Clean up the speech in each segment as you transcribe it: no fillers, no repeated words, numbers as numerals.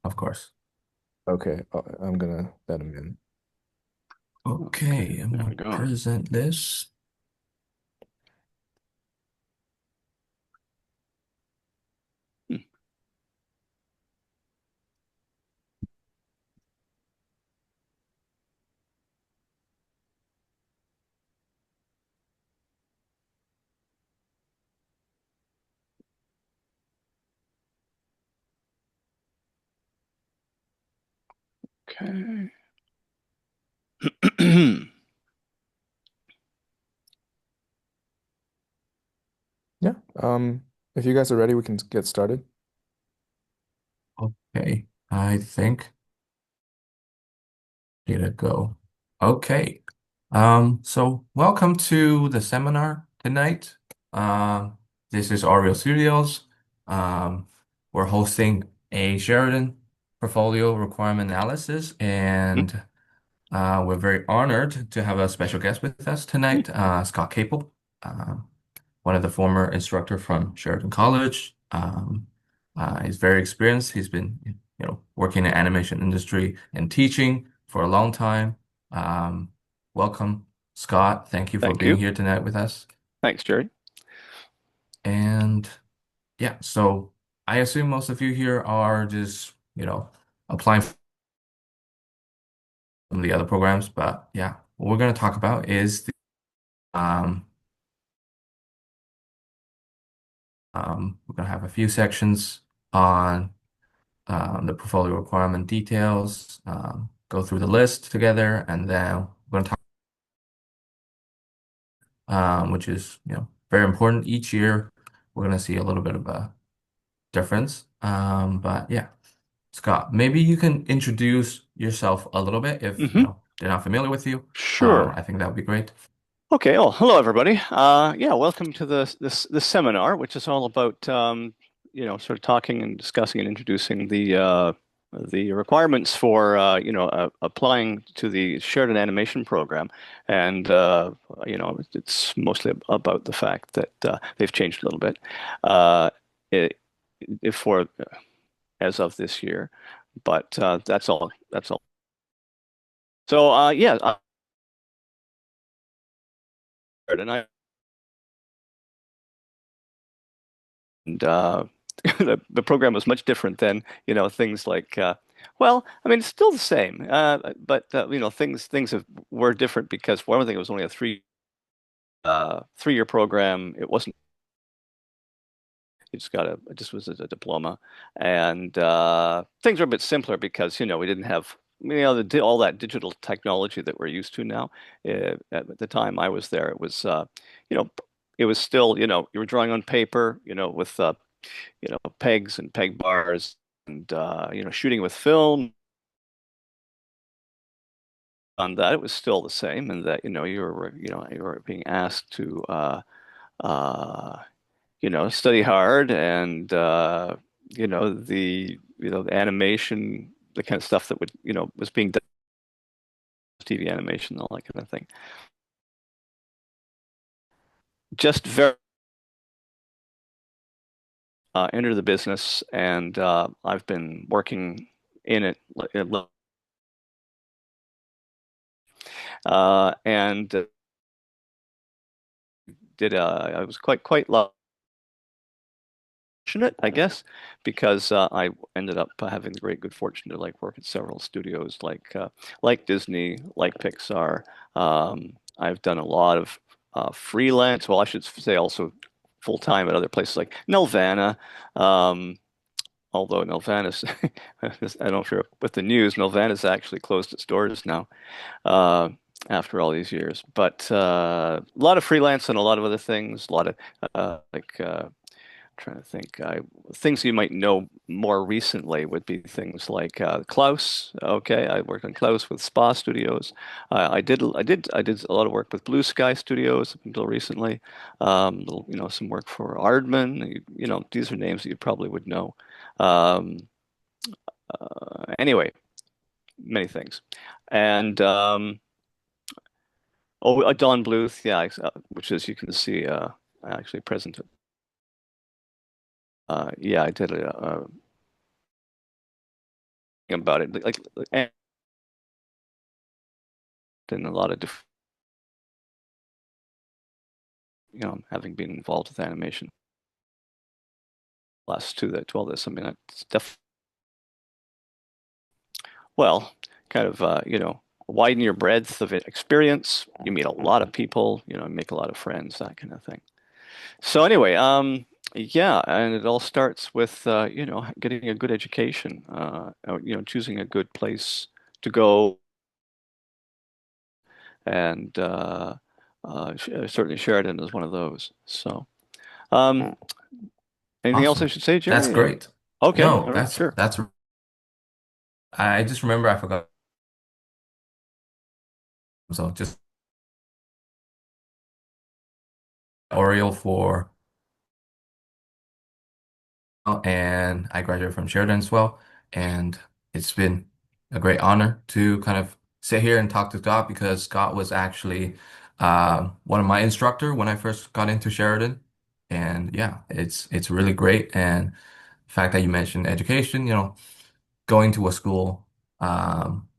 Of course. Okay, I'm gonna let him in. Okay, I'm There gonna we go. present this. Hmm. Okay. Yeah. If you guys are ready, we can get started. Okay, I think here to go. Okay. So welcome to the seminar tonight. Um, this is Oriel Studios. Um, we're hosting a Sheridan portfolio requirement analysis, Hmm. and we're very honored to have a special guest with us Hmm. tonight, Scott Caple, one of the former instructor from Sheridan College. He's very experienced. He's been, working in the animation industry and teaching for a long time. Um, welcome, Scott. Thank you for Thank being you. here tonight with us. Thanks, Jerry. And yeah, so I assume most of you here are just, applying for some of the other programs, but yeah, what we're going to talk about is um, we're going to have a few sections on the portfolio requirement details, go through the list together, and then we're going to talk, which is, very important. Each year, we're going to see a little bit of a difference. But yeah, Scott, maybe you can introduce yourself a little bit if, Hmm. they're not familiar with you. Sure. I think that would be great. Okay. Oh, hello, everybody. Yeah, welcome to this seminar, which is all about sort of talking and discussing and introducing the requirements for applying to the Sheridan Animation Program, and it's mostly about the fact that they've changed a little bit. Uh, it, for as of this year, but that's all. That's all. So yeah, and I and the program was much different than things like well, I mean it's still the same, but things were different because for one thing it was only a three-year program. It wasn't. You just got a it just was a diploma, and things were a bit simpler because we didn't have all that digital technology that we're used to now. At the time I was there, it was you know it was still you were drawing on paper with pegs and peg bars and shooting with film. On that, it was still the same, and that you were being asked to uh, study hard and the animation, the kind of stuff that would was being done, TV animation, all that kind of thing. Just very enter the business, and I've been working in it, and I was quite fortunate, I guess, because I ended up having the great good fortune to work at several studios like Disney, like Pixar. I've done a lot of freelance. Well, I should say also full time at other places like Nelvana. Um, Although Nelvana's, I don't know if you're up with the news, Nelvana's actually closed its doors now uh, after all these years. But a lot of freelance and a lot of other things, a lot of trying to think. Things you might know more recently would be things like Klaus. Okay, I worked on Klaus with Spa Studios. I did a lot of work with Blue Sky Studios up until recently. Some work for Aardman. These are names that you probably would know. Um, anyway, many things. And Don Bluth, yeah, which as you can see, I actually presented. Yeah, I did about it, and a lot of different, having been involved with animation last to that 12 this, I mean, that's definitely, well, kind of, widen your breadth of experience. You meet a lot of people, make a lot of friends, that kind of thing. So anyway, yeah, and it all starts with, getting a good education, choosing a good place to go, and certainly Sheridan is one of those. So, um, anything else I Awesome. should say, That's Jerry? Or great. okay, No, all right, sure. I just remember I forgot. So just Oriole for, and I graduated from Sheridan as well. And it's been a great honor to kind of sit here and talk to Scott because Scott was actually one of my instructor when I first got into Sheridan. And yeah, it's really great. And the fact that you mentioned education, going to a school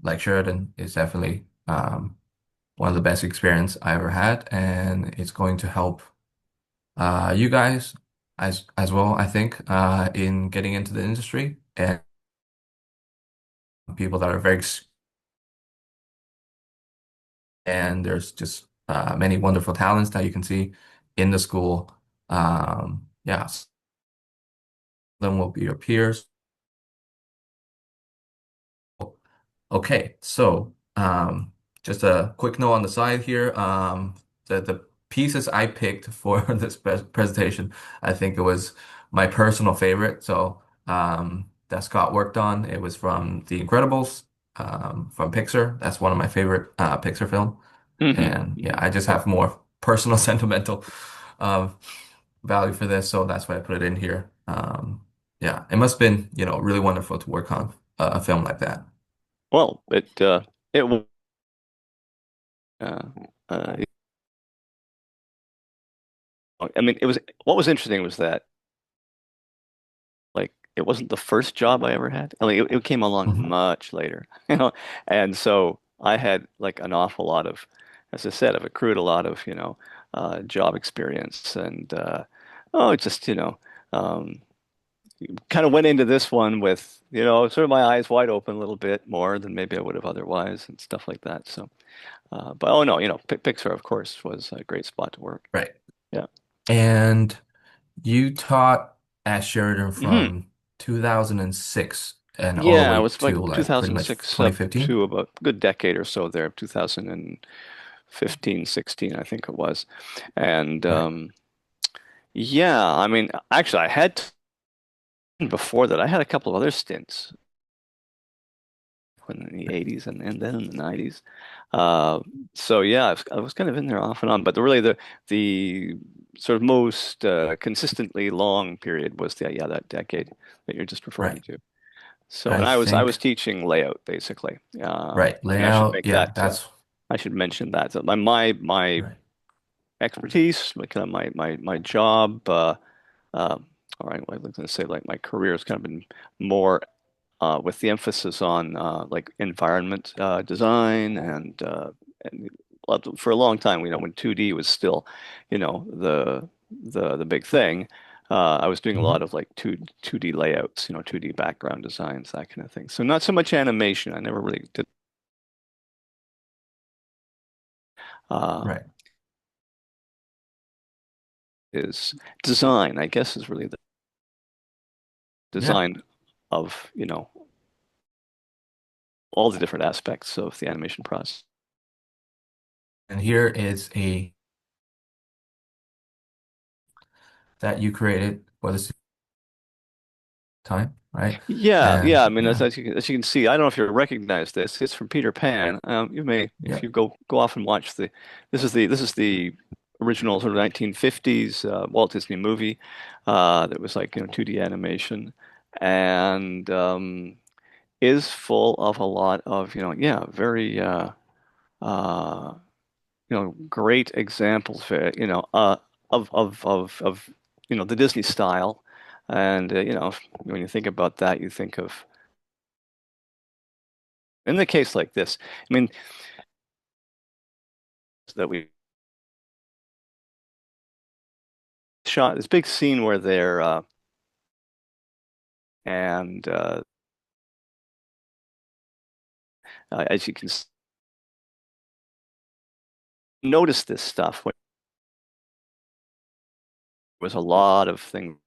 like Sheridan is definitely one of the best experience I ever had, and it's going to help you guys as well, I think, in getting into the industry and people that are and there's just many wonderful talents that you can see in the school. Yeah, some of them will be your peers. Okay, so just a quick note on the side here. The pieces I picked for this presentation, I think it was my personal favorite. So that Scott worked on. It was from The Incredibles, from Pixar. That's one of my favorite Pixar film. And yeah, Hmm. I just have more personal sentimental um, value for this, so that's why I put it in here. Yeah, it must have been, really wonderful to work on a film like that. Well, it uh, uh, I mean, it was what was interesting was that like it wasn't the first job I ever had. I mean, it came along Mhm. much later, and so I had like an awful lot of, as I said, I've accrued a lot of, job experience, and oh, it just, um, kind of went into this one with, sort of my eyes wide open a little bit more than maybe I would have otherwise, and stuff like that. So, but oh no, Pixar, of course, was a great spot to work. Right. Yeah. And you taught at Sheridan Hmm. from 2006 and all the Yeah, it way was to like like pretty much 2006 up 2015. to about a good decade or so there, 2015, 16, I think it was. And Right. yeah, I mean, actually, before that, I had a couple of other stints in the 80s and then in the 90s. Uh, so yeah, I was kind of in there off and on, but the sort of most consistently long period was that decade that you're just referring Right. to. So, I and I was think, teaching layout basically. right. And I should Layout. make Yeah, that. that's I should mention that. So my right. expertise, kind of my job. Uh, all right, what I was going to say, like my career has kind of been more with the emphasis on like environment design and for a long time, when 2D was still, the big thing. I was doing a lot Mhm. of like 2D layouts, 2D background designs, that kind of thing. So not so much animation. I never really did. Uh, Right. is design, I guess, is really the Yeah. design of, all the different aspects of the animation process. And here is a that you created for this time, right? Yeah, yeah. And I mean, as, yeah, as you can see, I don't know if you recognize this. It's from Peter Pan. You may, if yeah. you go off and watch this is the original sort of 1950s Walt Disney movie that was like 2D animation, and is full of a lot of yeah, very uh, great examples for, of the Disney style. And when you think about that, you think of in the case like this, I mean, that we shot this big scene where they're and as you can notice this stuff, there was a lot of things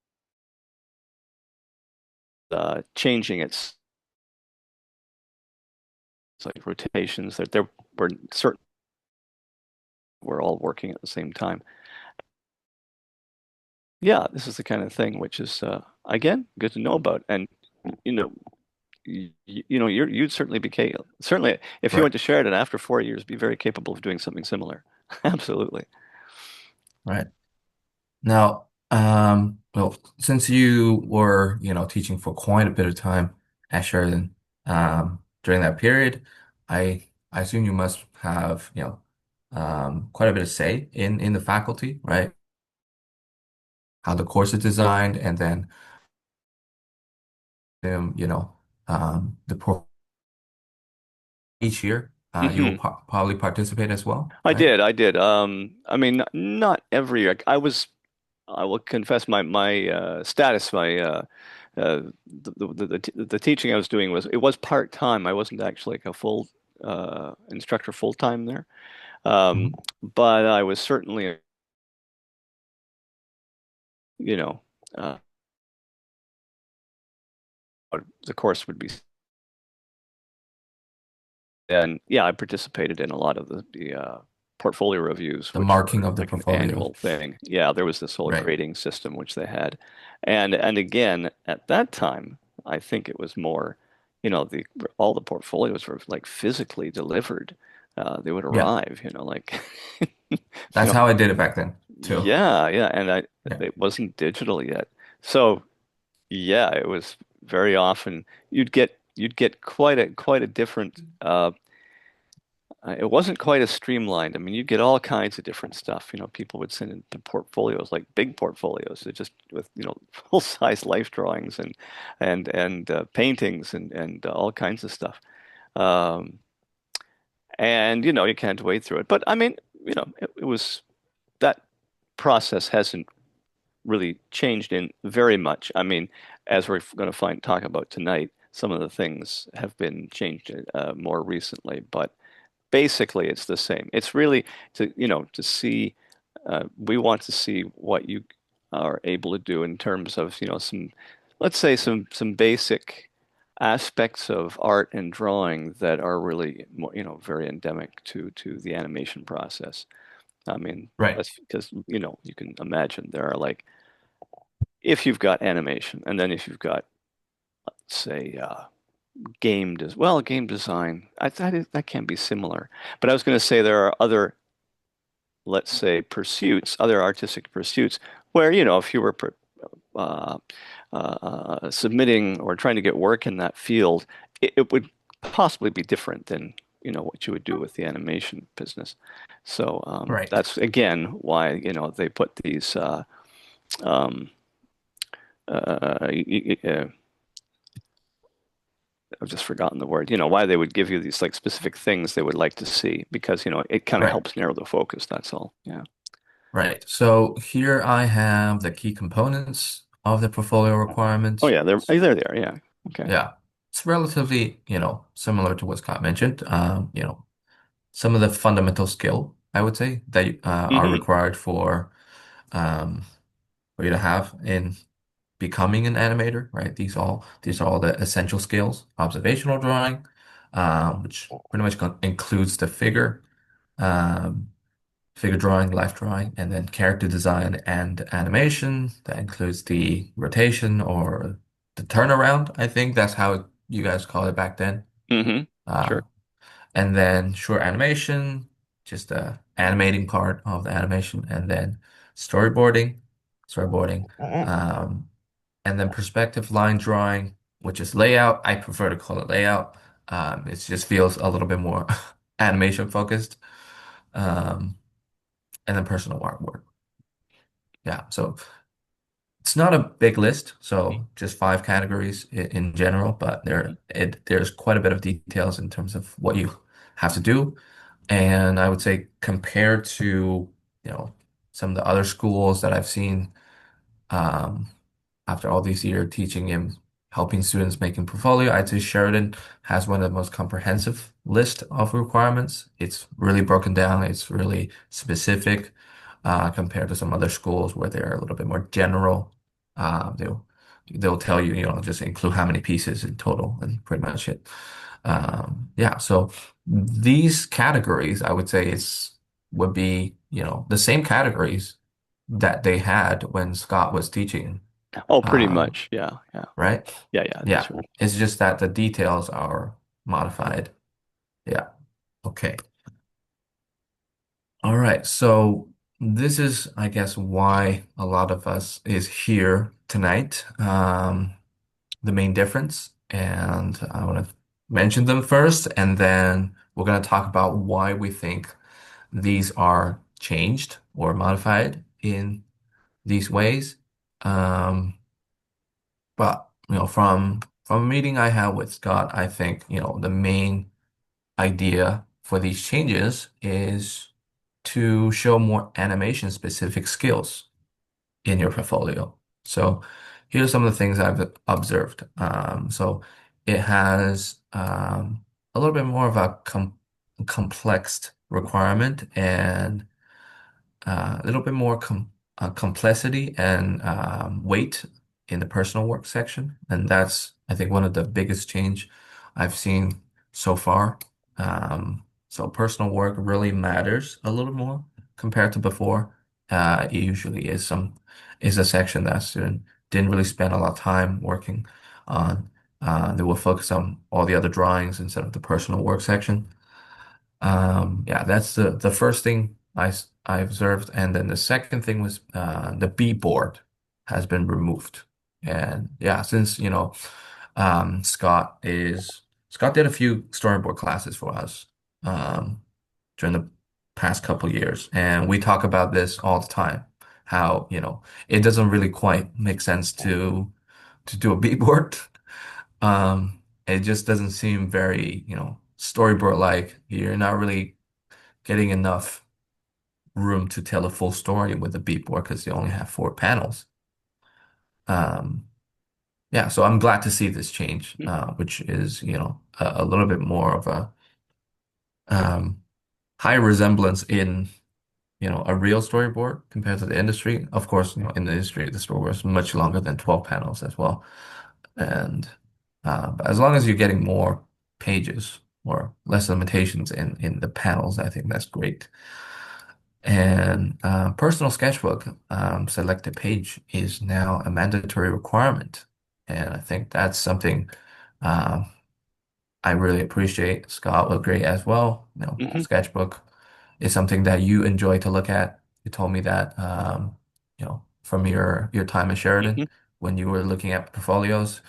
changing its like rotations that there were certain we're all working at the same time. Yeah, this is the kind of thing which is again good to know about, and you know, you'd certainly be capable. Certainly, if you Right, went to Sheridan after 4 years, be very capable of doing something similar. Absolutely. right. Now, well, since you were, teaching for quite a bit of time at Sheridan, during that period, I assume you must have, quite a bit of say in the faculty, right? How the course is designed, and then, the pro each year, you will Hmm. probably participate as well, I right? did. I did. I mean, not every year. I will confess my status. My the teaching I was doing was it was part time. I wasn't actually like a full instructor full time there. Um, Mhm. but I was certainly, you know, uh, the course would be, and yeah, I participated in a lot of the portfolio reviews, The which marking were of the like an portfolios, annual thing. Yeah, there was this whole right? grading system which they had, and again at that time, I think it was more, the all the portfolios were like physically delivered. They would Yeah, arrive, like, you that's know, how I did it back then too. yeah, yeah, and Yeah, it wasn't digital yet, so. Yeah, it was very often you'd get quite a different it wasn't quite as streamlined. I mean, you'd get all kinds of different stuff. People would send in the portfolios, like big portfolios, that just with, full-size life drawings and paintings and all kinds of stuff. Um, and you can't wade through it. But I mean, it was that process hasn't really changed in very much. I mean, as we're going to talk about tonight, some of the things have been changed more recently, but basically it's the same. It's really to see. We want to see what you are able to do in terms of some, let's say some basic aspects of art and drawing that are really very endemic to the animation process. I mean, right. that's because you can imagine there are like if you've got animation, and then if you've got, say, game design, that can be similar. But I was going to say there are other, let's say, pursuits, other artistic pursuits, where if you were uh, submitting or trying to get work in that field, it would possibly be different than what you would do with the animation business. So Right. that's again why they put these. Um, I've just forgotten the word, why they would give you these like specific things they would like to see because, it kind of Right. helps narrow the focus. That's all. Yeah. Right. So here I have the key components of the portfolio Oh, requirements. yeah. They're there. Yeah. Okay. Yeah. It's relatively, similar to what Scott mentioned. Some of the fundamental skill, I would say, that are Hmm. required um, for you to have in becoming an animator, right? These are all the essential skills. Observational drawing, which pretty much includes the um, figure drawing, life drawing, and then character design and animation. That includes the rotation or the turnaround. I think that's how you guys call it back then. Hmm. Uh, Sure. and then short animation, just the animating part of the animation, and then storyboarding, storyboarding, um, and then perspective line drawing, which is layout. I prefer to call it layout. It just feels a little bit more animation focused. Um, and then personal artwork. Yeah. So It's not a big list, so just five categories in general, but there's quite a bit of details in terms of what you have to do. And I would say compared to, some of the other schools that I've seen, um, after all these years teaching and helping students making portfolio, I'd say Sheridan has one of the most comprehensive list of requirements. It's really broken down. It's really specific, compared to some other schools where they're a little bit more general. They'll tell you, just include how many pieces in total and pretty much it. Yeah, so these categories, I would say would be, the same categories that they had when Scott was teaching, Oh, pretty um, much. Yeah, yeah, right? yeah, yeah. That's Yeah, right. it's just that the details are modified. Yeah, okay. All right, so this is, I guess, why a lot of us is here tonight. The main difference, and I want to mention them first, and then we're going to talk about why we think these are changed or modified in these ways. Um, but from a meeting I had with Scott, I think, the main idea for these changes is to show more animation specific skills in your portfolio. So here's some of the things I've observed. So it has, a little bit more of a complex requirement and, a little bit more complexity and, weight in the personal work section. And that's, I think, one of the biggest change I've seen so far. So personal work really matters a little more compared to before. It usually is a section that student didn't really spend a lot of time working on. They will focus on all the other drawings instead of the personal work section. Yeah, that's the first thing I observed, and then the second thing was, the B board has been removed, and yeah, since Scott did a few storyboard classes for us, um, during the past couple years, and we talk about this all the time, how it doesn't really quite make sense to do a B board. It just doesn't seem very, storyboard like. You're not really getting enough room to tell a full story with a beatboard because you only have four panels. Um, yeah, so I'm glad to see this change, which is, a little bit more of a, um, high resemblance in, a real storyboard compared to the industry. Of course, in the industry, the storyboard is much longer than 12 panels as well. And but as long as you're getting more pages or less limitations in the panels, I think that's great. And, personal sketchbook, selected page is now a mandatory requirement. And I think that's something, um, I really appreciate. Scott would agree as well. Hmm. Sketchbook is something that you enjoy to look at. You told me that, from your time at Hmm. Sheridan when you were looking at portfolios,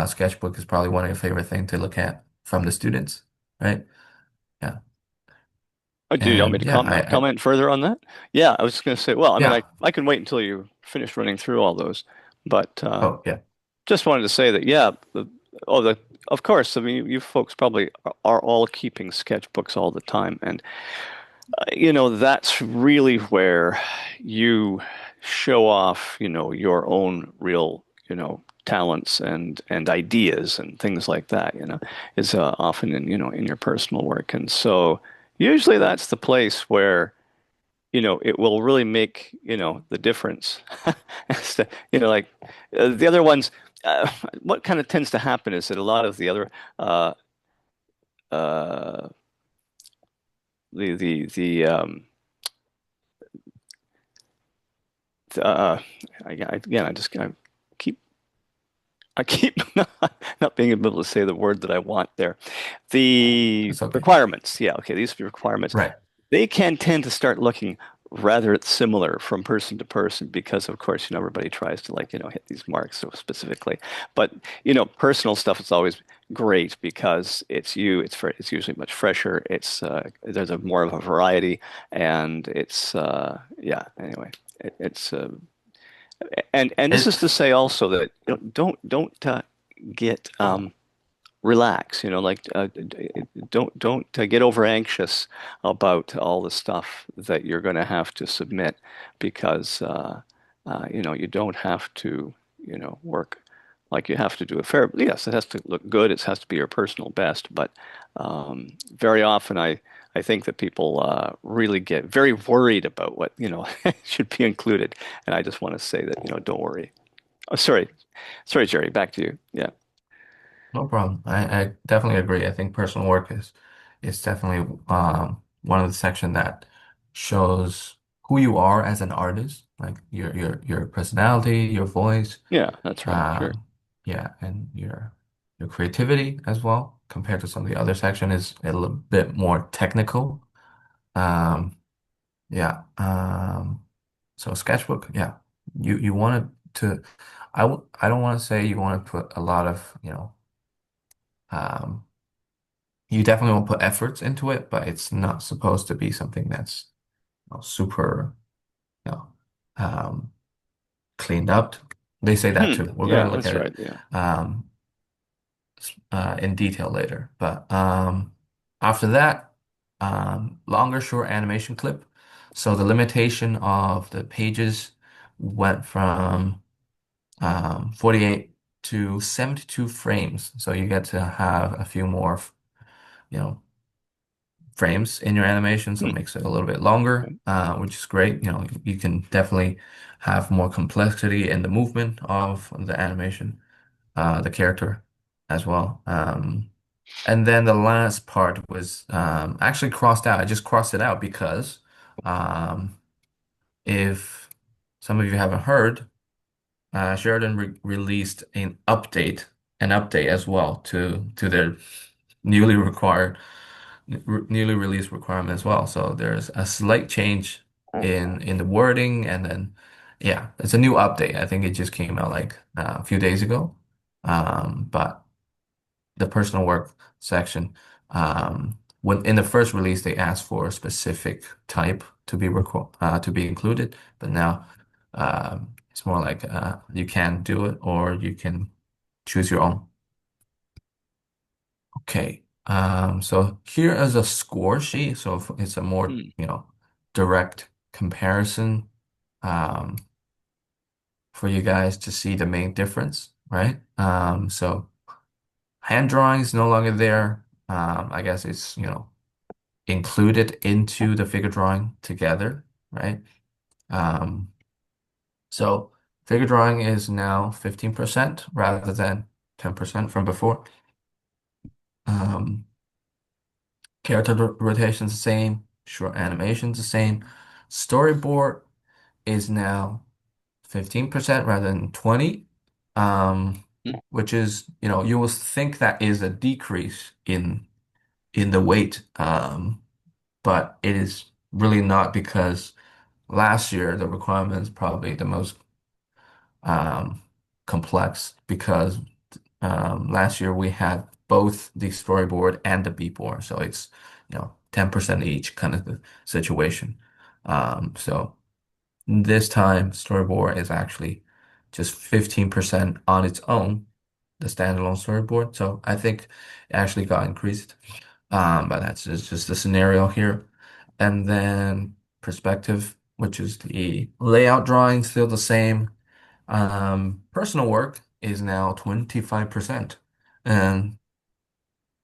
sketchbook is probably one of your favorite things to look at from the students, right? Yeah. Oh, do you want me And to yeah, comment further on that? Yeah, I was just going to say, well, I mean, yeah. I can wait until you finish running through all those, but Oh, yeah. just wanted to say that, yeah, oh, of course, I mean, you folks probably are all keeping sketchbooks all the time, and that's really where you show off, your own real, talents and ideas and things like that, is often in your personal work. And so usually that's the place where, it will really make, the difference. As to, like the other ones, what kind of tends to happen is that a lot of the other, uh, uh, the uh, again, keep I keep not being able to say the word that I want there. The It's okay. requirements, yeah, okay, these requirements, Right. they can tend to start looking rather similar from person to person because, of course, everybody tries to like, hit these marks so specifically. But, personal stuff is always great because it's you. It's usually much fresher. There's a more of a variety, and it's yeah. Anyway, it's And this is to It's say also that don't get relax, like don't get over anxious about all the stuff that you're going to have to submit because you don't have to, work like you have to do a fair. Yes, it has to look good. It has to be your personal best, but very often I think that people really get very worried about what, should be included. And I just want to say that, don't worry. Oh, sorry, Jerry. Back to you. Yeah. no problem. I definitely agree. I think personal work is definitely one of the section that shows who you are as an artist, like your personality, your voice, Yeah, that's right. Sure. um, yeah, and your creativity as well, compared to some of the other section is a little bit more technical. Um, yeah. So sketchbook, yeah. You wanted to I don't want to say you want to put a lot of, um you definitely will put efforts into it, but it's not supposed to be something that's super, you know, um, cleaned up. They say that too. We're going Yeah, to look that's at right. it Yeah. um, in detail later. But after that, longer short animation clip. So the limitation of the pages went from 48 to 72 frames. So you get to have a few more, you know, frames in your animation, so it Hmm. makes it a little bit longer, which is great. You can definitely have more complexity in the movement of the animation, the character as well. And then the last part was actually crossed out. I just crossed it out because if some of you haven't heard, Sheridan re released an update as well to their newly required newly released requirement as well. So there's a slight change in the wording, and then yeah, it's a new update. I think it just came out like a few days ago. But the personal work section, when in the first release they asked for a specific type to be included, but now it's more like you can do it or you can choose your own. Okay. So here is a score sheet. So it's a more, Hmm. direct comparison for you guys to see the main difference, right? So hand drawing is no longer there. I guess it's, included into the figure drawing together, right? Um, so figure drawing is now 15% rather than 10% from before. Um, Character rotation's the same. Short animation's the same. Storyboard is now 15% rather than 20, Hmm. which is, you will think that is a decrease in the weight, but it is really not because last year the requirement is probably the most um, complex because last year we had both the storyboard and the beat board, so it's 10% each kind of the situation. So this time storyboard is actually just 15% on its own, the standalone storyboard. So I think it actually got increased. But that's just the scenario here. And then perspective, which is the layout drawing, still the same. Personal work is now 25%. And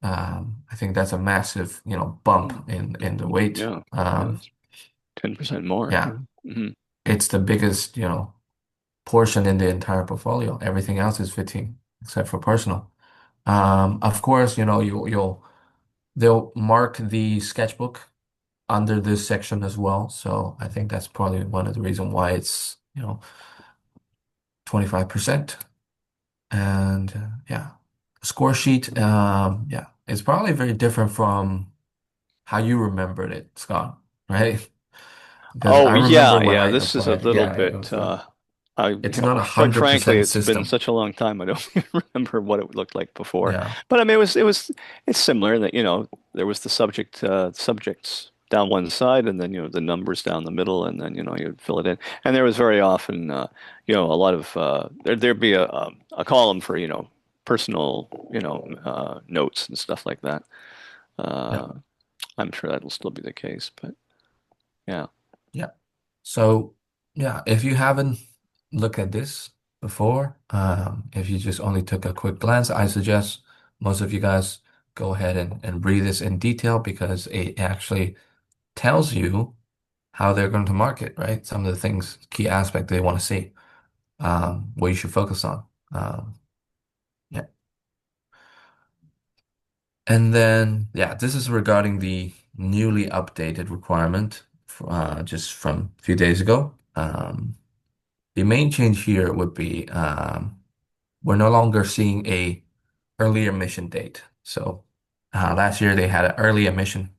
I think that's a massive, bump Hmm. in the weight. Yeah. Yeah. That's 10% more. Yeah, Yeah. Hmm. it's the biggest, portion in the entire portfolio. Everything else is 15, except for personal. Of course, they'll mark the sketchbook under this section as well. So I think that's probably one of the reasons why it's, 25%. And yeah, score sheet, yeah, it's probably very different from how you remembered it, Scott, right? Because I Oh, remember yeah. when Yeah. I This is a applied, little yeah, it bit, was it's not a quite hundred frankly, percent it's been system. such a long time. I don't even remember what it looked like before. Yeah. But I mean, it's similar that, there was the subjects. down one side, and then the numbers down the middle, and then you'd fill it in. And there was very often a lot of there'd be a column for personal notes and stuff like that. Yeah. Uh, I'm sure that'll still be the case, but yeah. Yeah. So, yeah, if you haven't looked at this before, if you just only took a quick glance, I suggest most of you guys go ahead and read this in detail because it actually tells you how they're going to market, right? Some of the things, key aspect they want to see, what you should focus on. Yeah. And then, yeah, this is regarding the newly updated requirement just from a few days ago. The main change here would be we're no longer seeing a early emission date. So last year they had an early emission.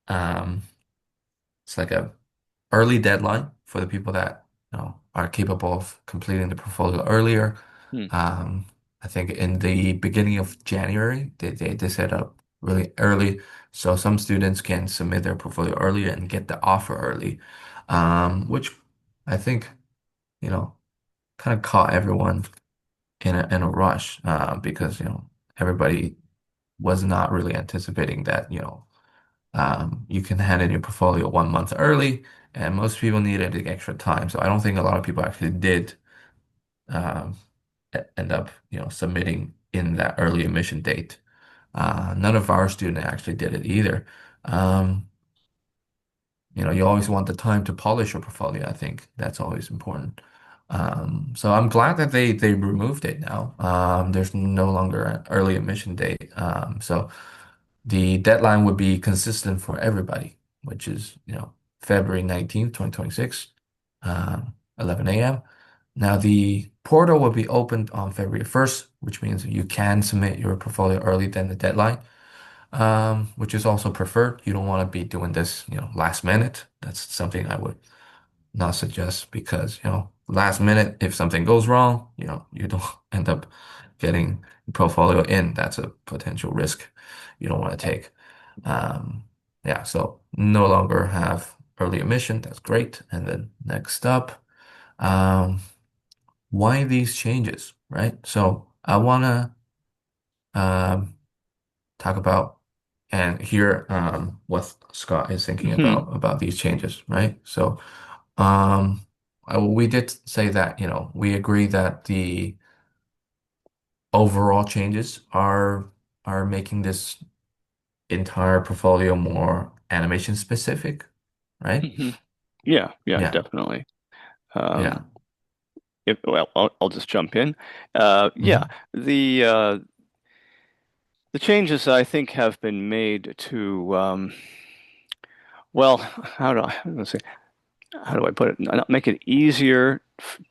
Um, it's like a early deadline for the people that are capable of completing the portfolio earlier. Hmm. Um, I think in the beginning of January they set up really early, so some students can submit their portfolio earlier and get the offer early, which I think you know kind of caught everyone in a rush because everybody was not really anticipating that you can hand in your portfolio 1 month early, and most people needed the extra time. So I don't think a lot of people actually did um, end up submitting in that early admission date. None of our students actually did it either. Um, you always want the time to polish your portfolio. I think that's always important. So I'm glad that they removed it now. There's no longer an early admission date. So the deadline would be consistent for everybody, which is February 19th, 2026, 11 a.m. Now the portal will be opened on February 1st, which means you can submit your portfolio early than the deadline, which is also preferred. You don't want to be doing this, last minute. That's something I would not suggest because, last minute, if something goes wrong, you don't end up getting your portfolio in. That's a potential risk you don't want to take. Um, yeah, so no longer have early admission. That's great. And then next up, um, why these changes, right? So I want to um, talk about and hear what Scott is thinking Hmm. about these changes, right? So um, we did say that we agree that the overall changes are making this entire portfolio more animation specific, right? Hmm. Yeah, yeah, Yeah, definitely. yeah. Um, well, I'll just jump in. Yeah, Hmm. the uh, the changes I think have been made to well, let's see, how do I put it? Not make it easier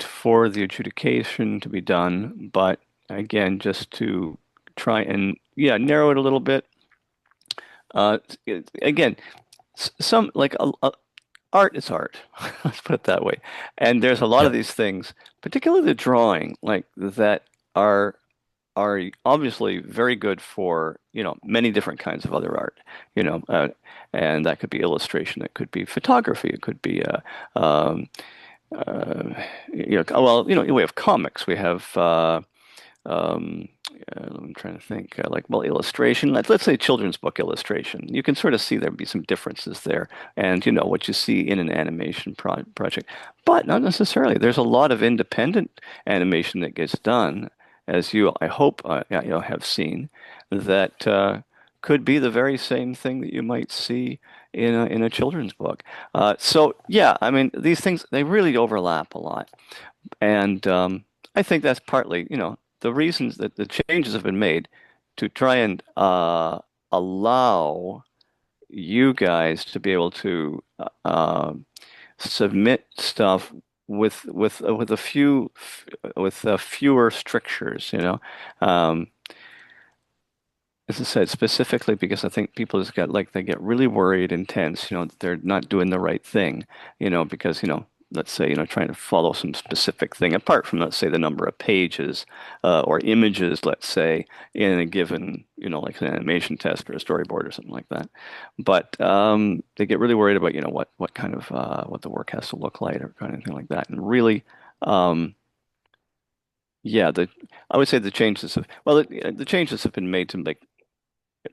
for the adjudication to be done, but again, just to try and narrow it a little bit. Uh, Again, some like art is art. Let's put it that way. And there's a lot of Yeah, these things, particularly the drawing, like that are are obviously very good for, many different kinds of other art, you know, uh, and that could be illustration, it could be photography, it could be, uh, well, we have comics, we have, um, I'm trying to think, well, illustration, let's say children's book illustration. You can sort of see there'd be some differences there, and what you see in an animation project, but not necessarily. There's a lot of independent animation that gets done, as I hope, have seen, that could be the very same thing that you might see in a children's book. So yeah, I mean, these things they really overlap a lot. And I think that's partly, the reasons that the changes have been made to try and allow you guys to be able to submit stuff with a few with fewer strictures, Um, as I said, specifically because I think people just get like they get really worried and tense, that they're not doing the right thing, because let's say, trying to follow some specific thing apart from, let's say, the number of pages or images, let's say, in a given, like an animation test or a storyboard or something like that. But they get really worried about, what kind of what the work has to look like or kind of thing like that. And really, um, yeah, the I would say the changes have well, the changes have been made to make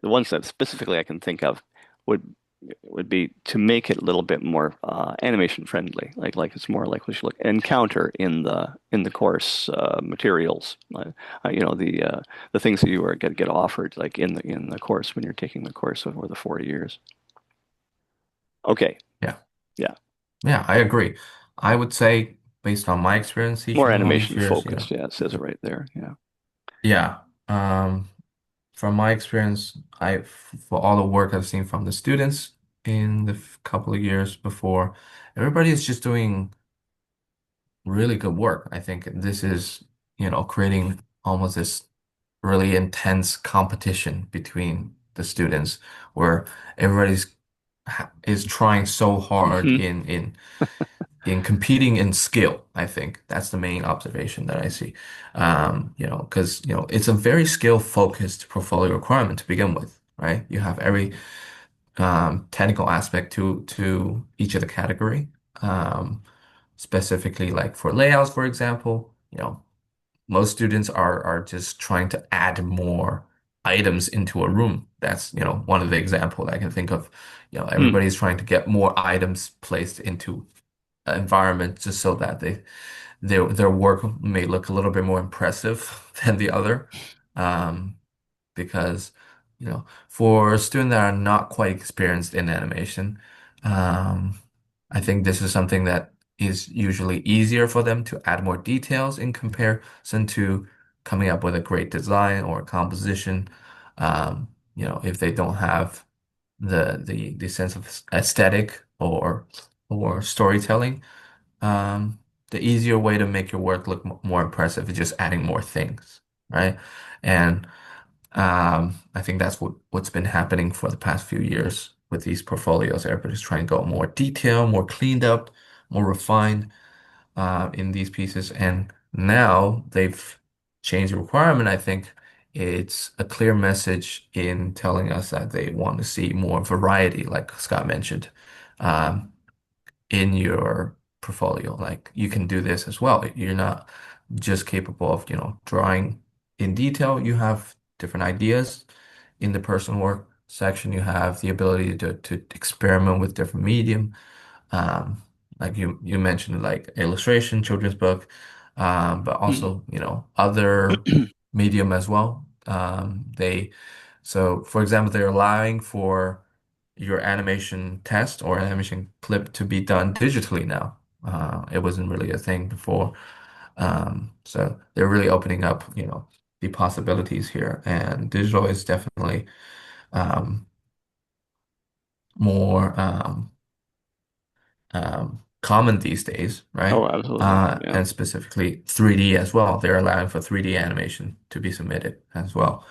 the ones that specifically I can think of would would be to make it a little bit more animation friendly, like it's more like we should look encounter in the course materials, the things that you are get offered like in the course when you're taking the course over the 4 years. Okay, Yeah. yeah, Yeah, I agree. I would say, based on my experience more teaching all these animation years, focused. Yeah, it says it right there. Yeah. yeah. From my experience, for all the work I've seen from the students in the couple of years before, everybody is just doing really good work. I think this is, creating almost this really intense competition between the students where everybody's is trying so hard Hmm. in competing in skill. I think that's the main observation that I see. Because it's a very skill focused portfolio requirement to begin with, right? You have every technical aspect to each of the category. Um, Specifically, like for layouts, for example, most students are just trying to add more items into a room. That's, one of the example I can think of. Hmm. Everybody's trying to get more items placed into an environment just so that their work may look a little bit more impressive than the other. Um, because, for students that are not quite experienced in animation, um, I think this is something that is usually easier for them to add more details in comparison to coming up with a great design or composition. If they don't have the sense of aesthetic or storytelling, um, the easier way to make your work look more impressive is just adding more things, right? And I think that's what's been happening for the past few years with these portfolios. Everybody's trying to go more detailed, more cleaned up, more refined in these pieces. And now they've changed the requirement. I think it's a clear message in telling us that they want to see more variety, like Scott mentioned. Um, in your portfolio. Like you can do this as well. You're not just capable of, drawing in detail. You have different ideas in the personal work section. You have the ability to experiment with different medium. Um, like you mentioned, like illustration, children's book, but Hmm. also, other medium as well. So for example, they're allowing for your animation test or animation clip to be done digitally now. It wasn't really a thing before. So they're really opening up, the possibilities here. And digital is definitely um, more common these days, right? Oh, absolutely. Yeah. And specifically 3D as well. They're allowing for 3D animation to be submitted as well.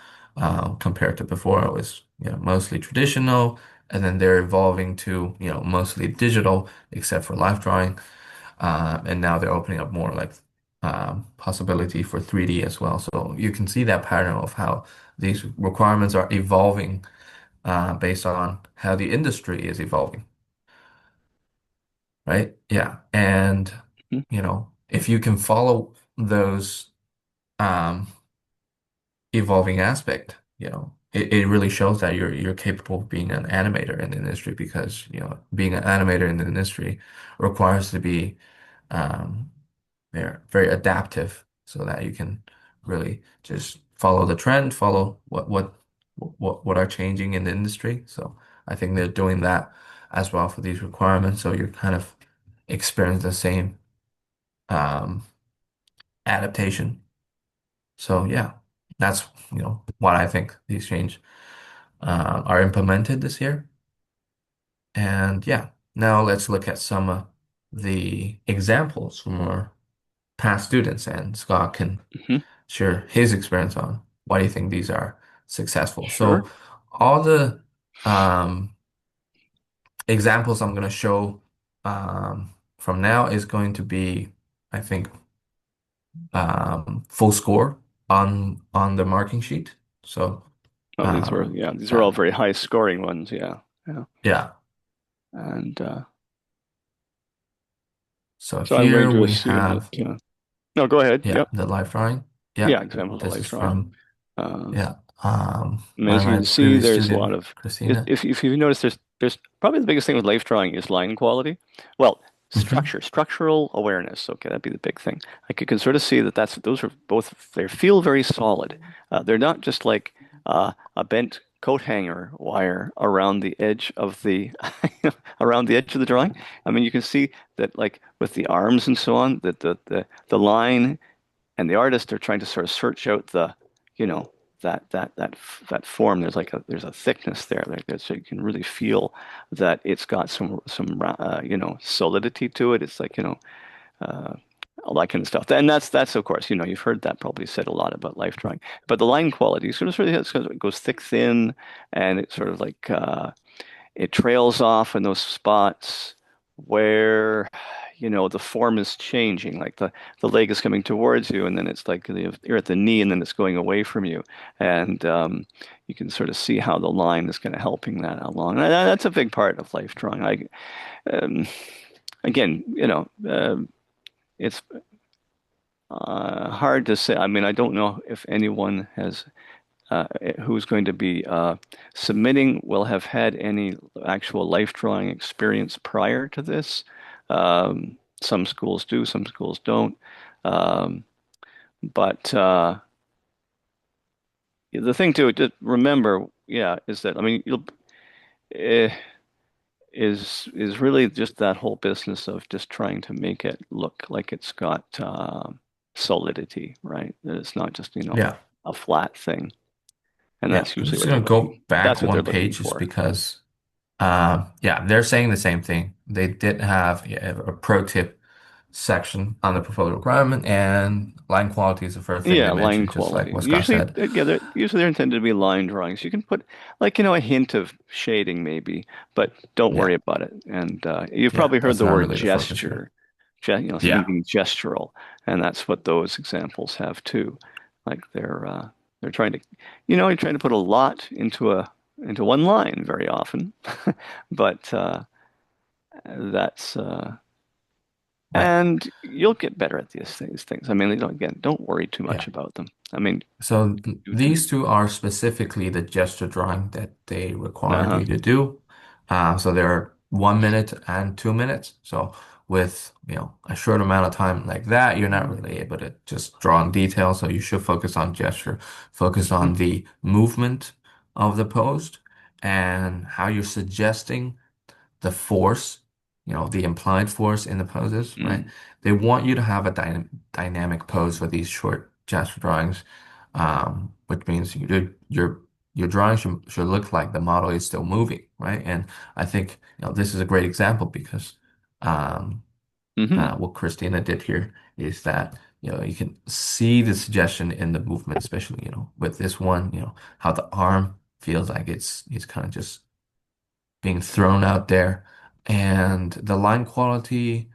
Compared to before, it was, mostly traditional, and then they're evolving to, mostly digital, except for live drawing. And now they're opening up more like possibility for 3D as well. So you can see that pattern of how these requirements are evolving based on how the industry is evolving. Right? Yeah. And, Mhm. if you can follow those um, evolving aspect, it really shows that you're capable of being an animator in the industry because, being an animator in the industry requires to be um, very adaptive so that you can really just follow the trend, follow what are changing in the industry. So I think they're doing that as well for these requirements. So you're kind of experience the same um, adaptation. So yeah, that's what I think these change are implemented this year. And yeah, now let's look at some of the examples from our past students, and Scott can Mhm. share his experience on why do you think these are successful. Sure. So all the examples I'm going to show from now is going to be, I think, full score on the marking sheet. So Oh, um, these were all uh, very high scoring ones. Yeah. Yeah. yeah. And So so I'm going here to we assume that, have, no, go ahead. yeah, Yep. the live drawing. Yeah, Yeah, examples of this life is drawing. from, Uh, yeah, and one of as you my can see, previous there's a student, lot of, Christina. if you notice, there's probably the biggest thing with life drawing is line quality. Well, Hmm. structural awareness. Okay, that'd be the big thing. Like you can sort of see that those are both, they feel very solid. They're not just like a bent coat hanger wire around the edge of the around the edge of the drawing. I mean, you can see that like with the arms and so on, that the line and the artist are trying to sort of search out the, you know, that form. There's a thickness there, so you can really feel that it's got some solidity to it. It's like uh, all that kind of stuff. And that's of course you've heard that probably said a lot about life drawing, but the line quality it goes thick thin, and it's sort of like it trails off in those spots where the form is changing, like the leg is coming towards you, and then it's like you're at the knee, and then it's going away from you, and you can sort of see how the line is kind of helping that along. And that's a big part of life drawing. Um, Again, it's hard to say. I mean, I don't know if anyone has who's going to be submitting will have had any actual life drawing experience prior to this. Some schools do, some schools don't. Um, but the thing to remember, yeah, is that I mean, eh, is really just that whole business of just trying to make it look like it's got solidity, right? That it's not just Yeah. a flat thing, and Yeah, that's I'm usually just what they're gonna looking. go back That's what they're one looking page just for. because, yeah, they're saying the same thing. They did have, yeah, a pro tip section on the portfolio requirement, and line quality is the first thing they Yeah, line mentioned, just like quality. what Scott Usually, said. usually they're intended to be line drawings. You can put like, a hint of shading maybe, but don't worry Yeah, about it. And you've yeah, probably heard that's the not word really the focus here. gesture, something Yeah, being gestural, and that's what those examples have too. Like they're trying to, you're trying to put a lot into one line very often, but that's right. and you'll get better at these things. I mean, don't worry too much Yeah. about them. I mean, So do these two are specifically the gesture drawing that they require uh-huh. you to do. So they're 1 minute and 2 minutes. So with a short amount of time like that, you're not really able to just draw in detail. So you should focus on gesture, focus on the movement of the post and how you're suggesting the force, the implied force in the poses, right? Mm-hmm. They want you to have a dynamic pose for these short gesture drawings, which means your drawing should look like the model is still moving, right? And I think this is a great example because um, Mm-hmm. what Christina did here is that you can see the suggestion in the movement, especially with this one, how the arm feels like it's kind of just being thrown out there. And the line quality,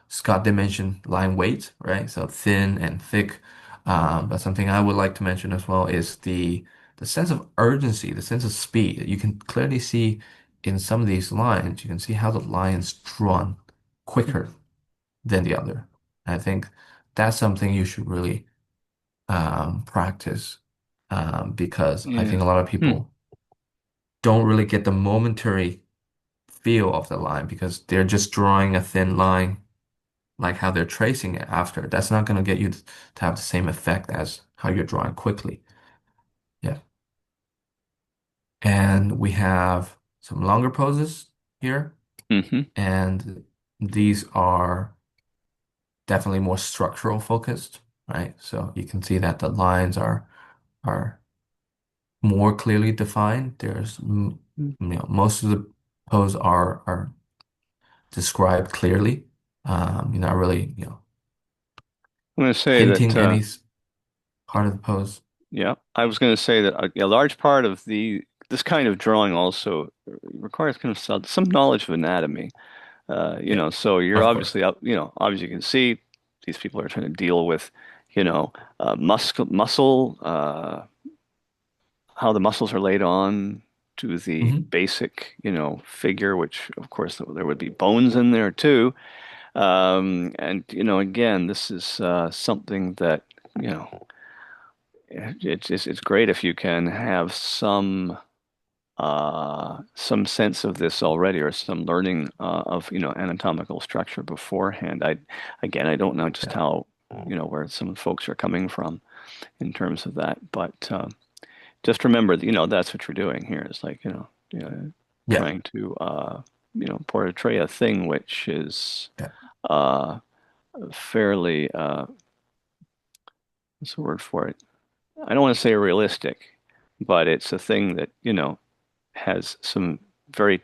Scott did mention line weight, right? So thin and thick. But something I would like to mention as well is the sense of urgency, the sense of speed. You can clearly see in some of these lines, you can see how the line's drawn quicker than the other. I think that's something you should really practice because I Yeah. think a lot of Hmm. people don't really get the momentary feel of the line because they're just drawing a thin line like how they're tracing it after. That's not going to get you to have the same effect as how you're drawing quickly. Yeah. And we have some longer poses here, Mm-hmm. and these are definitely more structural focused, right? So you can see that the lines are more clearly defined. Most of the pose are described clearly. You're not really, I'm going to say that, hinting part of the pose. yeah, I was going to say that a large part of this kind of drawing also requires kind of some knowledge of anatomy. Yeah, So you're of course. obviously up, obviously you can see these people are trying to deal with, muscle, how the muscles are laid on to the Hmm. basic, figure, which of course there would be bones in there too. And again, this is something that, you know, it's great if you can have some sense of this already or some learning of anatomical structure beforehand. I don't know just Yeah, how where some folks are coming from in terms of that, but just remember that that's what you're doing here is like yeah, trying to portray a thing which is yeah, uh, fairly what's the word for it? I don't want to say realistic, but it's a thing that has some very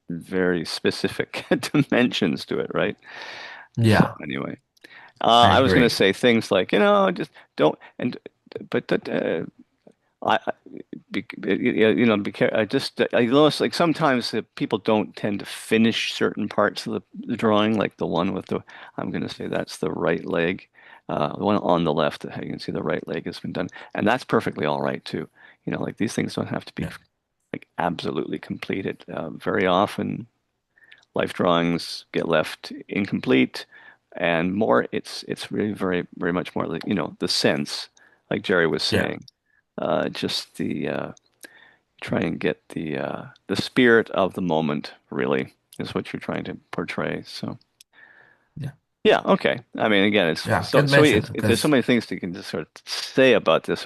very specific dimensions to it, right? So yeah. anyway, I I was going to agree. say things like, just don't, and but I be care. I notice like sometimes people don't tend to finish certain parts of the drawing, like the one with the, I'm going to say that's the right leg, the one on the left. You can see the right leg has been done, and that's perfectly all right too. Like these things don't have to be Yeah, like absolutely completed. Very often life drawings get left incomplete, and more it's really very very much more like the sense, like Jerry was yeah, saying, just the try and get the spirit of the moment really is what you're trying to portray. So yeah, yeah, okay. I mean, again, it's yeah. so Good so mention there's so because many things you can just sort of say about this.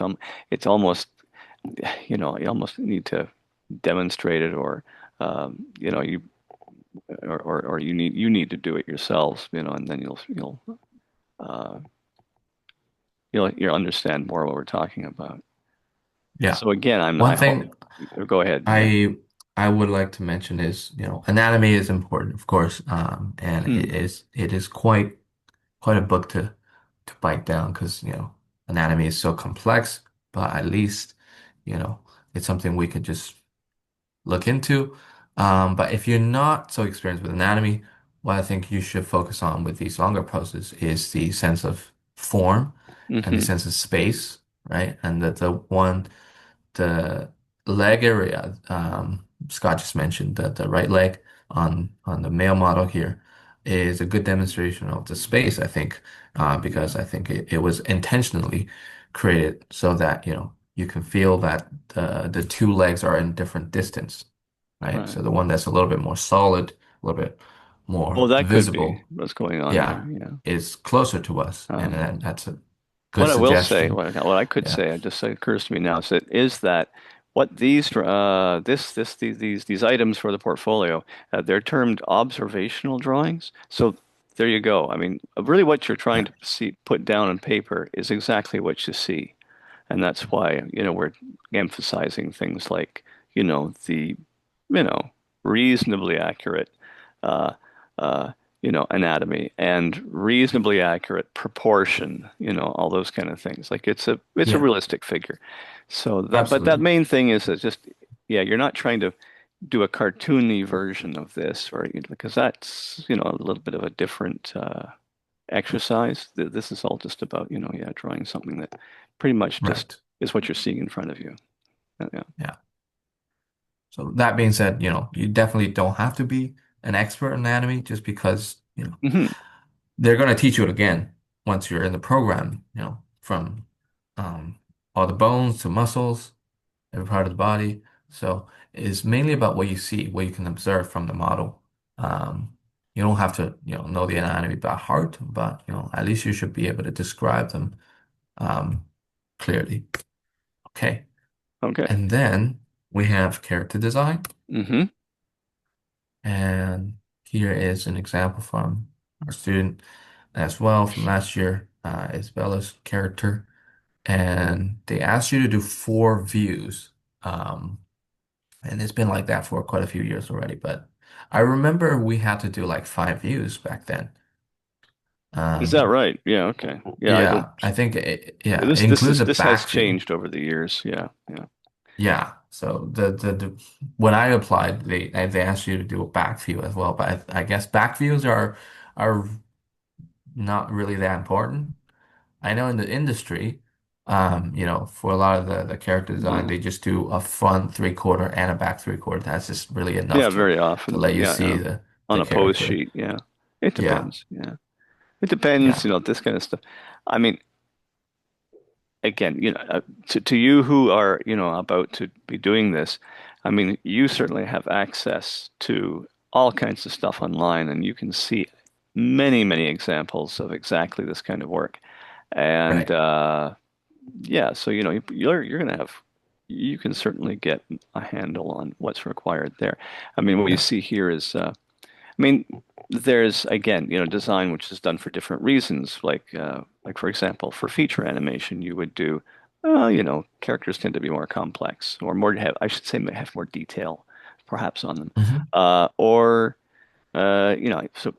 It's almost you almost need to demonstrate it or you or you need to do it yourselves, and then uh, you'll understand more what we're talking about. yeah. So again, I One hope. thing Go ahead. Yeah. I I would like to mention is, anatomy is important, of course, and Hmm. it is quite a book to bite down because, anatomy is so complex, but at least, you know, it's something we could just look into. But if you're not so experienced with anatomy, what I think you should focus on with these longer poses is the sense of form and the Hmm. sense of space, right? And the leg area, Scott just mentioned that the right leg on the male model here is a good demonstration of the space, I think, Yeah. because I think it was intentionally created so that, you can feel that the two legs are in different distance, right? Right. So the one that's a little bit more solid, a little bit Oh, more that could be visible, what's going on there. yeah, Yeah. is closer to us, and Um, that's a good what I will say, suggestion. what I could Yeah, say, it just occurs to me now, is that what these items for the portfolio, they're termed observational drawings. So there you go. I mean, really, what you're trying yeah, to see put down on paper is exactly what you see. And that's why, we're emphasizing things like, the, reasonably accurate, uh, uh, anatomy and reasonably accurate proportion, all those kind of things. Like it's a yeah, realistic figure. So but that absolutely. main thing is that just, yeah, you're not trying to do a cartoony version of this, or because that's, a little bit of a different, exercise. This is all just about, yeah, drawing something that pretty much just Right. is what you're seeing in front of you. Yeah. Yeah. So that being said, you definitely don't have to be an expert in anatomy just because, Hmm. they're going to teach you it again once you're in the program, from um, all the bones to muscles, every part of the body. So it's mainly about what you see, what you can observe from the model. You don't have to, know the anatomy by heart, but, at least you should be able to describe them um, clearly. Okay. Okay. And then we have character design. Hmm. And here is an example from our student as well from last year, Isabella's character. And they asked you to do 4 views. Um, and it's been like that for quite a few years already. But I remember we had to do like 5 views back then. Is that Um, right? Yeah. Okay. Yeah. I don't. yeah, I think it This this includes is a this has back view. changed over the years. Yeah. Yeah. Yeah. So the when I applied, they asked you to do a back view as well, but I guess back views are not really that important. I know in the industry, for a lot of the character design, Well, they just do a front three-quarter and a back three-quarter. That's just really enough yeah, very to often. let you Yeah, see on the a pose character. sheet. Yeah, it Yeah, depends. Yeah, it depends. yeah, This kind of stuff. I mean, again, to you who are, about to be doing this, I mean, you certainly have access to all kinds of stuff online, and you can see many, many examples of exactly this kind of work. And right. yeah, so you're gonna have you can certainly get a handle on what's required there. I mean, what you Yeah. see here is I mean, there's again, design which is done for different reasons. Like for example, for feature animation, you would do, characters tend to be more complex or more have, I should say, may have more detail, perhaps on them, Hmm. or so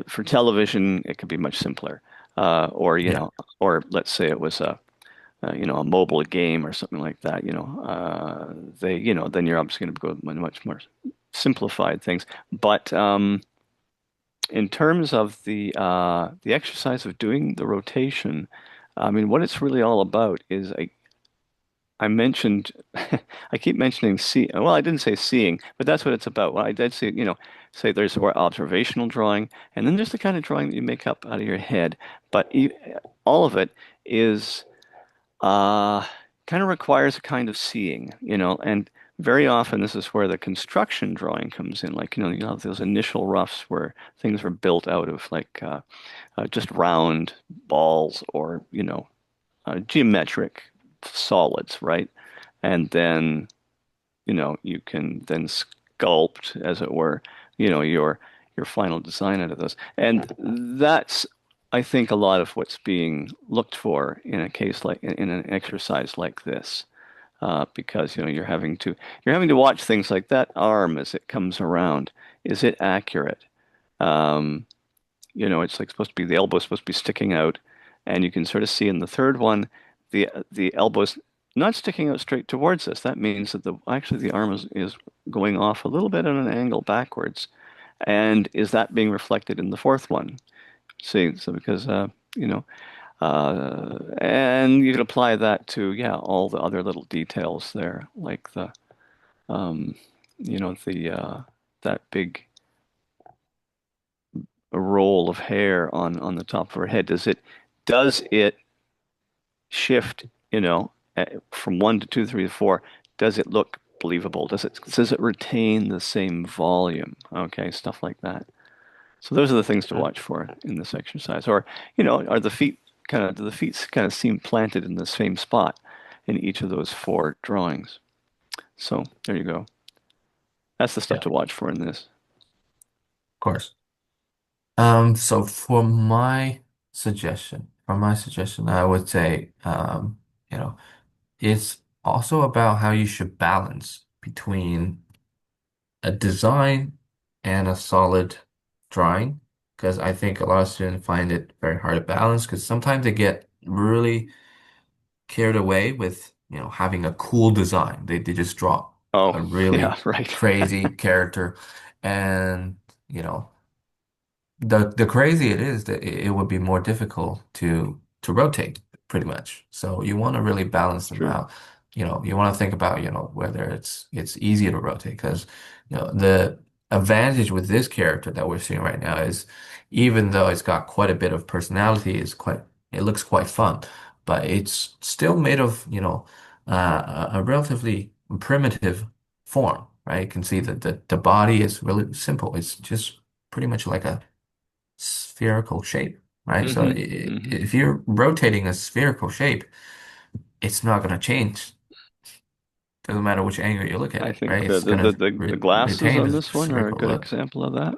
for television, it could be much simpler, or Yeah. or let's say it was a mobile game or something like that. Then you're obviously going to go with much more simplified things. But in terms of the exercise of doing the rotation, I mean, what it's really all about is I mentioned I keep mentioning see. Well, I didn't say seeing, but that's what it's about. Well, I did say, say there's more observational drawing, and then there's the kind of drawing that you make up out of your head. But all of it is uh, kind of requires a kind of seeing, and very often this is where the construction drawing comes in. Like, you have those initial roughs where things are built out of like just round balls or, geometric solids, right? And then, you can then sculpt, as it were, your final design out of those. And that's, I think, a lot of what's being looked for in a case like in an exercise like this, because you're having to watch things like that arm as it comes around. Is it accurate? Um, it's like supposed to be the elbow supposed to be sticking out, and you can sort of see in the third one, the elbow's not sticking out straight towards us. That means that the arm is going off a little bit at an angle backwards. And is that being reflected in the fourth one? See, so because and you can apply that to all the other little details there, like um, the that big roll of hair on the top of her head. Does it shift, from one to two, three to four? Does it look believable? Does it retain the same volume? Okay, stuff like that. So those are the things to watch for in this exercise. Or, are the feet do the feet kind of seem planted in the same spot in each of those four drawings? So there you go. That's the stuff Yeah, to of watch for in this. course. So for my suggestion, I would say, it's also about how you should balance between a design and a solid drawing. Because I think a lot of students find it very hard to balance because sometimes they get really carried away with, having a cool design. They just draw Oh, a yeah, really right. crazy character and, you know, the crazy it is that it would be more difficult to rotate pretty much. So you want to really balance them True. out. You want to think about, whether it's easy to rotate because, the advantage with this character that we're seeing right now is even though it's got quite a bit of personality, it looks quite fun, but it's still made of, a relatively primitive form, right? You can see that the body is really simple. It's just pretty much like a spherical shape, right? So Hmm. Hmm. if you're rotating a spherical shape, it's not going to change. Doesn't matter which angle you look at I it, think right? the, It's the going the to the the glasses retain on the this one are a spherical good look. example of that.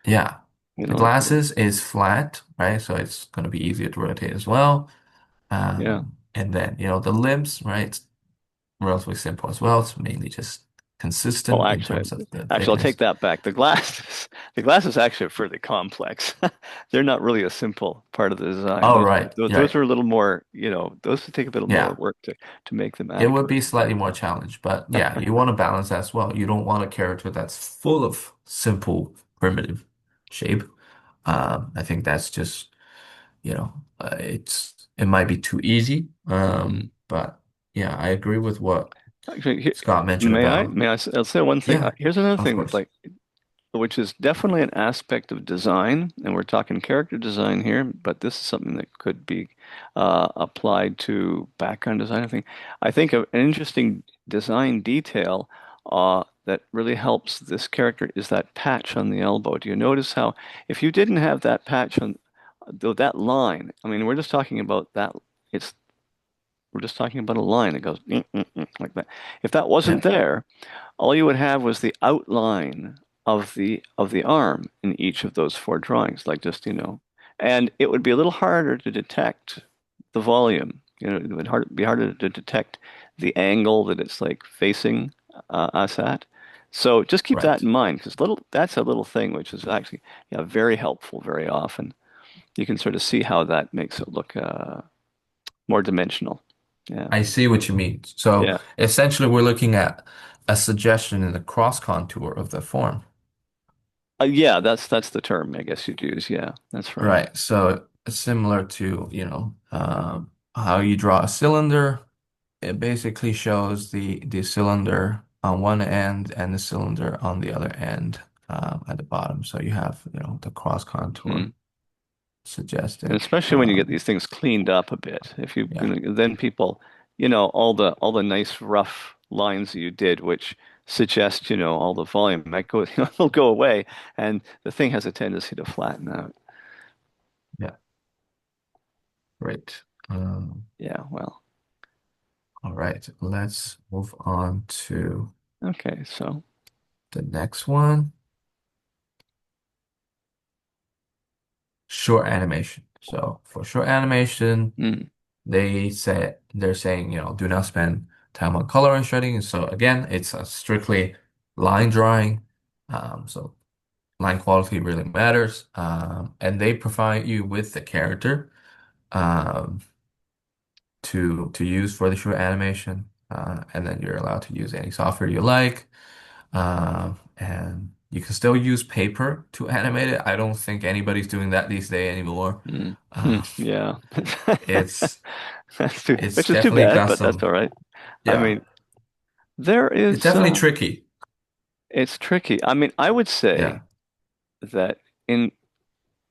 Yeah. You The know, glasses is flat, right? So it's going to be easier to rotate as well. yeah. And then, the limbs, right? It's relatively simple as well. It's mainly just Oh, consistent in actually, terms of the I'll take thickness. that back. The glasses actually are fairly complex. They're not really a simple part of the design. Oh, right. Those Right. are a little more, those would take a bit more Yeah. work to make them It would accurate. be slightly more challenged, but yeah, you want to balance as well. You don't want a character that's full of simple, primitive shape. I think that's just, it might be too easy. Mhm. But yeah, I agree with what Actually, Scott mentioned about. I'll say one thing. Yeah, Here's another of thing, course. like, which is definitely an aspect of design, and we're talking character design here, but this is something that could be applied to background design. I think an interesting design detail that really helps this character is that patch on the elbow. Do you notice how if you didn't have that patch on though that line, I mean, we're just talking about that. It's we're just talking about a line that goes like that. If that wasn't Yeah, there, all you would have was the outline of the arm in each of those four drawings, like just, and it would be a little harder to detect the volume. It would be harder to detect the angle that it's like facing us at. So just keep that right. in mind because that's a little thing which is actually very helpful very often. You can sort of see how that makes it look more dimensional. Yeah. I see what you mean. So Yeah. essentially, we're looking at a suggestion in the cross contour of the form. Yeah, that's the term I guess you'd use. Yeah, that's right. Right. So similar to, how you draw a cylinder, it basically shows the cylinder on one end and the cylinder on the other end at the bottom. So you have, the cross contour Mm. And suggested. especially when you get these things cleaned up a bit, if Yeah. then people, all the nice rough lines that you did, which suggest, all the volume might go, will go away, and the thing has a tendency to flatten out. Yeah. Great. Yeah, well, All right. Let's move on to okay, so, the next one. Short animation. So for short animation, mm, they're saying, do not spend time on color and shading. So again, it's a strictly line drawing. So line quality really matters. And they provide you with the character um, to use for the short animation. And then you're allowed to use any software you like. And you can still use paper to animate it. I don't think anybody's doing that these days anymore. yeah. It's it's Which is too definitely bad, got but that's all some, right. I yeah, mean, there it's is, definitely tricky. it's tricky. I mean, I would Yeah. say that in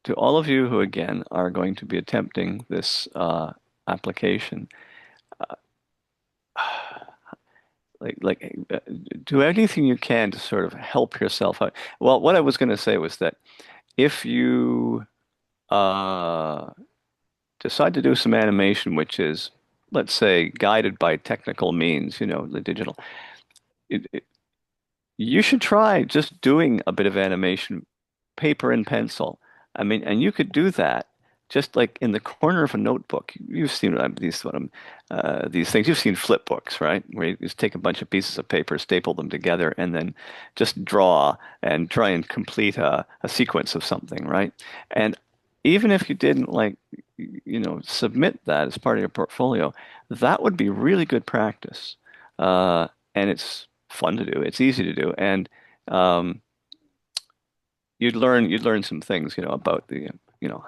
to all of you who again are going to be attempting this application, like do anything you can to sort of help yourself out. Well, what I was going to say was that if you uh, decide to do some animation, which is, let's say, guided by technical means, the digital, it, you should try just doing a bit of animation, paper and pencil. I mean, and you could do that just like in the corner of a notebook. You've seen these things. You've seen flip books, right? Where you just take a bunch of pieces of paper, staple them together, and then just draw and try and complete a sequence of something, right? And even if you didn't submit that as part of your portfolio, that would be really good practice. And it's fun to do. It's easy to do, and um, you'd learn some things, about the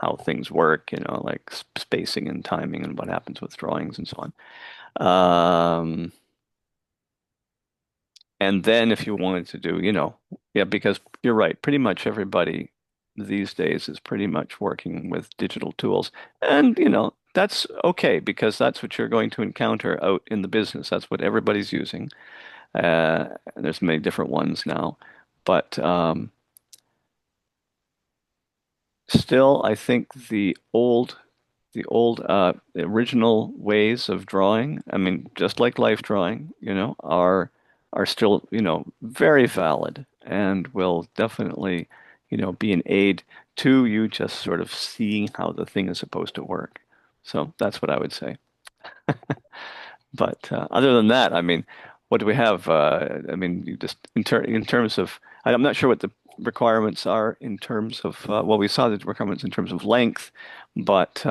how things work, like spacing and timing and what happens with drawings and so on. Um, and then if you wanted to do, yeah, because you're right, pretty much everybody these days is pretty much working with digital tools, and that's okay because that's what you're going to encounter out in the business. That's what everybody's using. There's many different ones now, but still, I think the original ways of drawing, I mean, just like life drawing, are still, very valid and will definitely, be an aid to you just sort of seeing how the thing is supposed to work. So that's what I would say. But other than that, I mean, what do we have? I mean, you just in terms of, I'm not sure what the requirements are in terms of, well, we saw the requirements in terms of length, but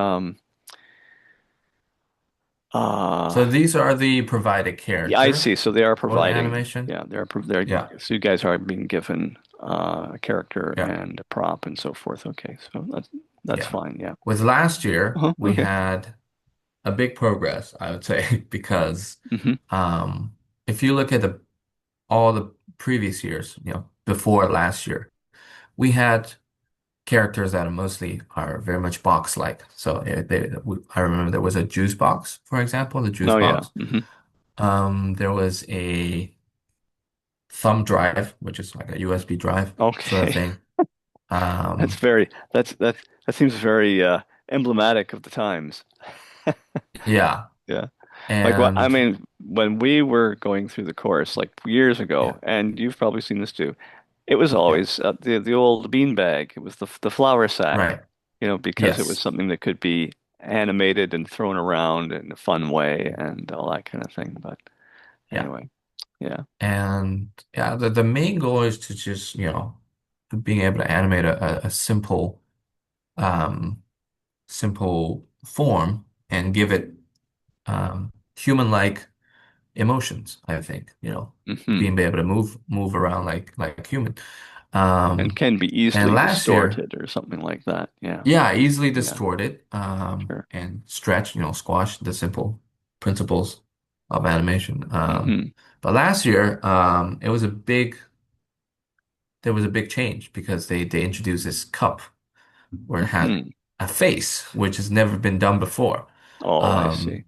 So uh, these are the provided yeah, I character see. So they are for the providing, animation. yeah, they're Yeah, so you guys are being given a character yeah, and a prop and so forth. Okay, so that's yeah. fine. Yeah. With last year, Uh-huh, we okay. had a big progress, I would say, because Hmm. um, if you look at the all the previous years, before last year, we had characters that are very much box-like. So I remember there was a juice box, for example, the juice Oh yeah. box. Hmm. There was a thumb drive, which is like a USB drive sort of Okay. thing. That's Um, very that seems very emblematic of the times. yeah, Yeah. Like what I and mean, when we were going through the course like years yeah, ago, and you've probably seen this too, it was yeah, always the old bean bag. It was the flour sack, right, because it was yes, something that could be animated and thrown around in a fun way and all that kind of thing. But yeah, anyway, yeah. and yeah, the main goal is to just being able to animate a um, simple form and give it human-like emotions, I think, Hmm. being able to move around like human. And Um, can be and easily last year, distorted or something like that. Yeah. yeah, easily Yeah. distorted Sure. and stretch, squash the simple principles of animation. Hmm. But last year, there was a big change because they introduced this cup where it had Hmm. a face, which has never been done before. Oh, I Um, see.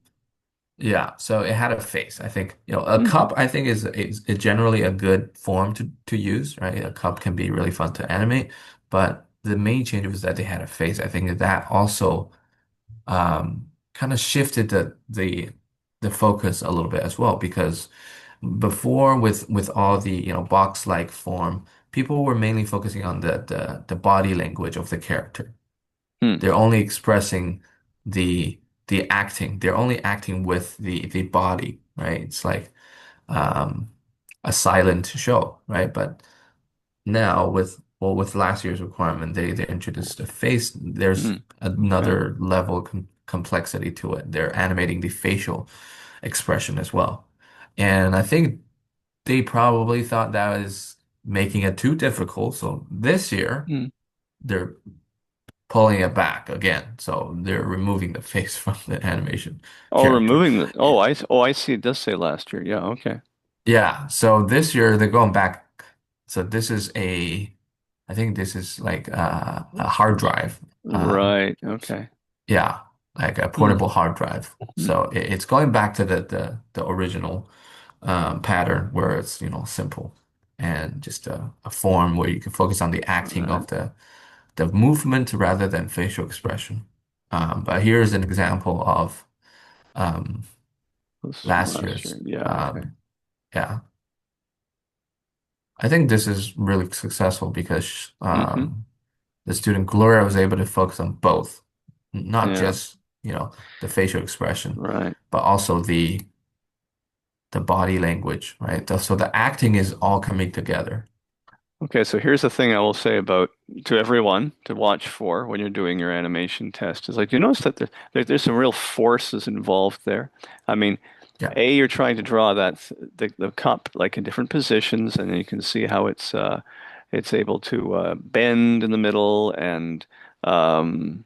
Yeah, so it had a face. I think, a Hmm. cup, I think is generally a good form to use, right? A cup can be really fun to animate, but the main change was that they had a face. I think that also kind of shifted the focus a little bit as well because before with all the box-like form, people were mainly focusing on the body language of the character. Hmm. They're only expressing the the acting. They're only acting with the body, right? It's like um, a silent show, right? But now with last year's requirement, they introduced a face. There's Hmm. Okay. another level of complexity to it. They're animating the facial expression as well, and I think they probably thought that was making it too difficult. So this year Hmm. they're pulling it back again. So they're removing the face from the animation Oh, character. removing the. Oh, I see. It does say last year. Yeah. Okay. Yeah, so this year they're going back. So I think this is like a hard drive. Um, Right. Okay. yeah, like a Hmm. portable hard drive. Hmm. So it's going back to the original pattern where it's, simple and just a form where you can focus on the acting Right. of the movement rather than facial expression. But here's an example of um, This from last last year's. year. Yeah. Okay. Yeah, I think this is really successful because Hmm. the student Gloria was able to focus on both, not Yeah. just, the facial expression, Right. but also the body language, right? So the acting is all coming together. Okay. So here's the thing I will say about to everyone to watch for when you're doing your animation test is like, you notice that there's some real forces involved there. I mean, Yeah, you're trying to draw the cup like in different positions, and then you can see how it's able to bend in the middle and um,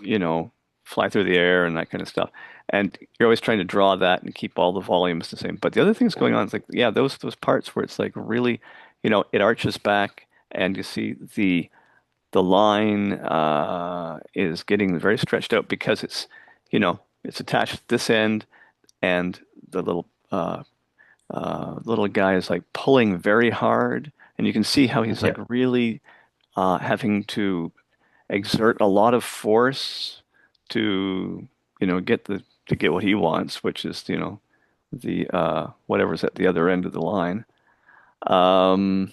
you know fly through the air and that kind of stuff. And you're always trying to draw that and keep all the volumes the same. But the other things going on is like yeah, those parts where it's like really, it arches back and you see the line is getting very stretched out because it's attached at this end and the little guy is like pulling very hard, and you can see how he's like yeah, really having to exert a lot of force to get what he wants, which is the whatever's at the other end of the line. Um,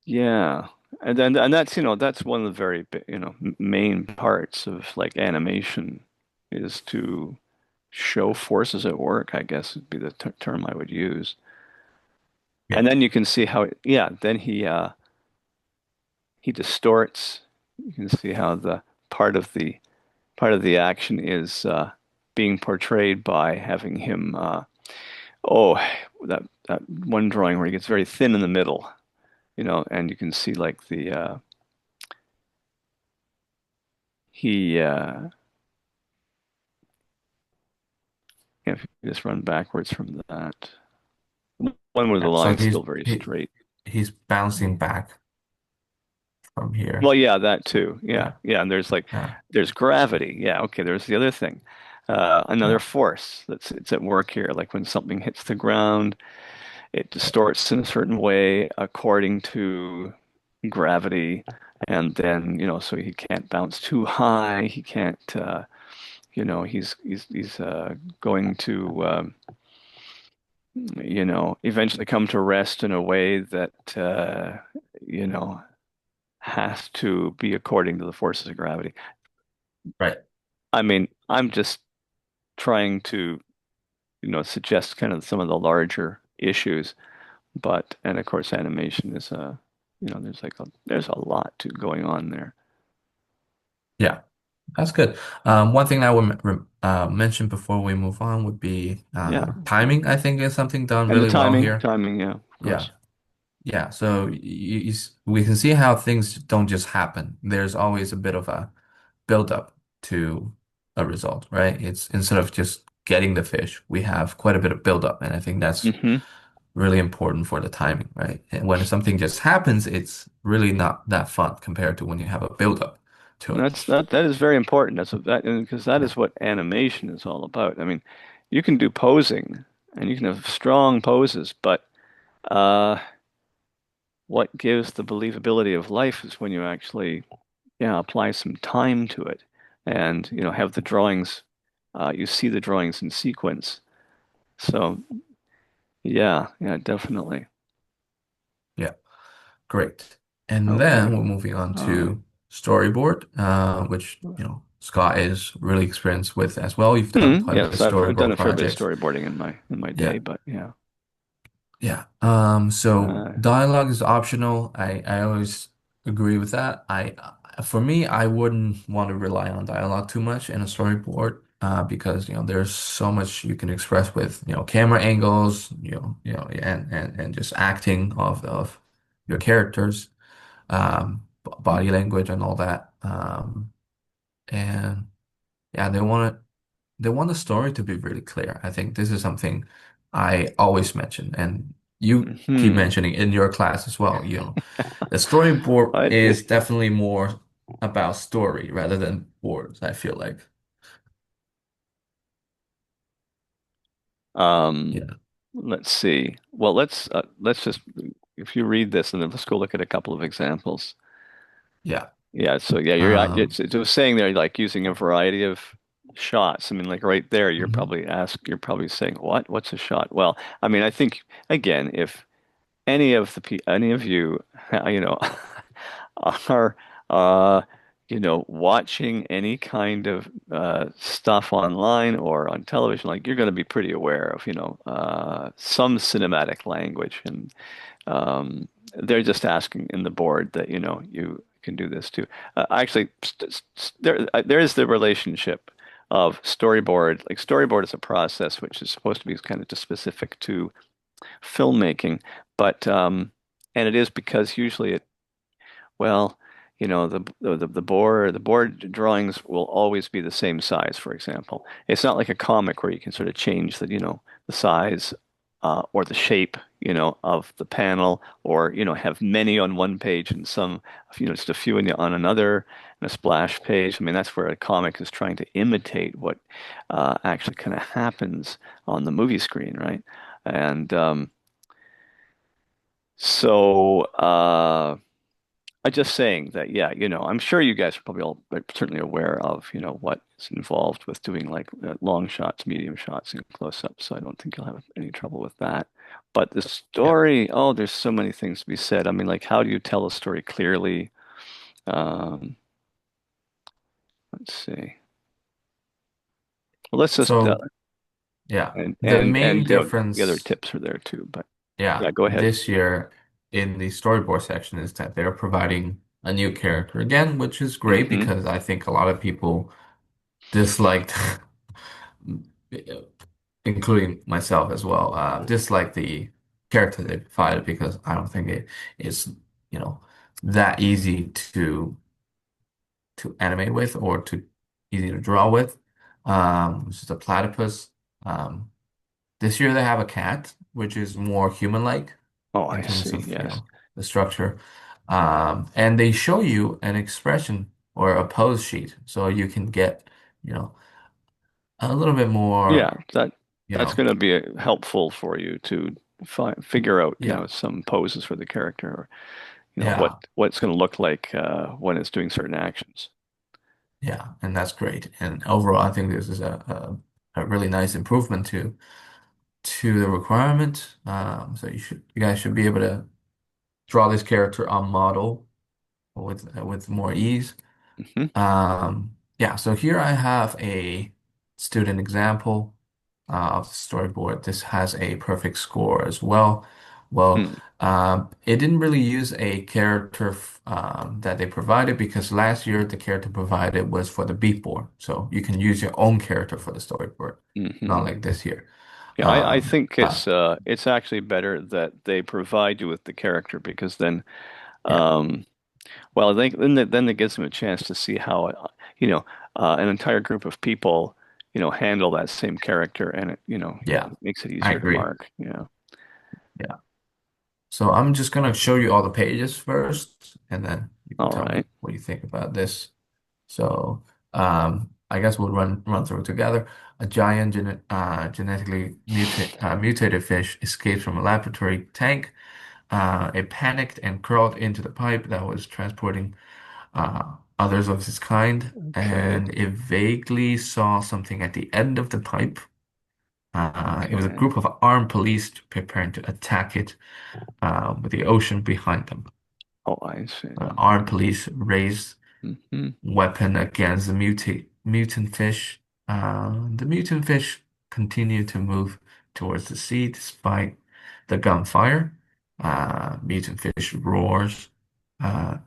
yeah, and that's one of the very main parts of like animation is to show forces at work, I guess would be the ter term I would use. Yeah. And then you can see how, yeah, then he distorts. You can see how the part of the part of the action is being portrayed by having him. Oh, that one drawing where he gets very thin in the middle, and you can see like the he. If you just run backwards from that, one where the Yeah. So line's still very he straight. he's bouncing back from here. Well, yeah, that too. Yeah, Yeah. yeah. And there's like Yeah. there's gravity. Yeah, okay. There's the other thing, another Yeah. force that's it's at work here. Like when something hits the ground, it distorts in a certain way according to gravity, and then so he can't bounce too high. He can't. He's going to eventually come to rest in a way that you know has to be according to the forces of gravity. Right. I mean, I'm just trying to, suggest kind of some of the larger issues, but and of course animation is there's a lot to going on there. Yeah. That's good. One thing I would mention before we move on would be Yeah. timing. I think is something done And the really well timing, here. timing, yeah, of Yeah. course. Yeah. So we can see how things don't just happen. There's always a bit of a build up to a result, right? It's instead of just getting the fish, we have quite a bit of build up, and I think that's Hmm. really important for the timing, right? And when something just happens, it's really not that fun compared to when you have a build up to it. That is very important. Because that Yeah. is what animation is all about. I mean, you can do posing and you can have strong poses, but uh, what gives the believability of life is when you actually, yeah, apply some time to it, and have the drawings. You see the drawings in sequence. So yeah, yeah, definitely. Yeah. Great. And Okay. then we're moving on Uh, to storyboard, which, Scott is really experienced with as well. You've done quite a bit of yes, I've done storyboard a fair bit of projects. storyboarding in my day, Yeah. but yeah. Yeah. So Uh, dialogue is optional. I always agree with that. For me, I wouldn't want to rely on dialogue too much in a storyboard, because, there's so much you can express with, camera angles, and just acting of your characters, body language and all that. And yeah, they want the story to be really clear. I think this is something I always mention, and you keep hmm. mentioning in your class as well. The storyboard I, is definitely more about story rather than boards, I feel like. um, Yeah. let's see. Well, let's just if you read this and then let's go look at a couple of examples. Yeah. Yeah, so yeah, Um, it was saying there like using a variety of shots. I mean, like right there, mhm. you're probably saying, "What? What's a shot?" Well, I mean, I think again, if any of you, you know, are uh, watching any kind of stuff online or on television, like you're going to be pretty aware of, some cinematic language, and they're just asking in the board that you can do this too. Actually, there is the relationship of storyboard. Like storyboard is a process which is supposed to be kind of just specific to filmmaking, but and it is because usually well, the board drawings will always be the same size, for example. It's not like a comic where you can sort of change the size or the shape, of the panel, or have many on one page and some, just a few on another, and a splash page. I mean, that's where a comic is trying to imitate what actually kind of happens on the movie screen, right? And so. I'm just saying that, yeah, I'm sure you guys are probably all certainly aware of, what is involved with doing like long shots, medium shots, and close-ups. So I don't think you'll have any trouble with that. But the Yeah. story, oh, there's so many things to be said. I mean, like, how do you tell a story clearly? Um, let's see. Well, let's just, So. Yeah. and The and main and the other difference, tips are there too. But yeah, yeah, go ahead. this year in the storyboard section is that they're providing a new character again, which is great Hmm. because I think a lot of people disliked, including myself as well, disliked the character they provided because I don't think it is, you know, that easy to animate with or to easy to draw with. Which is a platypus. Um, this year they have a cat, which is more human-like Oh, in I terms see. of, Yes. the structure. And they show you an expression or a pose sheet, so you can get, you know, a little bit Yeah, more, you that's know, going to be helpful for you to figure out, yeah, some poses for the character, or yeah, what it's going to look like when it's doing certain actions. yeah, and that's great. And overall, I think this is a really nice improvement to the requirement. So you guys should be able to draw this character on model with more ease. Hmm. Yeah, so here I have a student example of the storyboard. This has a perfect score as well. Well, Hmm. it didn't really use a character that they provided because last year the character provided was for the beat board. So you can use your own character for the storyboard, Hmm. not like this year. Yeah, I think it's actually better that they provide you with the character, because then Yeah, um, well, then it gives them a chance to see how an entire group of people handle that same character, and yeah, it makes it I easier to agree. mark. Yeah. Yeah. So I'm just gonna show you all the pages first, and then you can All tell me right. what you think about this. So I guess we'll run through it together. A giant genetically mutated fish escapes from a laboratory tank. It panicked and crawled into the pipe that was transporting others of its kind, Okay. and it vaguely saw something at the end of the pipe. It was a Okay. group of armed police preparing to attack it with the ocean behind them. Oh, I see. Armed police raised Hmm. weapon against the mutant fish. The mutant fish continued to move towards the sea despite the gunfire. Mutant fish roars.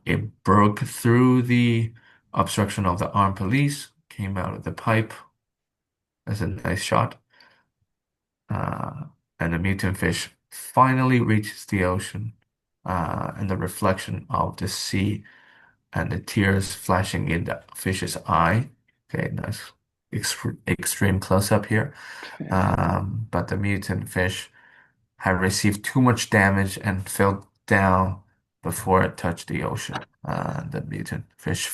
It broke through the obstruction of the armed police, came out of the pipe. That's a nice shot. Uh, and the mutant fish finally reaches the ocean, and the reflection of the sea and the tears flashing in the fish's eye. Okay, nice extreme close up here. Okay. But the mutant fish had received too much damage and fell down before it touched the ocean. The mutant fish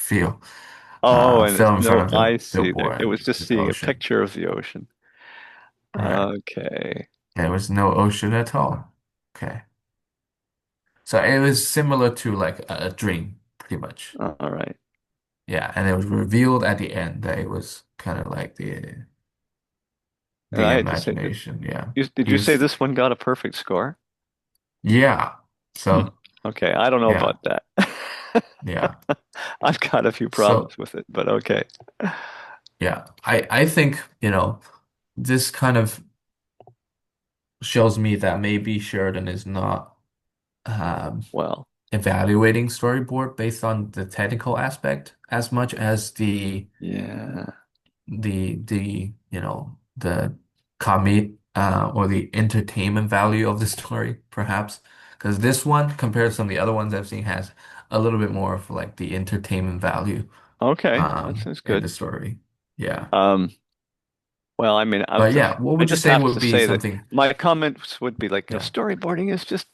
Oh, and it's fell in front no, of the I see. billboard It was and just the seeing a ocean. picture of the ocean. Right. Okay. There was no ocean at all. Okay. So it was similar to like a dream, pretty much. All right. Yeah, and it was revealed at the end that it was kind of like And the I had to say, imagination. Yeah. did He you say was, this one got a perfect score? yeah. Hmm. So, Okay, I don't know yeah, about that. yeah. I've got a few So, problems with it, but okay. yeah, I think, this kind of shows me that maybe Sheridan is not um, Well, evaluating storyboard based on the technical aspect as much as yeah. the comic or the entertainment value of the story, perhaps. Because this one, compared to some of the other ones I've seen, has a little bit more of like the entertainment value Okay, that's in good. the story. Yeah. Um, well, I mean, But yeah, what I would you just say have would to be say that something? my comments would be like, Yeah, storyboarding is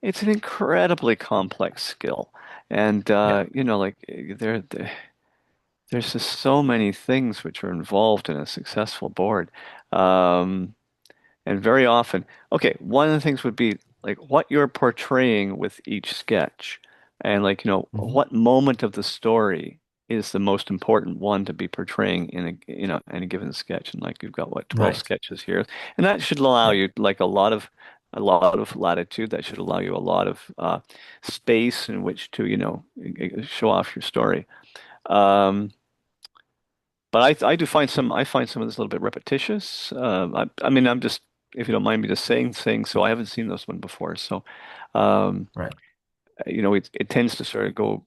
it's an incredibly complex skill. And yeah. like there's just so many things which are involved in a successful board. Um, And very often, okay, one of the things would be like what you're portraying with each sketch. And like, Hmm. what moment of the story is the most important one to be portraying in a given sketch. And like you've got what, 12 Right. sketches here. And that should allow Yeah. you like a lot of latitude. That should allow you a lot of space in which to, show off your story. Um, But I do find I find some of this a little bit repetitious. I mean, I'm just, if you don't mind me just saying so. I haven't seen this one before, so um, Right. it tends to sort of go.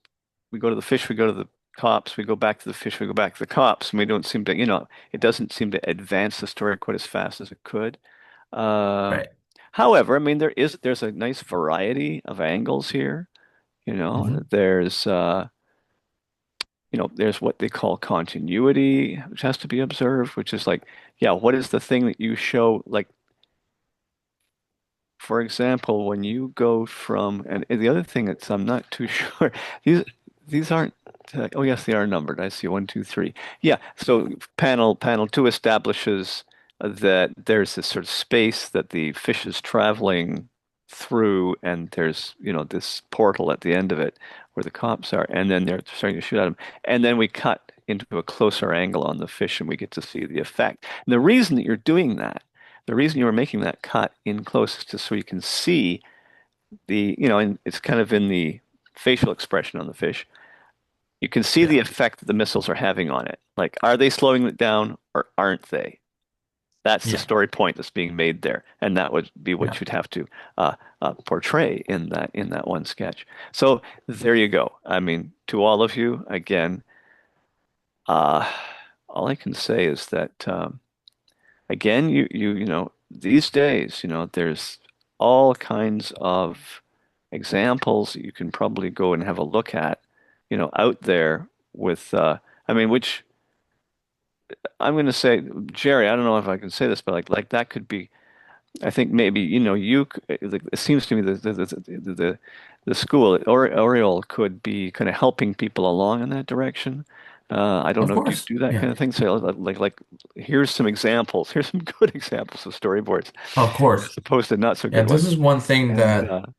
We go to the fish, we go to the cops, we go back to the fish, we go back to the cops, and we don't seem to, it doesn't seem to advance the story quite as fast as it could. Uh, Right. However, I mean, there's a nice variety of angles here. You know, Hmm. there's what they call continuity, which has to be observed, which is like, yeah, what is the thing that you show? Like, for example, when you go from, and the other thing that's I'm not too sure, these these aren't. Oh yes, they are numbered. I see one, two, three. Yeah. So panel two establishes that there's this sort of space that the fish is traveling through, and there's this portal at the end of it where the cops are, and then they're starting to shoot at him, and then we cut into a closer angle on the fish, and we get to see the effect. And the reason that you're doing that the reason you were making that cut in close is just so you can see and it's kind of in the facial expression on the fish. You can see Yeah. the effect that the missiles are having on it. Like, are they slowing it down or aren't they? That's the Yeah. story point that's being made there, and that would be what Yeah. you'd have to portray in that one sketch. So there you go. I mean, to all of you, again, uh, all I can say is that again, these days, there's all kinds of examples that you can probably go and have a look at, out there with, I mean, which I'm going to say, Jerry, I don't know if I can say this, but like that could be, I think maybe, like, it seems to me that the school at Oriole could be kind of helping people along in that direction. I don't Of know if you course. do that Yeah. kind of thing. So like here's some examples. Here's some good examples of storyboards, Of course. as opposed to not so Yeah. good This ones. is one thing And that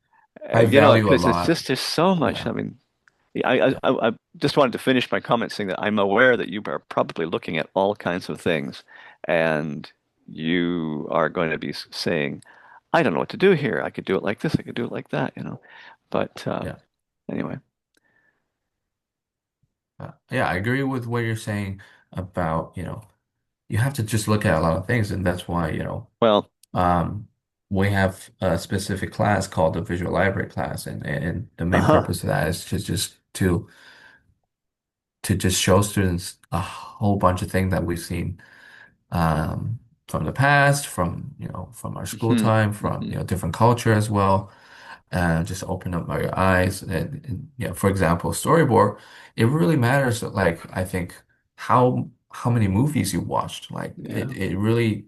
I value a because it's lot. just there's so much. Yeah. I mean, I just wanted to finish my comment saying that I'm aware that you are probably looking at all kinds of things, and you are going to be saying, I don't know what to do here. I could do it like this. I could do it like that, But Yeah. anyway, Yeah. I agree with what you're saying about, you have to just look at a lot of things, and that's why, well, um, we have a specific class called the visual library class, and the main uh-huh. purpose of that is just to just show students a whole bunch of things that we've seen from the past, from our school hmm time, from hmm different culture as well, and just open up your eyes. And for example, storyboard, it really matters. Like I think how many movies you watched. Like Yeah, it really,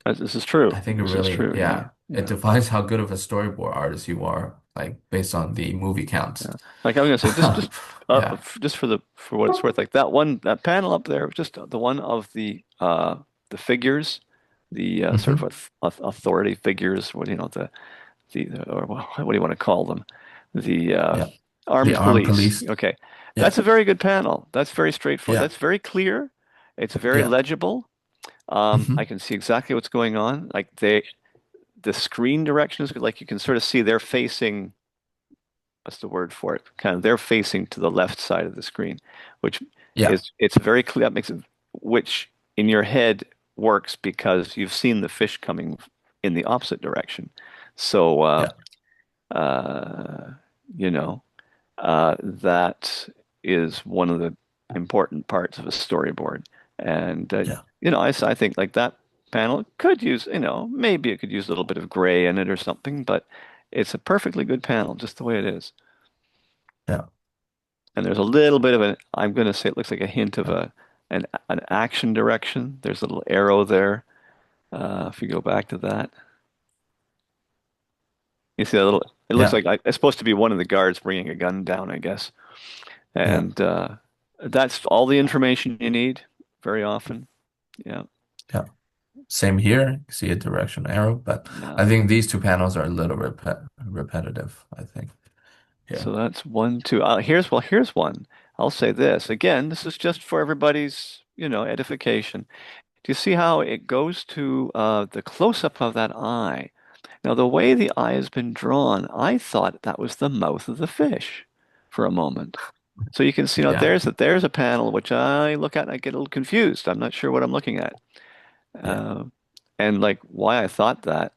this is true. I think it This is really, true. Yeah, yeah, it yeah. defines how good of a storyboard artist you are. Like based on the movie counts. Yeah. Like I'm gonna say, Yeah. just for what it's worth, like that panel up there, just the one of the figures, the sort Hmm. of authority figures, or what do you want to call them? The Yeah. The armed armed police. police. Okay, Yeah. that's a very good panel. That's very straightforward. Yeah. That's very clear. It's very Yeah. legible. I Hmm. can see exactly what's going on. The screen direction is good. Like you can sort of see they're facing what's the word for it? Kind of they're facing to the left side of the screen, which Yeah. it's very clear. That makes it, which in your head works because you've seen the fish coming in the opposite direction. So, Yeah. uh, you know, that is one of the important parts of a storyboard. And, Yeah. I think like that panel could use, maybe it could use a little bit of gray in it or something, but it's a perfectly good panel just the way it is. Yeah. And there's a little bit of I'm going to say it looks like a hint of Yeah. an action direction. There's a little arrow there. If you go back to that, you see that little, it looks Yeah. like it's supposed to be one of the guards bringing a gun down, I guess. Yeah. And that's all the information you need very often. Yeah. Yeah. Same here. You see a direction arrow, but Yeah. I think these two panels are a little repetitive, I think. Yeah. So that's one, two. Here's one. I'll say this again. This is just for everybody's, edification. Do you see how it goes to the close-up of that eye? Now, the way the eye has been drawn, I thought that was the mouth of the fish for a moment. So you can see, Yeah. there's a panel which I look at and I get a little confused. I'm not sure what I'm looking at. Yeah. Uh, and like why I thought that.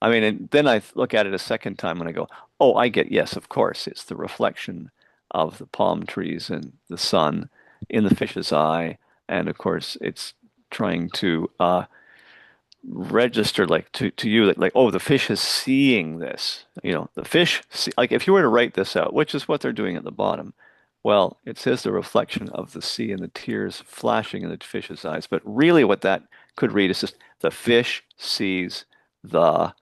I mean, and then I look at it a second time and I go, oh, I get, yes, of course, it's the reflection of the palm trees and the sun in the fish's eye. And of course, it's trying to register like to you like, oh, the fish is seeing this. The fish see, like if you were to write this out, which is what they're doing at the bottom, well, it says the reflection of the sea and the tears flashing in the fish's eyes. But really what that could read is just the fish sees the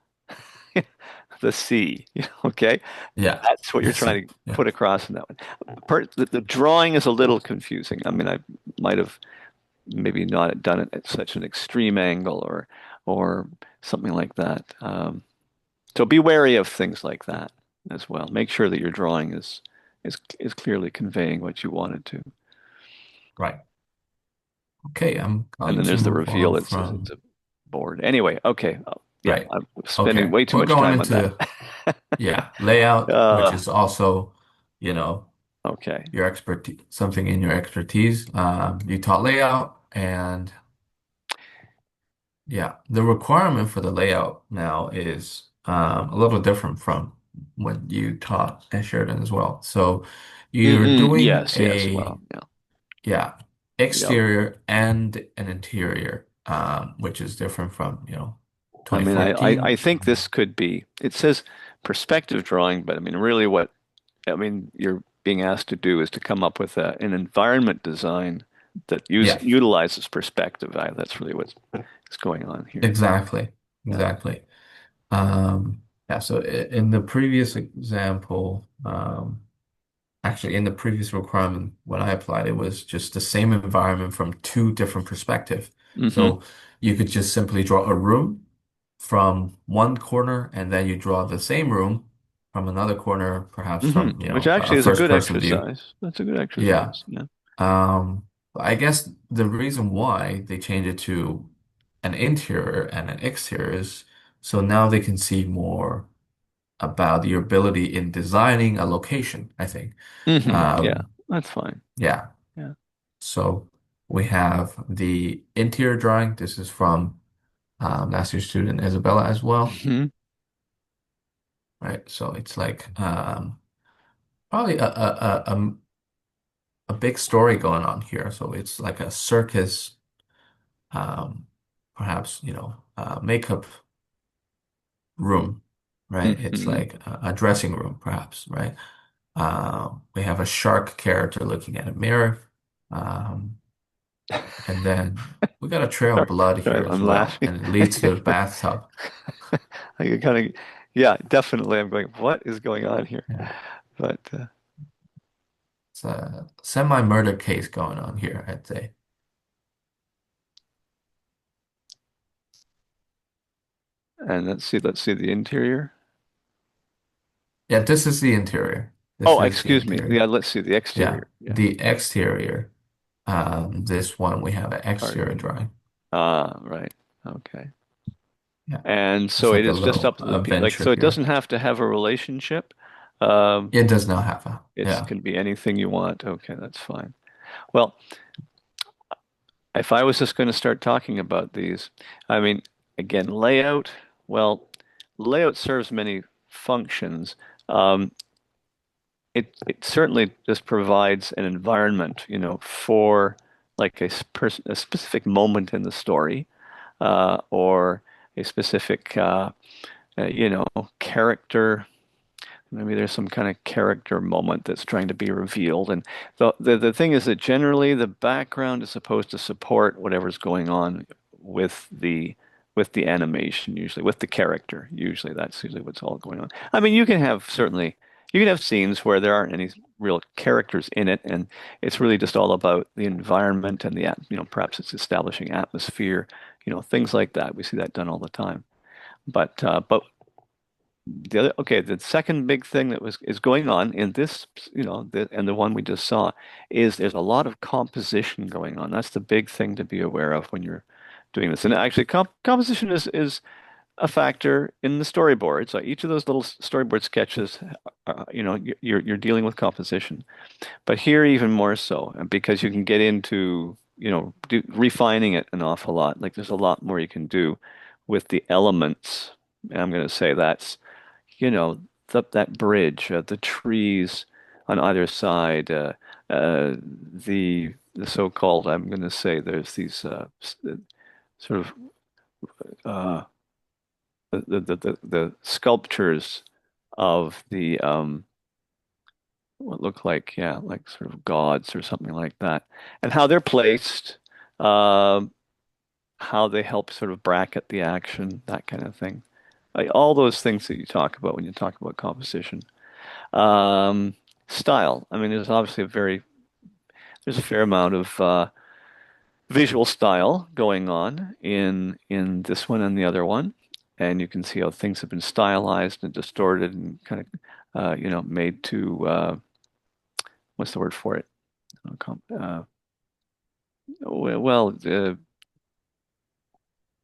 the sea. Okay? Yeah. That's what you're Let's see. trying to Yeah. put across in that one. The drawing is a little confusing. I mean, I might have maybe not done it at such an extreme angle or something like that. So be wary of things like that as well. Make sure that your drawing is clearly conveying what you wanted to. Right. Okay. I'm And going then to there's the move on reveal. It's from, a board. Anyway, okay. Yeah, right. I'm spending Okay. way too We're much going time on that. into, yeah, layout, which Uh, is also, you know, okay. your expertise, something in your expertise. You taught layout, and yeah, the requirement for the layout now is a little different from what you taught at Sheridan as well. So you're doing Yes, yes. a, Well, yeah. yeah, Yeah. exterior and an interior, which is different from, I mean, I 2014. think this could be, it says perspective drawing, but I mean, really you're being asked to do is to come up with an environment design that Yeah, utilizes perspective. That's really what's going on here. exactly. Yeah. Exactly. Yeah, so in the previous example, actually in the previous requirement, when I applied, it was just the same environment from two different perspectives. hmm So you could just simply draw a room from one corner, and then you draw the same room from another corner, perhaps from, Which a actually is a first good person view. exercise. That's a good Yeah. exercise. Yeah. I guess the reason why they changed it to an interior and an exterior is so now they can see more about your ability in designing a location, I think. Yeah. Um, That's fine. yeah. Yeah. So we have the interior drawing. This is from last year's student Isabella as well, hmm right? So it's like probably a big story going on here. So it's like a circus, um, perhaps, makeup room, right? It's hmm like a dressing room, perhaps, right? We have a shark character looking at a mirror. Um, and then we got a trail of Sorry. blood here Sorry, as I'm well, laughing. and it leads to a bathtub. I kind of, yeah, definitely. I'm going, what is going on here? Yeah. But It's a semi-murder case going on here, I'd say. and let's see the interior. Yeah, this is the interior. This Oh, is the excuse me. interior. Yeah, let's see the Yeah, exterior. Yeah. the exterior. This one we have an exterior Garden. drawing. Ah, right. Okay. Yeah, And it's so it like a is just little up to like adventure so it here. doesn't have to have a relationship. Um, It does not have a, it yeah. can be anything you want. Okay, that's fine. Well, if I was just going to start talking about these, I mean, again, layout, well, layout serves many functions. Um, it certainly just provides an environment, for like a specific moment in the story, or a specific, you know, character. Maybe there's some kind of character moment that's trying to be revealed. And the thing is that generally the background is supposed to support whatever's going on with the animation, usually with the character. Usually that's usually what's all going on. I mean, you can have scenes where there aren't any real characters in it, and it's really just all about the environment and perhaps it's establishing atmosphere, things like that. We see that done all the time. But the second big thing that is going on in this, and the one we just saw, is there's a lot of composition going on. That's the big thing to be aware of when you're doing this. And actually, composition is a factor in the storyboards. Like each of those little storyboard sketches, you're dealing with composition. But here even more so, because you can get into, refining it an awful lot. Like there's a lot more you can do with the elements. And I'm going to say that's, that bridge, the trees on either side, the so-called, I'm going to say there's these sort of uh, the sculptures of the what look like, yeah, like sort of gods or something like that, and how they're placed, um, how they help sort of bracket the action, that kind of thing. Like all those things that you talk about when you talk about composition. Um, Style. I mean, there's a fair amount of visual style going on in this one and the other one, and you can see how things have been stylized and distorted and kind of made to what's the word for it? Well,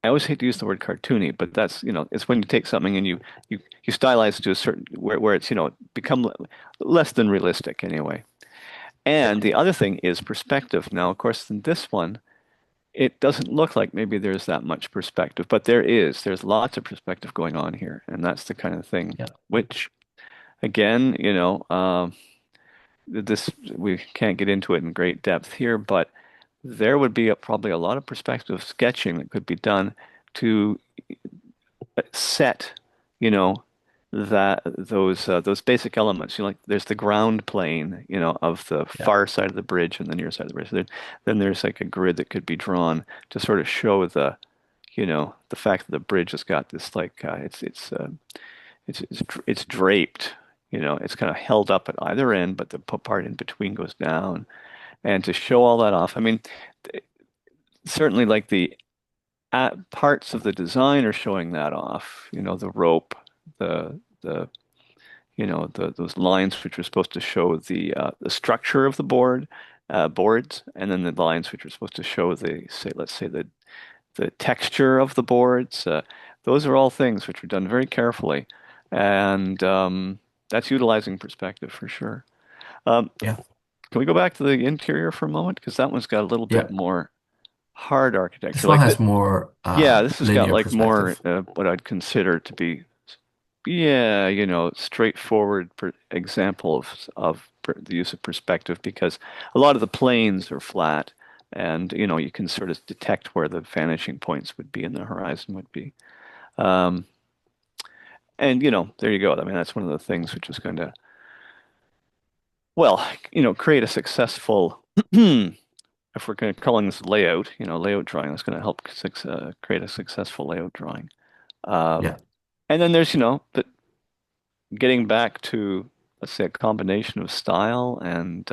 I always hate to use the word cartoony, but that's, it's when you take something and you stylize it to a certain where it's, become less than realistic anyway. And the other thing is perspective. Now, of course, in this one, it doesn't look like maybe there's that much perspective, but there is. There's lots of perspective going on here, and that's the kind of thing Yeah. which, again, this we can't get into it in great depth here, but there would be probably a lot of perspective sketching that could be done to set, you know, those basic elements. Like there's the ground plane, of the Yeah. far side of the bridge and the near side of the bridge. Then there's like a grid that could be drawn to sort of show the fact that the bridge has got this like it's draped. It's kind of held up at either end, but the part in between goes down. And to show all that off, I mean, certainly like the parts of the design are showing that off. The rope, the those lines which are supposed to show the structure of the boards, and then the lines which are supposed to show let's say the texture of the boards. Those are all things which are done very carefully, and that's utilizing perspective for sure. Um, Yeah. can we go back to the interior for a moment? Because that one's got a little bit Yeah. more hard architecture. This one Like has more yeah, this has got linear like more perspective. what I'd consider to be, yeah, straightforward example of the use of perspective because a lot of the planes are flat, and you can sort of detect where the vanishing points would be and the horizon would be. Um, and there you go. I mean, that's one of the things which is going to, well, create a successful, if we're going to calling this layout, layout drawing, that's going to help create a successful layout drawing. Um, Yeah. and then there's, the getting back to, let's say, a combination of style and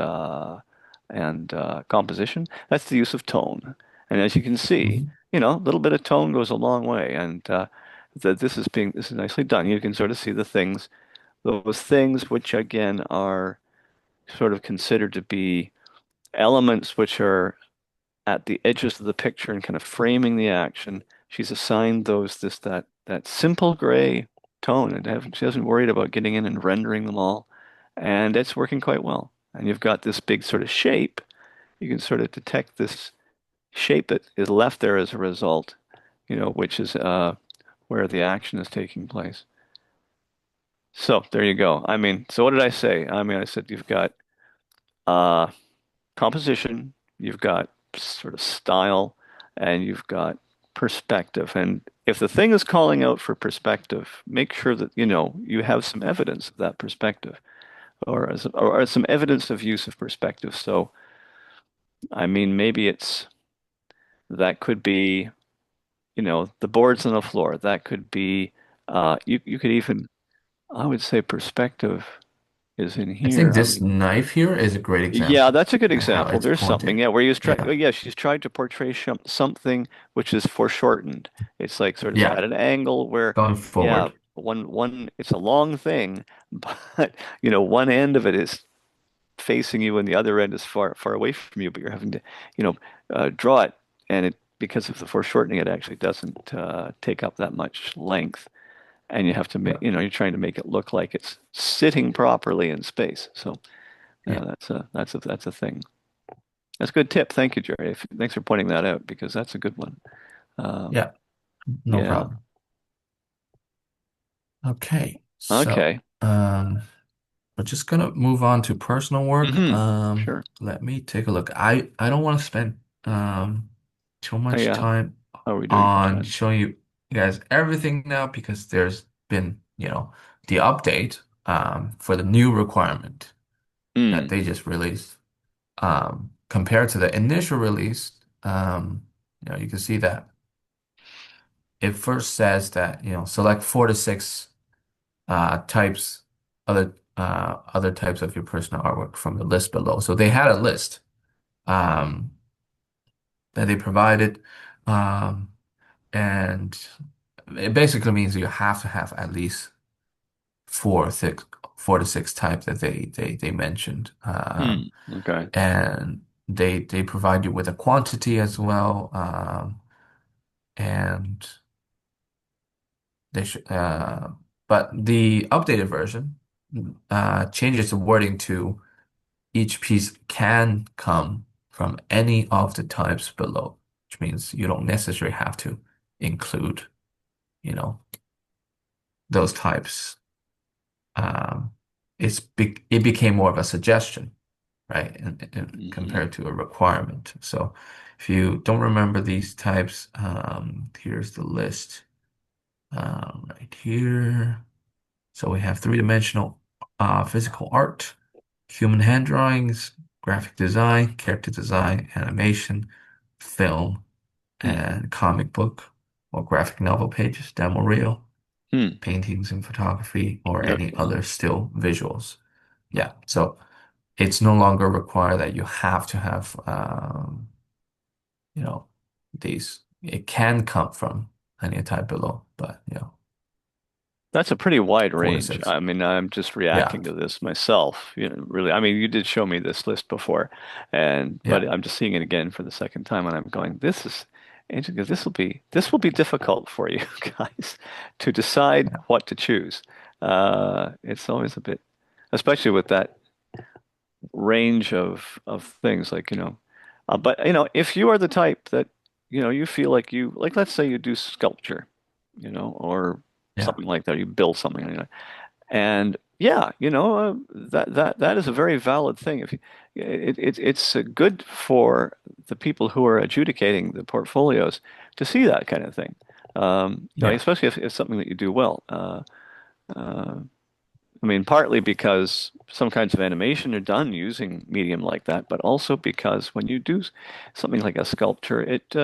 composition. That's the use of tone. And as you can see, Hmm. a little bit of tone goes a long way. And this is nicely done. You can sort of see those things which again are sort of considered to be elements which are at the edges of the picture and kind of framing the action. She's assigned those that simple gray tone, and she hasn't worried about getting in and rendering them all, and it's working quite well. And you've got this big sort of shape. You can sort of detect this shape that is left there as a result, which is where the action is taking place. So there you go. I mean, so what did I say? I mean, I said you've got uh, composition, you've got sort of style, and you've got perspective. And if the thing is calling out for perspective, make sure that you have some evidence of that perspective, or some evidence of use of perspective. So, I mean, maybe that could be the boards on the floor. That could be you could even, I would say, perspective is in I think here. I this mean, knife here is a great yeah, example that's a good of how example. it's There's something, pointing. yeah, where he's trying, Yeah. yeah, she's tried to portray something which is foreshortened. It's like sort of Yeah. at an angle where, Going yeah, forward. it's a long thing, but one end of it is facing you and the other end is far, far away from you, but you're having to, draw it, and because of the foreshortening, it actually doesn't take up that much length, and you have to make, Yeah. you're trying to make it look like it's sitting properly in space. So Yeah. that's a thing. That's a good tip. Thank you, Jerry. Thanks for pointing that out because that's a good one. Um, Yeah. No yeah. problem. Okay. So, Okay. we're just gonna move on to personal work. Sure. Let me take a look. I don't want to spend too Oh, much yeah. time How are we doing for on time? showing you guys everything now because there's been, the update for the new requirement that Hmm. they just released. Compared to the initial release, you can see that it first says that, select 4 to 6 types, other types of your personal artwork from the list below. So they had a list um, that they provided, um, and it basically means you have to have at least 4 to 6 types that they mentioned, Okay. and they provide you with a quantity as well, and they should, but the updated version changes the wording to each piece can come from any of the types below, which means you don't necessarily have to include, you know, those types. Um, it became more of a suggestion, right? And Hmm. compared to a requirement. So if you don't remember these types, here's the list right here. So we have three-dimensional physical art, human hand drawings, graphic design, character design, animation, film, Hmm. and comic book or graphic novel pages, demo reel, Hmm. paintings and photography, or Yeah. any other still visuals. Yeah, so it's no longer required that you have to have, you know, these. It can come from any type below, but That's a pretty wide four to range. six. I mean, I'm just Yeah, reacting to this myself. Really. I mean, you did show me this list before, but yeah, I'm just seeing it again for the second time, and I'm going, this is interesting because this will be difficult for you guys to decide yeah, what to choose. It's always a bit, especially with that range of things like, but if you are the type that, you feel like let's say you do sculpture, or yeah, something like that, you build something like that. And yeah, that is a very valid thing. If you, it's good for the people who are adjudicating the portfolios to see that kind of thing. yeah, Especially if it's something that you do well. Uh, I mean, partly because some kinds of animation are done using medium like that, but also because when you do something like a sculpture, it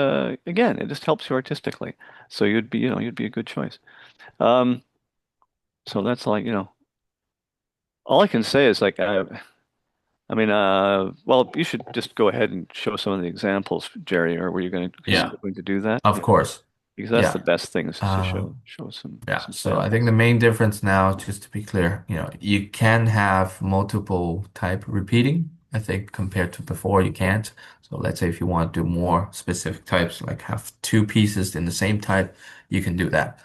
again, it just helps you artistically. So you'd be a good choice. Um, so that's like, all I can say is like, I mean, well, you should just go ahead and show some of the examples, Jerry, or were you yeah. still going to do that? Of Yeah, course. because that's the Yeah. best thing is to Uh, show some yeah. some So I think samples. the main difference now, just to be clear, you can have multiple type repeating. I think compared to before, you can't. So let's say if you want to do more specific types, like have 2 pieces in the same type, you can do that.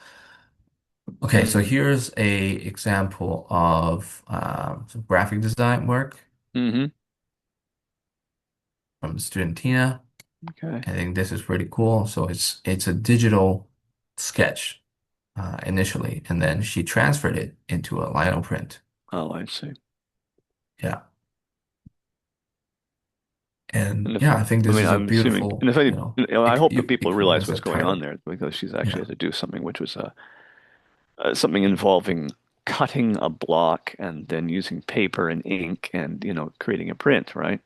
Okay, so Hmm. here's a example of some graphic design work Hmm. from student Tina. Okay. I think this is pretty cool. So it's a digital sketch initially, and then she transferred it into a lino print. Oh, I see. Yeah. And And if yeah, I think I this mean, is a I'm assuming, and beautiful, if any, I hope that you people call realize this what's a going on title. there because she's actually Yeah. had to do something which was something involving cutting a block and then using paper and ink and creating a print, right?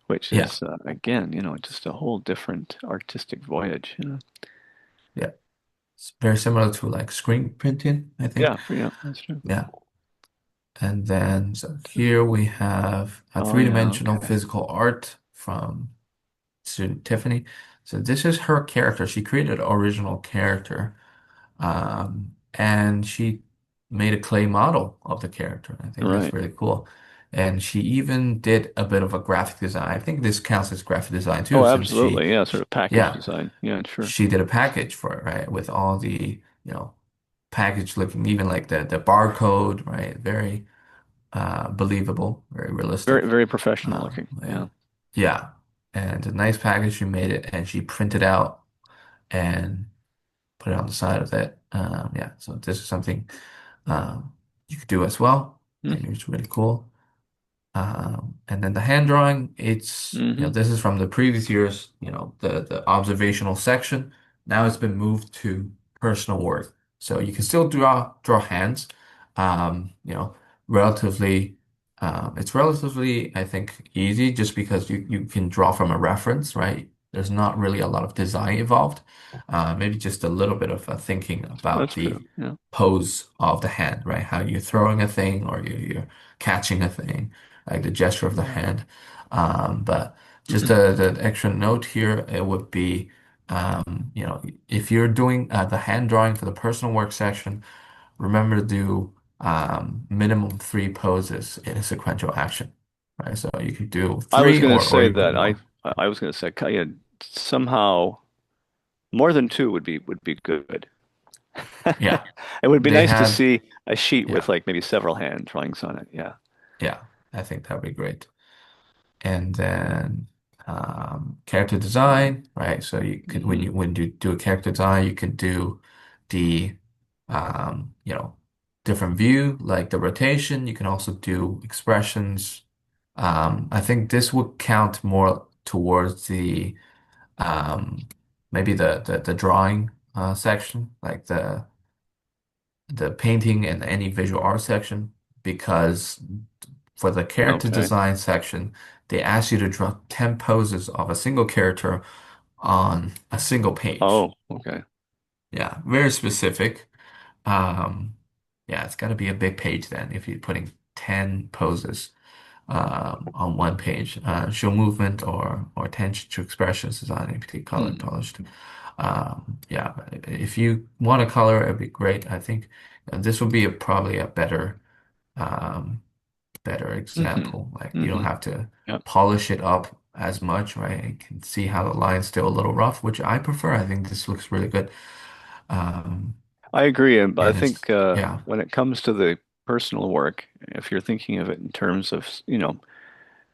Which Yeah. is again, just a whole different artistic voyage. Yeah. It's very similar to like screen printing, I think. Yeah, yeah, that's true. Yeah. And then so here we have a Oh yeah, three-dimensional okay. physical art from student Tiffany. So this is her character. She created an original character. And she made a clay model of the character. I think that's Right. really cool. And she even did a bit of a graphic design. I think this counts as graphic design Oh, too, since absolutely. Yeah, sort of package yeah, design. Yeah, sure. she did a package for it, right? With all the, package looking, even like the barcode, right? Very believable, very Very, realistic. very professional looking. Yeah. And yeah, and a nice package. She made it, and she printed out and put it on the side of it. Yeah, so this is something you could do as well. I Mm. think it's really cool. And then the hand drawing, it's, Hmm. this is from the previous years, the observational section. Now it's been moved to personal work. So you can still draw hands. Relatively, it's relatively, I think, easy just because you can draw from a reference, right? There's not really a lot of design involved. Maybe just a little bit of thinking about That's the true. Yeah. pose of the hand, right? How you're throwing a thing or you're catching a thing, like the gesture of the hand. But just the extra note here, it would be, if you're doing the hand drawing for the personal work section, remember to do minimum three poses in a sequential action, right? So you can do I was three going to or say even that more. I was going to say yeah, somehow more than two would be good. Yeah, It would be they nice to have, see a sheet with yeah, like maybe several hand drawings on it. Yeah. yeah, I think that'd be great. And then character design, right? So you could Hmm. when you do a character design, you can do the different view, like the rotation. You can also do expressions. I think this would count more towards the maybe the drawing section, like the painting and any visual art section, because for the character Okay. design section, they ask you to draw 10 poses of a single character on a single page. Oh, okay. Yeah, very specific. Um, yeah, it's got to be a big page then if you're putting 10 poses on one page. Show movement or attention to expressions is on a particular color Hmm. polished. Yeah, if you want to color, it'd be great. I think this would be probably a better Hmm. example. Like you don't Hmm. have to Yep. polish it up as much, right? You can see how the line's still a little rough, which I prefer. I think this looks really good. Um, I agree, but I and it's think yeah, when it comes to the personal work, if you're thinking of it in terms of,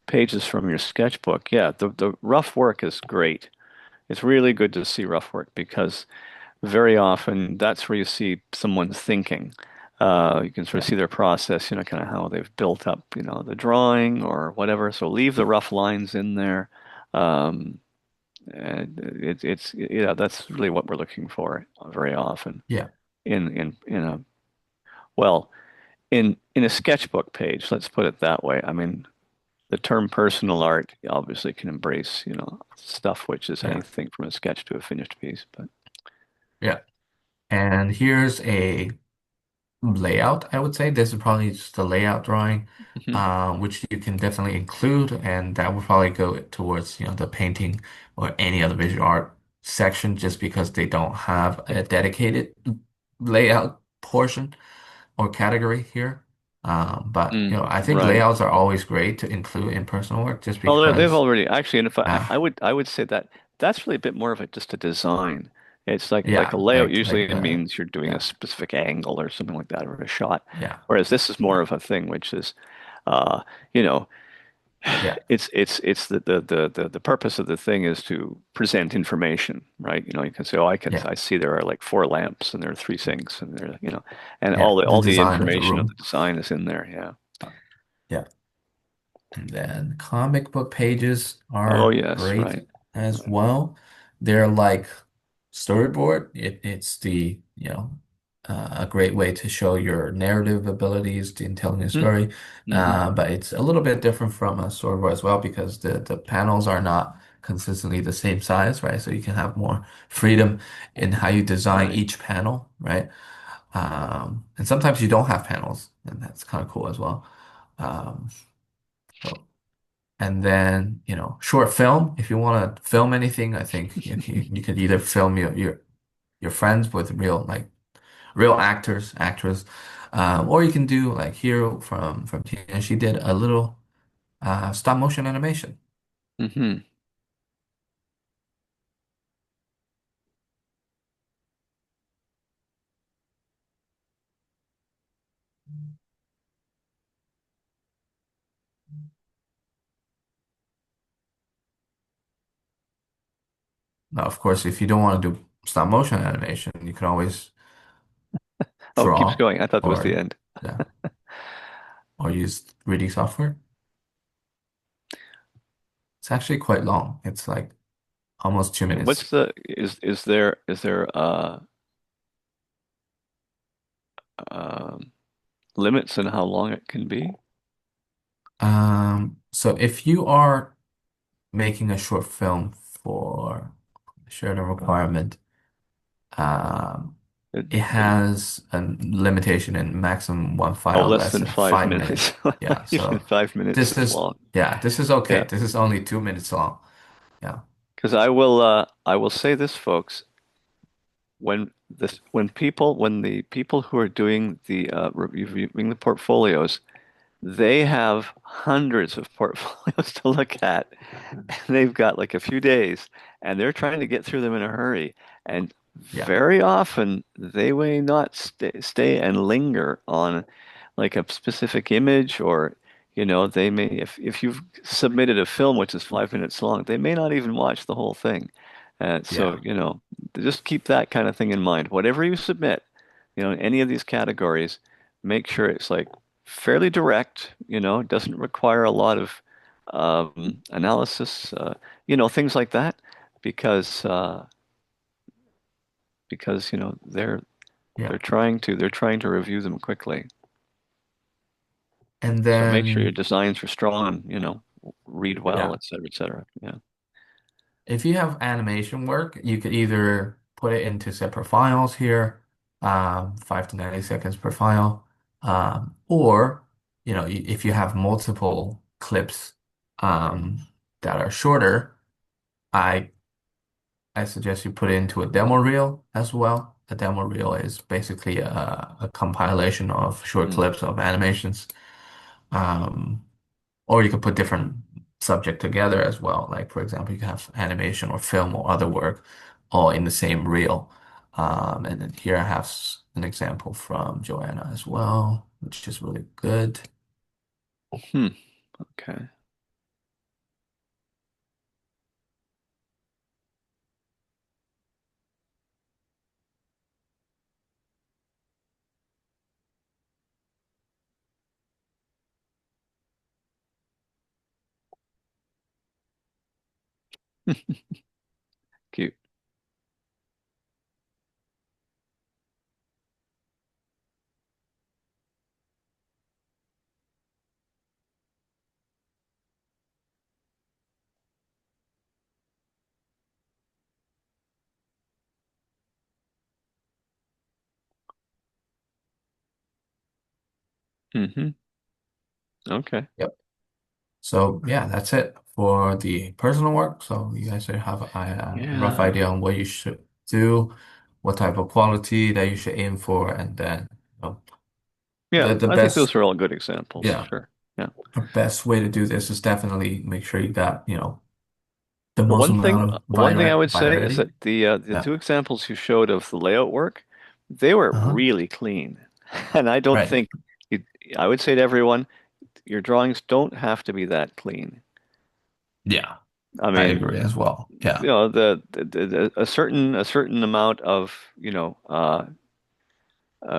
pages from your sketchbook, yeah, the rough work is great. It's really good to see rough work because very often that's where you see someone's thinking. You can sort of yeah, see their process, kind of how they've built up, the drawing or whatever. So leave the rough lines in there. Um, and that's really what we're looking for very often yeah, in a well in a sketchbook page. Let's put it that way. I mean, the term personal art obviously can embrace, stuff which is yeah, anything from a sketch to a finished piece. But yeah. And here's a layout, I would say. This is probably just a layout drawing, Mhm. which you can definitely include, and that would probably go towards, the painting or any other visual art section, just because they don't have a dedicated layout portion or category here. But I think Right. layouts are always great to include in personal work, just Well, they've because, already actually, and if uh, I would say that that's really a bit more of a just a design. It's like a yeah, layout like usually it the means you're doing a yeah, specific angle or something like that or a shot. yeah, Whereas this is more yeah, of a thing which is uh, you know, yeah, it's the purpose of the thing is to present information, right? You can say, oh, yeah, I see there are like four lamps and there are three sinks and there, and yeah. The all the design of the information of the room. design is in there. Yeah. Yeah. And then comic book pages Oh are yes, great right. as Right. well. They're like storyboard. It's a great way to show your narrative abilities in telling a Mm. story. Hmm. But it's a little bit different from a storyboard as well because the panels are not consistently the same size, right? So you can have more freedom in how you design Right. each panel, right? And sometimes you don't have panels, and that's kind of cool as well. Um, so and then, short film, if you want to film anything, I think you could either film your friends with real actors, actors, Or you can do like Hero from Tina. She did a little stop motion animation. Hmm. Now, of course, if you don't want to do stop motion animation, you can always Oh, it keeps draw going. I thought that was the or end. yeah, or use 3D software. It's actually quite long. It's like almost 2 minutes. What's the is there um limits on how long it can be? So if you are making a short film for Sheridan requirement, um, It, it it, has a limitation in maximum one oh, file less less than than five 5 minutes. minutes. Yeah, Even so 5 minutes this is is long. yeah, this is okay. Yeah, This is only 2 minutes long. Yeah, because I will say this, folks. When the people who are doing the reviewing the portfolios, they have hundreds of portfolios to look at, and they've got like a few days, and they're trying to get through them in a hurry. And yeah, very often they may not stay and linger on like a specific image, or they may, if you've submitted a film which is 5 minutes long, they may not even watch the whole thing. And so, yeah, just keep that kind of thing in mind. Whatever you submit, in any of these categories, make sure it's like fairly direct, doesn't require a lot of analysis, things like that, because yeah. they're trying to review them quickly. And So make sure your then designs are strong, read well, yeah, et cetera, et cetera. Yeah. if you have animation work, you could either put it into separate files here, 5 to 90 seconds per file, or if you have multiple clips that are shorter, I I suggest you put it into a demo reel as well. A demo reel is basically a compilation of short Mm. clips of animations. Um, or you could put different subject together as well. Like for example, you can have animation or film or other work all in the same reel. And then here I have an example from Joanna as well, which is really good. Hmm. Okay. Cute. Hmm. Okay. Yep. So yeah, that's it for the personal work. So you guys should have a rough Yeah. idea on what you should do, what type of quality that you should aim for, and then Yeah. the I think those best are all good examples. yeah. Sure. Yeah. The best way to do this is definitely make sure you got, the The most one amount thing, of one thing I would say is variety. that the Yeah. two examples you showed of the layout work, they were Uh-huh. really clean. And I don't Right. think you, I would say to everyone, your drawings don't have to be that clean. Yeah. I I mean, agree as well. Yeah. a certain amount of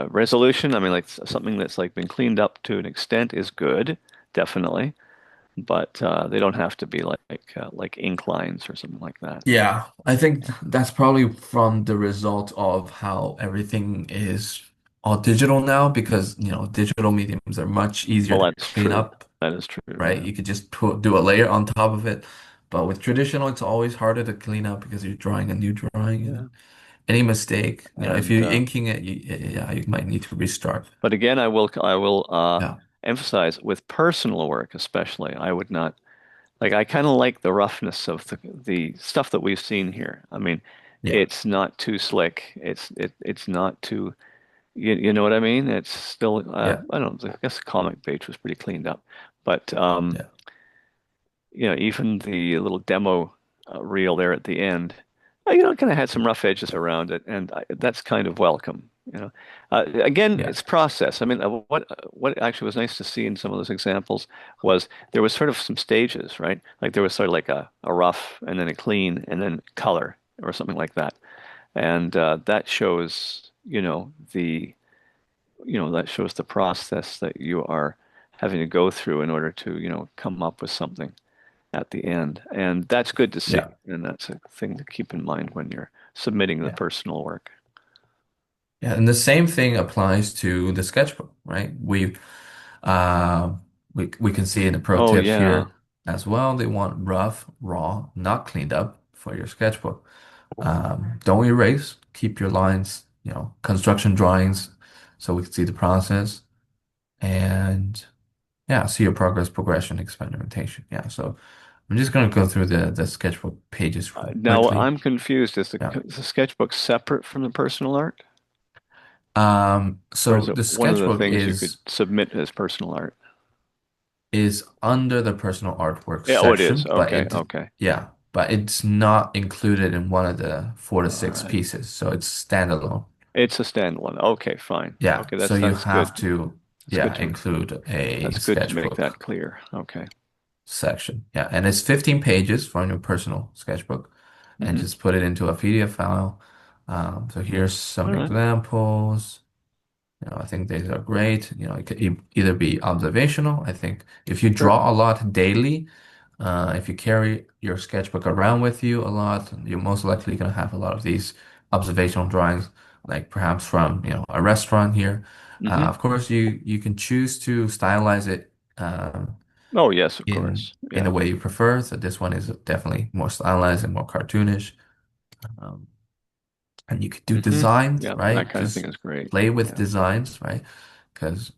resolution. I mean, like something that's like been cleaned up to an extent is good, definitely, but they don't have to be like ink lines or something like that. Yeah. I think that's probably from the result of how everything is all digital now because, digital mediums are much easier Well, to that's clean true. up, That is true. right? Yeah, You could just do a layer on top of it. But with traditional, it's always harder to clean up because you're drawing a new drawing yeah, and any mistake, if and you're inking it, yeah, you might need to restart. but again, I will Yeah. emphasize with personal work, especially. I would not like. I kind of like the roughness of the stuff that we've seen here. I mean, Yeah. it's not too slick. It's not too. you know what I mean? It's still, Yeah, I don't know, I guess the comic page was pretty cleaned up, but yeah, even the little demo reel there at the end, kind of had some rough edges around it, and that's kind of welcome. Again, yeah, it's process. I mean, what actually was nice to see in some of those examples was there was sort of some stages, right? Like there was sort of like a rough, and then a clean, and then color, or something like that, and that shows, that shows the process that you are having to go through in order to, come up with something at the end. And that's good to see. yeah, And that's a thing to keep in mind when you're submitting the yeah. personal work. Yeah, and the same thing applies to the sketchbook, right? Uh, we can see in the pro Oh, tips yeah. here as well. They want rough, raw, not cleaned up for your sketchbook. Don't erase. Keep your lines, construction drawings, so we can see the process and yeah, see your progress, progression, experimentation. Yeah, so I'm just gonna go through the sketchbook pages real Now quickly. I'm confused. Yeah. Is the sketchbook separate from the personal art? Or is So it the one of the sketchbook things you could submit as personal art? is under the personal artwork Yeah, oh, it is. section, Okay, okay. yeah, but it's not included in one of the four to All six right. pieces, so it's standalone. It's a standalone. Okay, fine. Yeah, Okay, so you that's good. have to, That's good yeah, to include a that's good to make that sketchbook clear. Okay. section. Yeah, and it's 15 pages from your personal sketchbook, and Hmm. just put it into a PDF file. So here's some All right. examples. I think these are great. It could either be observational. I think if you Sure. draw a lot daily, if you carry your sketchbook around with you a lot, you're most likely going to have a lot of these observational drawings, like perhaps from, a restaurant here. Hmm. Of course, you can choose to stylize it Oh, yes, of in course. in the Yeah. way you prefer. So this one is definitely more stylized and more cartoonish. Um, and you could do Hmm. designs, Yeah, that right? kind of thing Just is great. play with Yeah. designs, right? Because,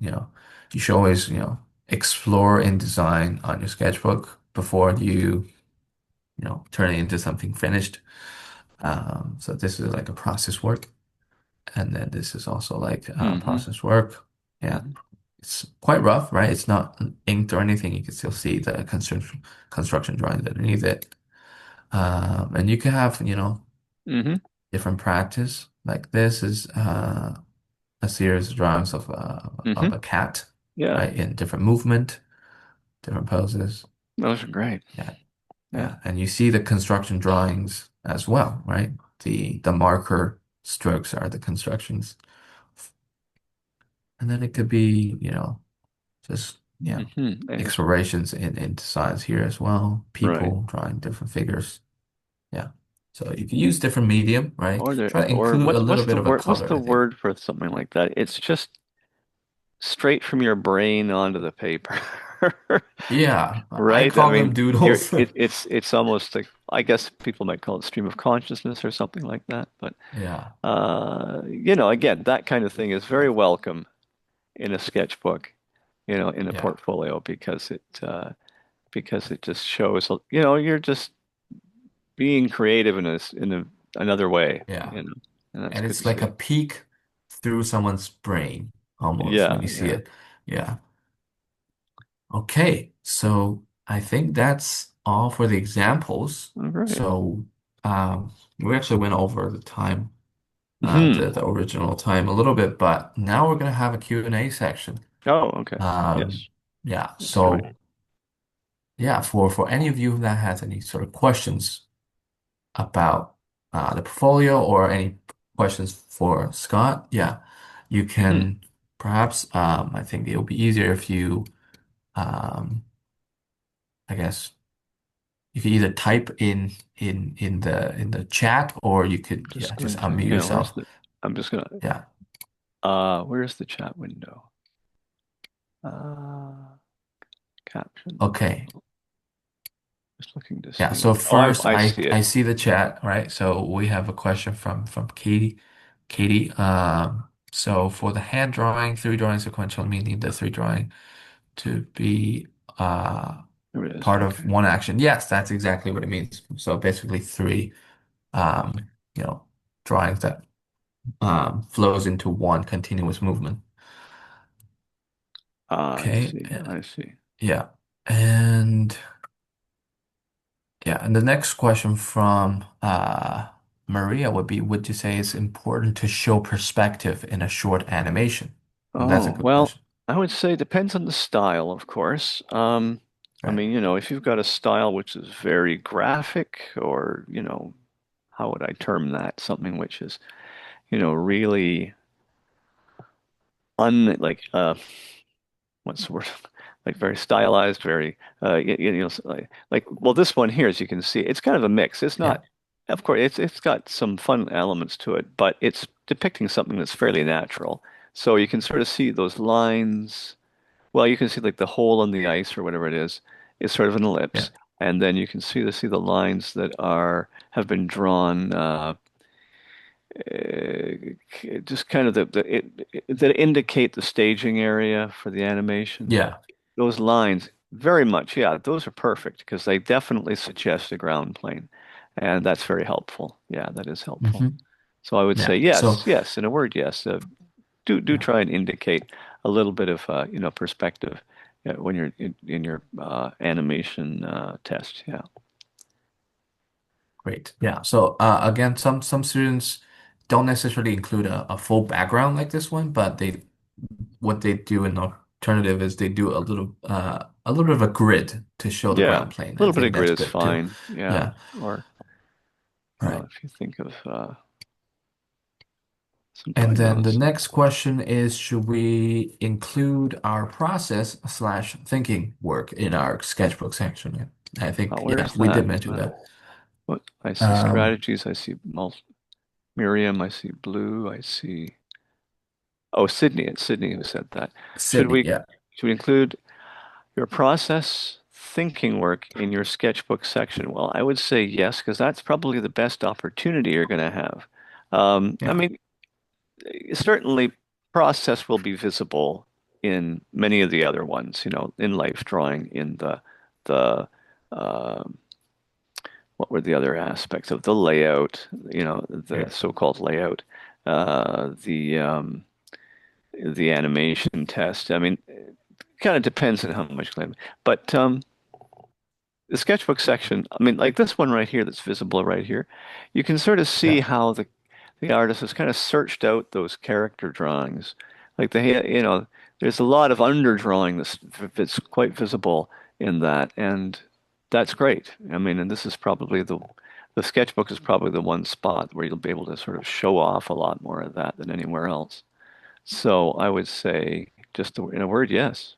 you should always, explore in design on your sketchbook before you turn it into something finished. So this is like a process work. And then this is also like Hmm. process work. Yeah. Hmm. It's quite rough, right? It's not inked or anything. You can still see the construction drawings underneath it. And you can have, Hmm. different practice. Like this is a series of drawings Hmm. of a cat, Yeah, right? In different movement, different poses. those are great. Yeah, Yeah. yeah. And you see the construction drawings as well, right? The marker strokes are the constructions. And then it could be, just And explorations in designs here as well. right. People drawing different figures. Yeah. So you can use different medium, right? Try to Or include a little what's bit the of a word color, I think. for something like that? It's just straight from your brain onto the paper. Yeah, I Right? I call them mean, doodles. it's almost like, I guess people might call it stream of consciousness or something like that. But Yeah, again, that kind of thing is very welcome in a sketchbook, in a yeah, portfolio, because it just shows, you're just being creative another way, yeah. and that's And good to it's like a see. peek through someone's brain almost Yeah, when you see yeah. it. Yeah. Okay, so I think that's all for the examples. All right. So we actually went over the time, Hmm. the original time a little bit, but now we're gonna have a Q&A section. Oh, okay. Um, Yes, yeah, that's great. so yeah, for any of you that has any sort of questions about the portfolio or any questions for Scott, yeah, you Hmm. can perhaps, I think it'll be easier if you, um, I guess, you can either type in the chat or you could, Just yeah, just going to, unmute yeah, where's yourself. the, I'm just gonna, Yeah. where's the chat window? Uh, Caption. Okay. Just looking to Yeah. see. So Oh, first, I I see it. I see the chat, right? So we have a question from Katie. Katie, so for the hand drawing, three drawing sequential, meaning the three drawing to be There it is. part of Okay. one action. Yes, that's exactly what it means. So basically three um, you know, drawings that flows into one continuous movement. I Okay. see. I see. Yeah. And yeah, and the next question from Maria would be, would you say it's important to show perspective in a short animation? And that's a Oh, good well, question. I would say it depends on the style, of course. I Right. mean, if you've got a style which is very graphic, or, how would I term that? Something which is, really like what's the word? Like very stylized, very well, this one here, as you can see, it's kind of a mix. It's Yeah. not, of course, it's got some fun elements to it, but it's depicting something that's fairly natural. So you can sort of see those lines. Well, you can see like the hole in the ice or whatever it is sort of an Yeah. ellipse, and then you can see the lines that are have been drawn. Just kind of that indicate the staging area for the animation. Yeah. Those lines, very much, yeah, those are perfect because they definitely suggest a ground plane, and that's very helpful. Yeah, that is helpful. Hmm. So I would say Yeah. yes, So yes, in a word, yes. Do yeah, try and indicate a little bit of perspective when you're in your animation test. Yeah. great. Yeah. So again, some students don't necessarily include a full background like this one, but they what they do in alternative is they do a little bit of a grid to show the Yeah, ground plane. a I little bit think of grid that's is good too. fine. Yeah, Yeah. or Right. if you think of some And then the diagrams. next question is, should we include our process slash thinking work in our sketchbook section? I think, yeah, Where's we did that? mention that. What I see Um, strategies. I see Miriam. I see Blue. I see. Oh, Sydney. It's Sydney who said that. Should Sydney, we yeah, should we include your process thinking work in your sketchbook section? Well, I would say yes, because that's probably the best opportunity you're going to have. I yeah, mean, certainly process will be visible in many of the other ones, in life drawing, in the uh, what were the other aspects of the layout, the yeah, so-called layout, uh, the um, the animation test. I mean, it kind of depends on how much, but the sketchbook section, I mean, like this one right here that's visible right here, you can sort of see yeah, how the artist has kind of searched out those character drawings. Like there's a lot of underdrawing that's quite visible in that, and that's great. I mean, and this is probably the sketchbook is probably the one spot where you'll be able to sort of show off a lot more of that than anywhere else. So I would say, just in a word, yes.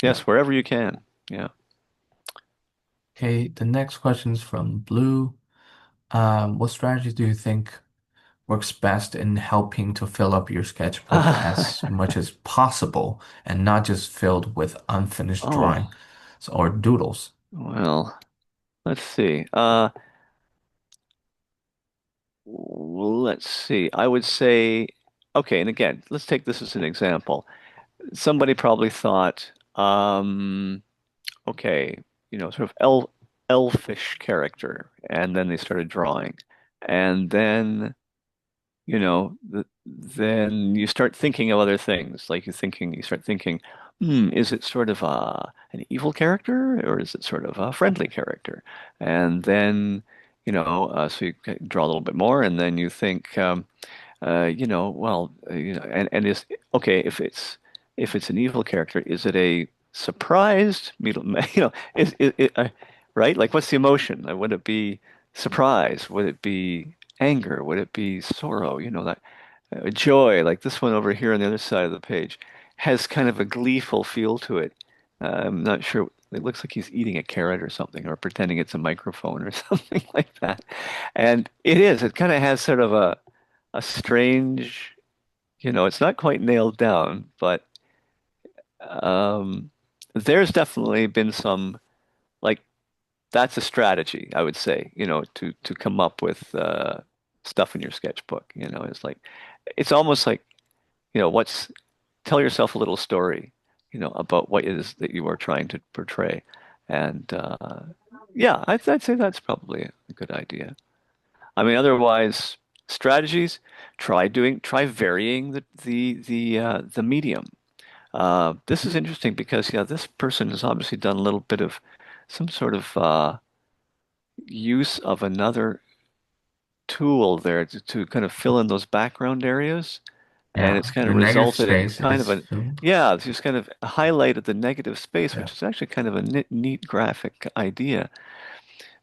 yeah. Yes, wherever you can. Yeah. Okay, the next question is from Blue. What strategy do you think works best in helping to fill up your sketchbook as much as possible and not just filled with unfinished Oh, drawings or doodles? well, let's see. Let's see. I would say, okay, and again, let's take this as an example. Somebody probably thought, okay, sort of elfish character, and then they started drawing, and then then you start thinking of other things. Like you start thinking, is it sort of an evil character or is it sort of a friendly character? And then, so you draw a little bit more, and then you think, well, and is okay if it's an evil character, is it a surprised, right? Like, what's the emotion? Would it be surprise? Would it be anger? Would it be sorrow? That joy, like this one over here on the other side of the page, has kind of a gleeful feel to it. I'm not sure. It looks like he's eating a carrot or something, or pretending it's a microphone or something like that. And it is. It kind of has sort of a strange, it's not quite nailed down, but um, there's definitely been some like that's a strategy, I would say, to come up with stuff in your sketchbook. It's like it's almost like what's tell yourself a little story, about what it is that you are trying to portray, and yeah, I'd say that's probably a good idea. I mean, otherwise, strategies, try varying the medium. This is interesting because yeah, this person has obviously done a little bit of some sort of use of another tool there to kind of fill in those background areas, and Yeah, it's kind the of negative resulted in space kind of is a filled. yeah, it's just kind of highlighted the negative space, Yeah, which is actually kind of a neat graphic idea.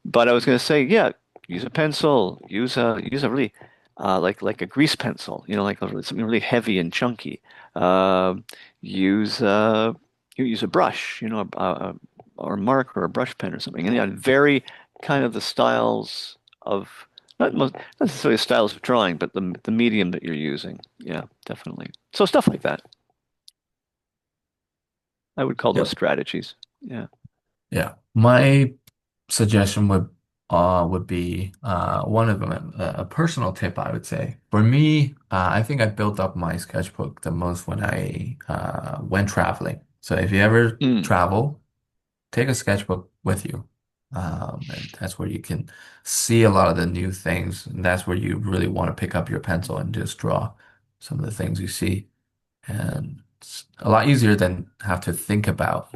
But I was going to say, yeah, use a pencil, use a really like a grease pencil, like something really heavy and chunky. Um use you use a brush, or a marker or a brush pen or something, and yeah, vary kind of the styles of not necessarily styles of drawing, but the medium that you're using. Yeah, definitely. So stuff like that. I would call those yep, strategies. Yeah. yeah. My suggestion would be one of them, a personal tip, I would say. For me, I think I built up my sketchbook the most when I went traveling. So if you ever Mm, travel, take a sketchbook with you. And that's where you can see a lot of the new things. And that's where you really want to pick up your pencil and just draw some of the things you see. And it's a lot easier than have to think about,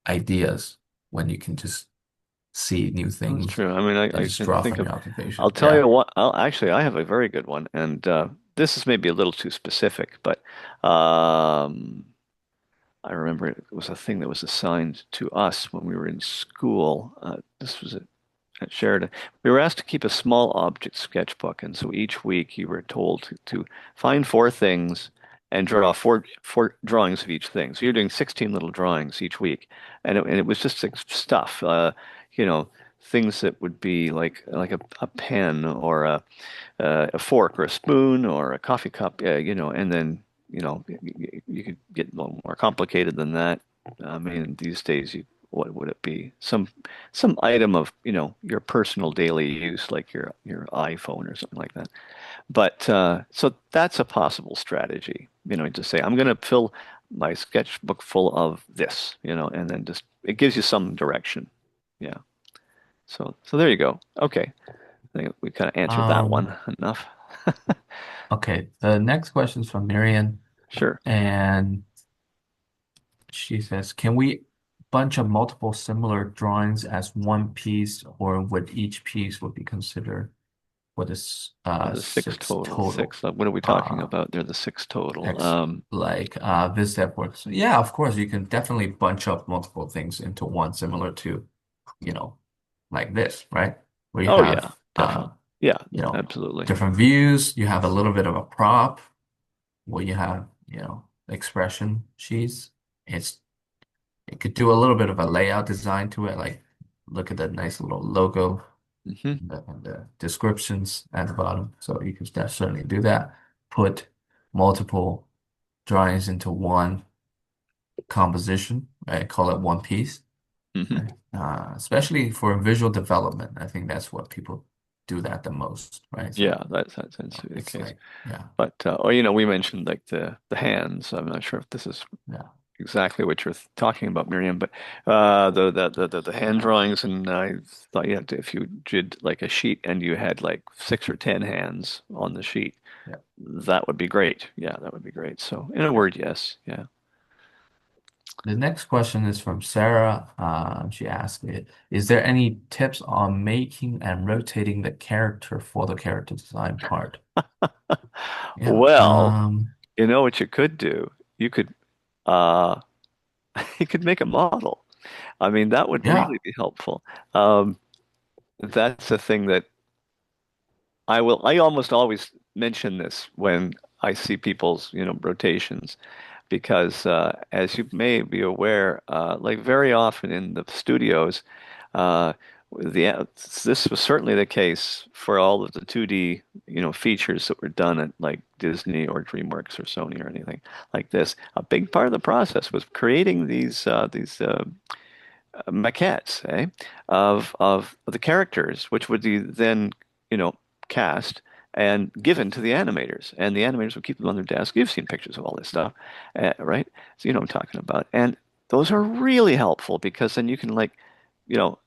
ideas when you can just see new that's things true. I mean, and I just can draw think from of. your I'll observation. tell Yeah. you what. I have a very good one, and this is maybe a little too specific, but um, I remember it was a thing that was assigned to us when we were in school. This was at Sheridan. We were asked to keep a small object sketchbook, and so each week you were told to find four things and draw four drawings of each thing. So you're doing 16 little drawings each week, and it was just like stuff, you know, things that would be like a pen or a fork or a spoon or a coffee cup, and then you could get a little more complicated than that. I mean, these days, what would it be? Some item of your personal daily use, like your iPhone or something like that. But so that's a possible strategy. To say I'm going to fill my sketchbook full of this, and then just it gives you some direction. Yeah. So there you go. Okay. I think we kind of answered that Um, one enough. okay. The next question is from Miriam, Sure. and she says, "Can we bunch up multiple similar drawings as one piece, or would each piece would be considered for this The six six total. total?" Six. What are we talking Uh, about? They're the six total. X like this that works. Yeah, of course, you can definitely bunch up multiple things into one, similar to, you know, like this, right? Where you Oh yeah, have definitely. Yeah, you know, absolutely. different views. You have a little bit of a prop where you have, expression sheets. It's it could do a little bit of a layout design to it, like look at that nice little logo Hmm. and the descriptions at the bottom. So you can certainly do that. Put multiple drawings into one composition, right? Call it one piece, Hmm. right? Especially for visual development. I think that's what people do that the most, right? Yeah, So that tends to be the it's case. like, yeah, But we mentioned like the hands. I'm not sure if this is yeah. exactly what you're talking about, Miriam, but the hand drawings, and I thought if you did like a sheet and you had like 6 or 10 hands on the sheet, Yeah. that would be great. Yeah, that would be great. So in a word, yes. Yeah. The next question is from Sarah. She asked, is there any tips on making and rotating the character for the character design part? Yeah. Well, you know what you could do? You could uh you could make a model. I mean, that would Yeah. really be helpful. Um, that's a thing that I almost always mention this when I see people's, rotations, because as you may be aware, like very often in the studios, uh, the this was certainly the case for all of the 2D, features that were done at like Disney or DreamWorks or Sony or anything like this. A big part of the process was creating these maquettes, of the characters, which would be then, you know, cast and given to the animators, and the animators would keep them on their desk. You've seen pictures of all this stuff, right? So you know what I'm talking about, and those are really helpful because then you can like, you know,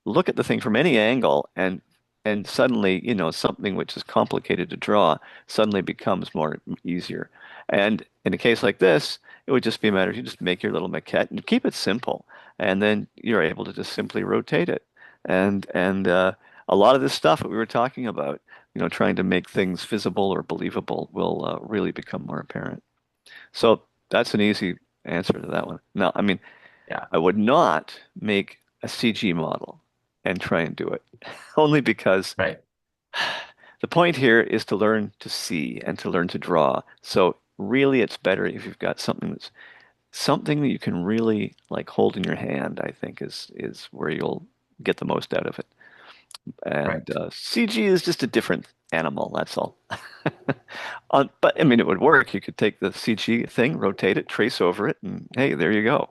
look at the thing from any angle and and suddenly, something which is complicated to draw suddenly becomes more easier. And in a case like this, it would just be a matter of you just make your little maquette and keep it simple, and then you're able to just simply rotate it. And a lot of this stuff that we were talking about, trying to make things visible or believable will really become more apparent. So that's an easy answer to that one. No, I mean, Yeah, I would not make a CG model and try and do it, only because right, the point here is to learn to see and to learn to draw. So really, it's better if you've got something that you can really like hold in your hand, I think is where you'll get the most out of it. And right. CG is just a different animal, that's all. But I mean, it would work. You could take the CG thing, rotate it, trace over it, and hey, there you go.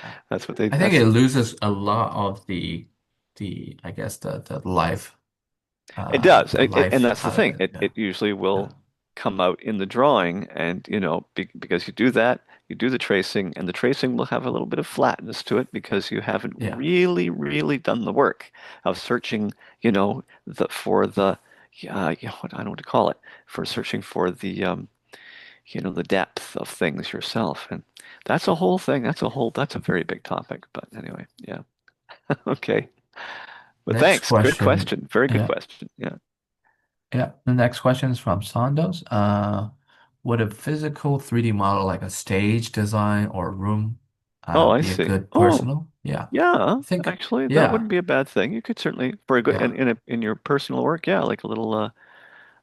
Yeah. That's what they. I think That's it loses a lot of the I guess It does, the and life that's the out of thing. it. It Yeah, usually yeah, will come out in the drawing, and because you do that, you do the tracing, and the tracing will have a little bit of flatness to it because you haven't yeah. really, really done the work of searching, for the, what I don't know what to call it, for searching for the depth of things yourself, and that's a whole thing. That's a very big topic. But anyway, yeah, okay. But Next thanks. Good question. question. Very good Yeah, question. Yeah. yeah. The next question is from Sandos. Would a physical 3D model like a stage design or room Oh, I be a see. good Oh, personal? Yeah, yeah. I think. Actually, that Yeah, wouldn't be a bad thing. You could certainly, for a good yeah. in your personal work, yeah, like a little,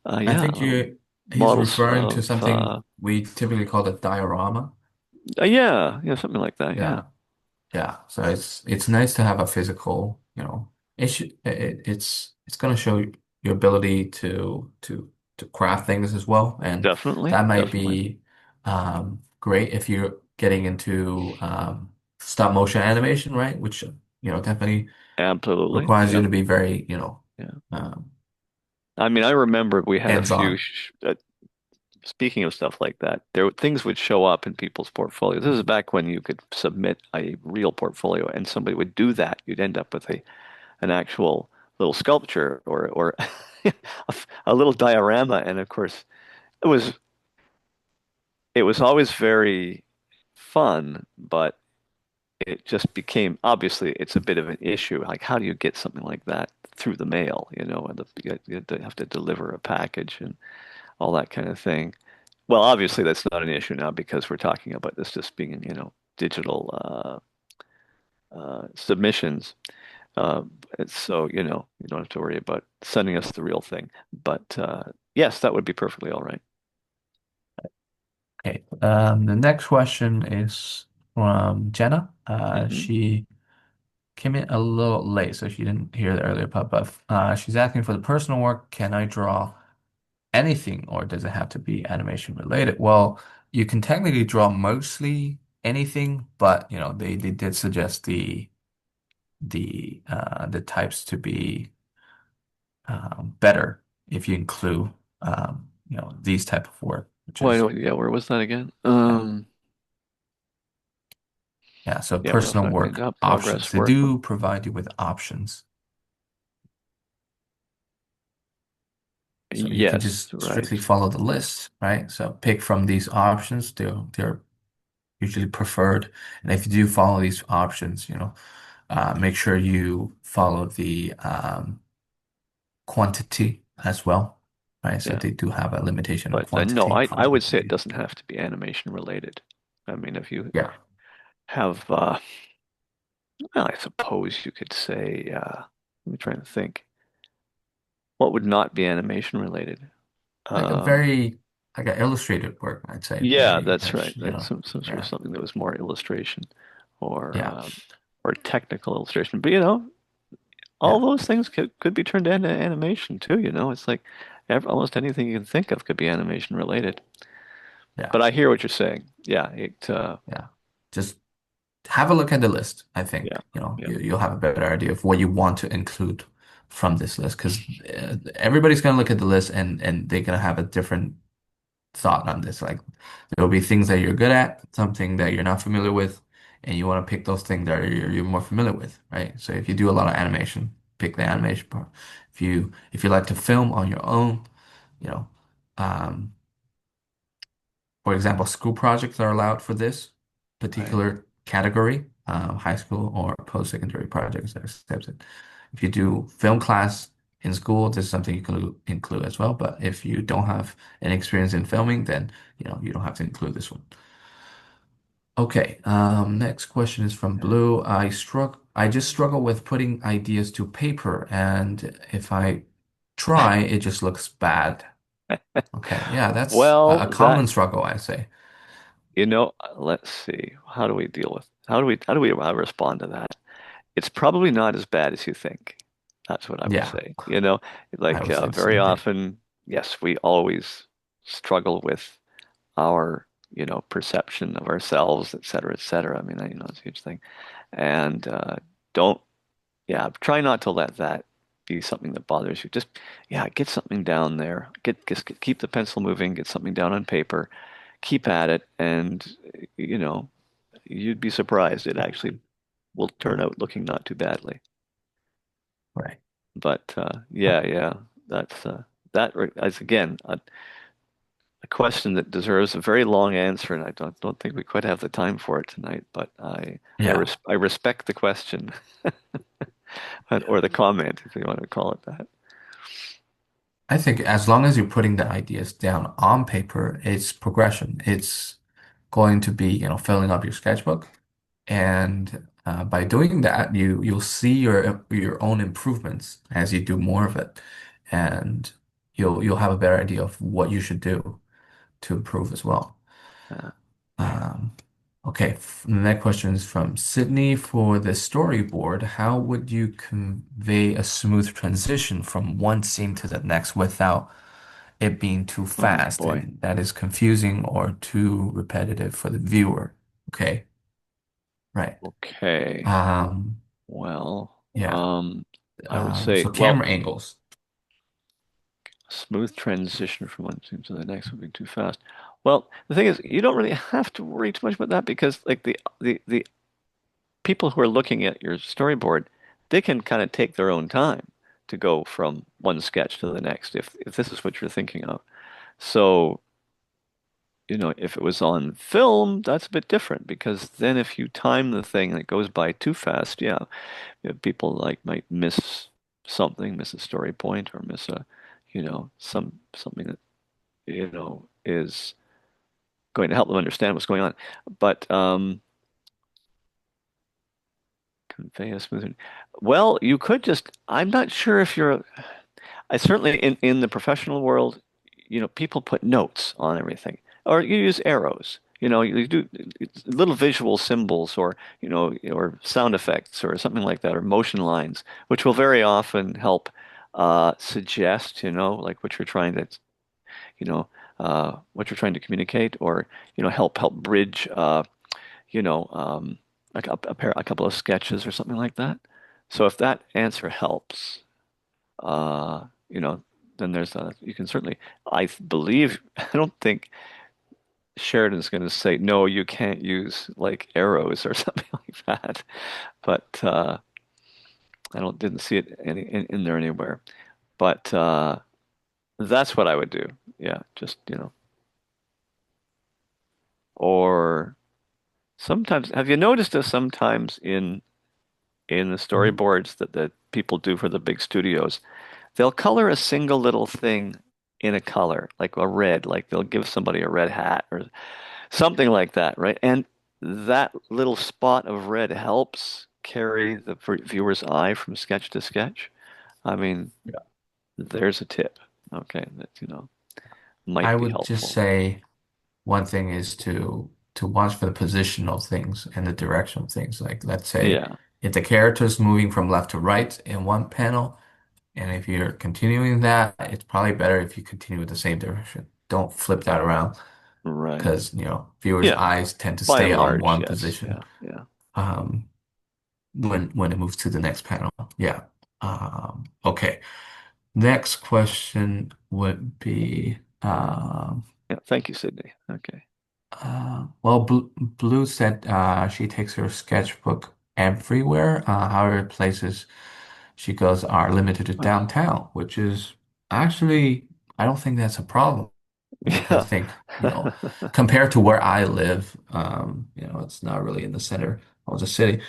I yeah, think little he's models referring to of, something we typically call a diorama. yeah, yeah, something like that. Yeah, Yeah. Yeah, so it's nice to have a physical, it's gonna show your ability to craft things as well, and definitely, that might definitely, be great if you're getting into stop motion animation, right? Which definitely absolutely. requires you Yep. to be very, Yeah. um, I mean, I remember we had a few. hands-on. Speaking of stuff like that, things would show up in people's portfolios. This is back when you could submit a real portfolio, and somebody would do that. You'd end up with an actual little sculpture or a little diorama. And of course, it was it was always very fun, but it just became obviously it's a bit of an issue. Like, how do you get something like that through the mail? And you have to deliver a package and all that kind of thing. Well, obviously that's not an issue now because we're talking about this just being, digital submissions. Uh, so, you don't have to worry about sending us the real thing. But yes, that would be perfectly all right. Okay. The next question is from Jenna. Hmm. She came in a little late, so she didn't hear the earlier part, but she's asking for the personal work, can I draw anything or does it have to be animation related? Well, you can technically draw mostly anything, but they did suggest the types to be better if you include these type of work, which Oh, I is know. Yeah, where was that again? yeah. Yeah, so Yeah, we're personal talking work about options. progress They work. do provide you with options. So you can Yes, just strictly right. follow the list, right? So pick from these options. They're usually preferred. And if you do follow these options, make sure you follow the quantity as well, right? So Yeah. they do have a limitation on But no, quantity for I the would say it quantity. doesn't have to be animation related. I mean, if you Yeah. have, well, I suppose you could say, let me try to think. What would not be animation related? Like a Um, very like an illustrated work, I'd say. yeah, Very that's right. much, Right. Some sort of yeah. something that was more illustration or Yeah. or technical illustration. But all Yeah. those things could be turned into animation too. It's like almost anything you can think of could be animation related. Yeah. But I hear what you're saying. Yeah, Yeah. Just have a look at the list. I yeah, think, yeah. you'll have a better idea of what you want to include from this list because everybody's going to look at the list and they're going to have a different thought on this. Like there'll be things that you're good at, something that you're not familiar with, and you want to pick those things that you're more familiar with, right? So if you do a lot of animation, pick the animation part. If you like to film on your own, you know, um, for example, school projects are allowed for this Right. particular category. High school or post-secondary projects are accepted. If you do film class in school, this is something you can include as well. But if you don't have any experience in filming, then you don't have to include this one. Okay. Next question is from Okay. Blue. I just struggle with putting ideas to paper, and if I try, it just looks bad. Okay. Yeah, that's a Well, that common struggle, I say. let's see. How do we respond to that? It's probably not as bad as you think. That's what I would Yeah, say. I would say the Very same thing. often, yes, we always struggle with our, perception of ourselves, et cetera, et cetera. I mean, it's a huge thing. And don't, yeah, try not to let that be something that bothers you. Just, yeah, get something down there. Keep the pencil moving, get something down on paper, keep at it, and, you know, you'd be surprised. It actually will turn out looking not too badly. Right. But yeah, yeah, that's that's again a question that deserves a very long answer, and I don't think we quite have the time for it tonight. But Yeah. I respect the question Yeah. or the comment, if you want to call it that. I think as long as you're putting the ideas down on paper, it's progression. It's going to be, filling up your sketchbook. And by doing that, you'll see your own improvements as you do more of it. And you'll have a better idea of what you should do to improve as well. Uh, Um, okay, the next question is from Sydney. For the storyboard, how would you convey a smooth transition from one scene to the next without it being too oh fast boy. and that is confusing or too repetitive for the viewer? Okay, right. Okay. Um, Well, yeah. I would say, So well, camera angles. smooth transition from one scene to the next would be too fast. Well, the thing is, you don't really have to worry too much about that because, like the people who are looking at your storyboard, they can kind of take their own time to go from one sketch to the next if this is what you're thinking of. So, if it was on film, that's a bit different because then if you time the thing and it goes by too fast, yeah, people like might miss something, miss a story point or miss a, something that, is going to help them understand what's going on. But convey a smooth. Well, you could just. I'm not sure if you're. I certainly in the professional world, people put notes on everything, or you use arrows. You do little visual symbols, or or sound effects, or something like that, or motion lines, which will very often help suggest, like what you're trying to communicate, or help bridge, like a couple of sketches or something like that. So if that answer helps, uh, you know, then you can certainly, I believe, I don't think Sheridan's going to say, no, you can't use like arrows or something like that. But didn't see it in there anywhere. But that's what I would do. Yeah, just, or sometimes, have you noticed that sometimes in the Mhm. storyboards that people do for the big studios, they'll color a single little thing in a color, like a red, like they'll give somebody a red hat or something like that, right? And that little spot of red helps carry the viewer's eye from sketch to sketch. I mean, Yeah. there's a tip, okay, that, might I be would just helpful. say one thing is to watch for the position of things and the direction of things. Like let's say Yeah, if the character is moving from left to right in one panel, and if you're continuing that, it's probably better if you continue with the same direction. Don't flip that around right. because, viewers' Yeah, eyes tend to by stay and on large, one yes. position Yeah, yeah. um, when it moves to the next panel. Yeah. Okay. Next question would be, Yeah, thank you, Sydney. Okay. well, Blue said she takes her sketchbook everywhere. However, places she goes, are limited to Well, downtown, which is actually, I don't think that's a problem because I yeah. think, compared to where I live, it's not really in the center of the city.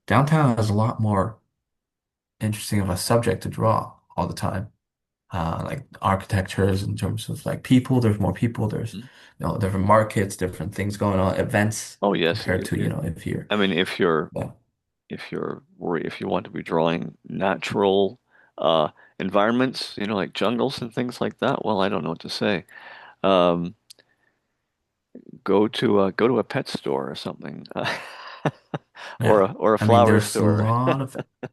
Downtown is a lot more interesting of a subject to draw all the time. Like architectures in terms of like people, there's more people, there's, different markets, different things going on, events Oh yes. compared to, if you're, I mean, yeah, if you're worried, if you want to be drawing natural uh, environments, like jungles and things like that, well, I don't know what to say. Um, go to a pet store or something, yeah. or a I mean, flower there's store.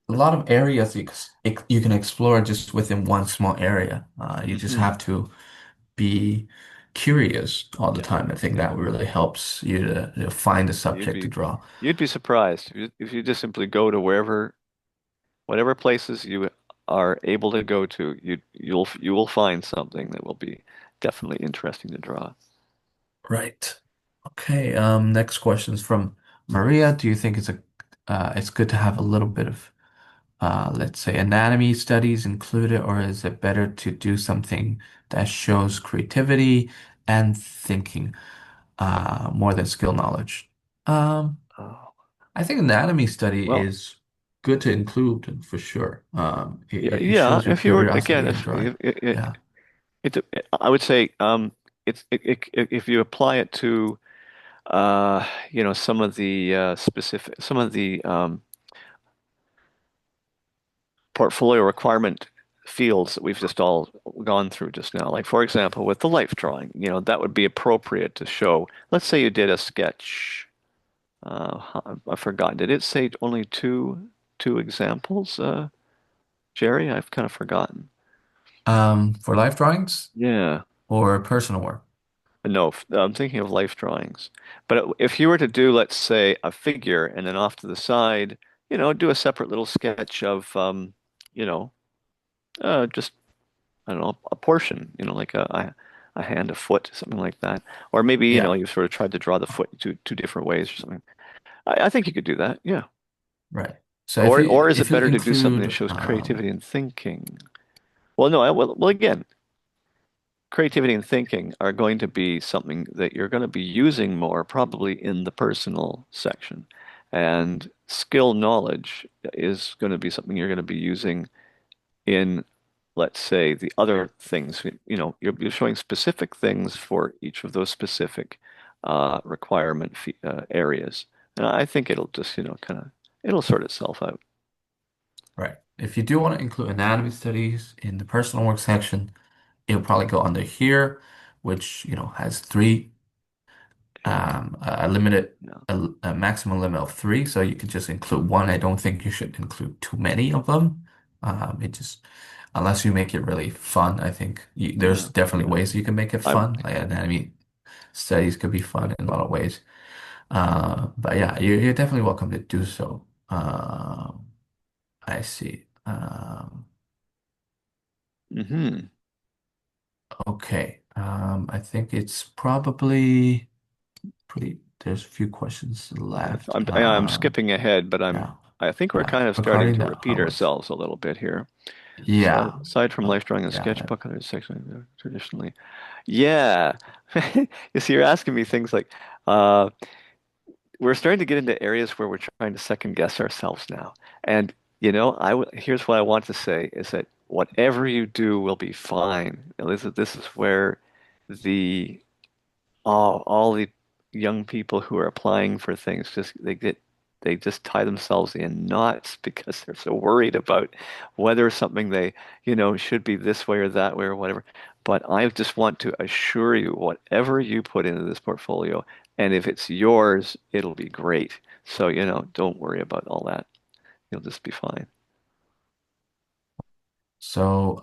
a lot of areas you can explore just within one small area. You just Hmm. have to be curious all the Yeah, time. I think yeah. that really helps you to find a You'd subject to be draw. you'd be surprised if you just simply go to whatever places you are able to go to, you will find something that will be definitely interesting to draw. Right. Okay. Next question is from Maria. Do you think it's good to have a little bit of let's say anatomy studies included, or is it better to do something that shows creativity and thinking more than skill knowledge? Um, Oh, I think anatomy study well, is good to include for sure. yeah, It yeah. shows your If you were again, curiosity in if drawing. Yeah. I would say if you apply it to some of the some of the portfolio requirement fields that we've just all gone through just now. Like for example, with the life drawing, that would be appropriate to show. Let's say you did a sketch. I forgot. Did it say only two examples, Jerry? I've kind of forgotten. For life drawings Yeah. or personal work. No, I'm thinking of life drawings. But if you were to do, let's say, a figure and then off to the side, do a separate little sketch of, you know, just, I don't know, a portion, like a hand, a foot, something like that. Or maybe, Yeah. you sort of tried to draw the foot two different ways or something. I think you could do that, yeah. Right. So Or is it if you better to do something that include shows creativity and thinking? Well, no, well, again, creativity and thinking are going to be something that you're going to be using more probably in the personal section. And skill knowledge is going to be something you're going to be using in, let's say, the other things. You're showing specific things for each of those specific requirement areas. And I think it'll just, it'll sort itself out. right. If you do want to include anatomy studies in the personal work section, it'll probably go under here, which, has three, Yeah, a limited, yeah, a maximum limit of three. So you can just include one. I don't think you should include too many of them. Unless you make it really fun, I think there's yeah, definitely yeah. ways you can make it I'm, fun. Like anatomy studies could be fun in a lot of ways. But yeah, you're definitely welcome to do so. I see. hmm Okay. I think it's probably there's a few questions left. I'm skipping ahead, but Yeah, I think we're yeah. kind of starting Regarding to the repeat artworks. ourselves a little bit here. Yeah. Aside from life drawing and Yeah. sketchbook, other section traditionally. Yeah. You see, you're asking me things like, uh, we're starting to get into areas where we're trying to second guess ourselves now. And, here's what I want to say is that whatever you do will be fine. This is where the all the young people who are applying for things they just tie themselves in knots because they're so worried about whether something they should be this way or that way or whatever. But I just want to assure you, whatever you put into this portfolio, and if it's yours, it'll be great. So, don't worry about all that. You'll just be fine. So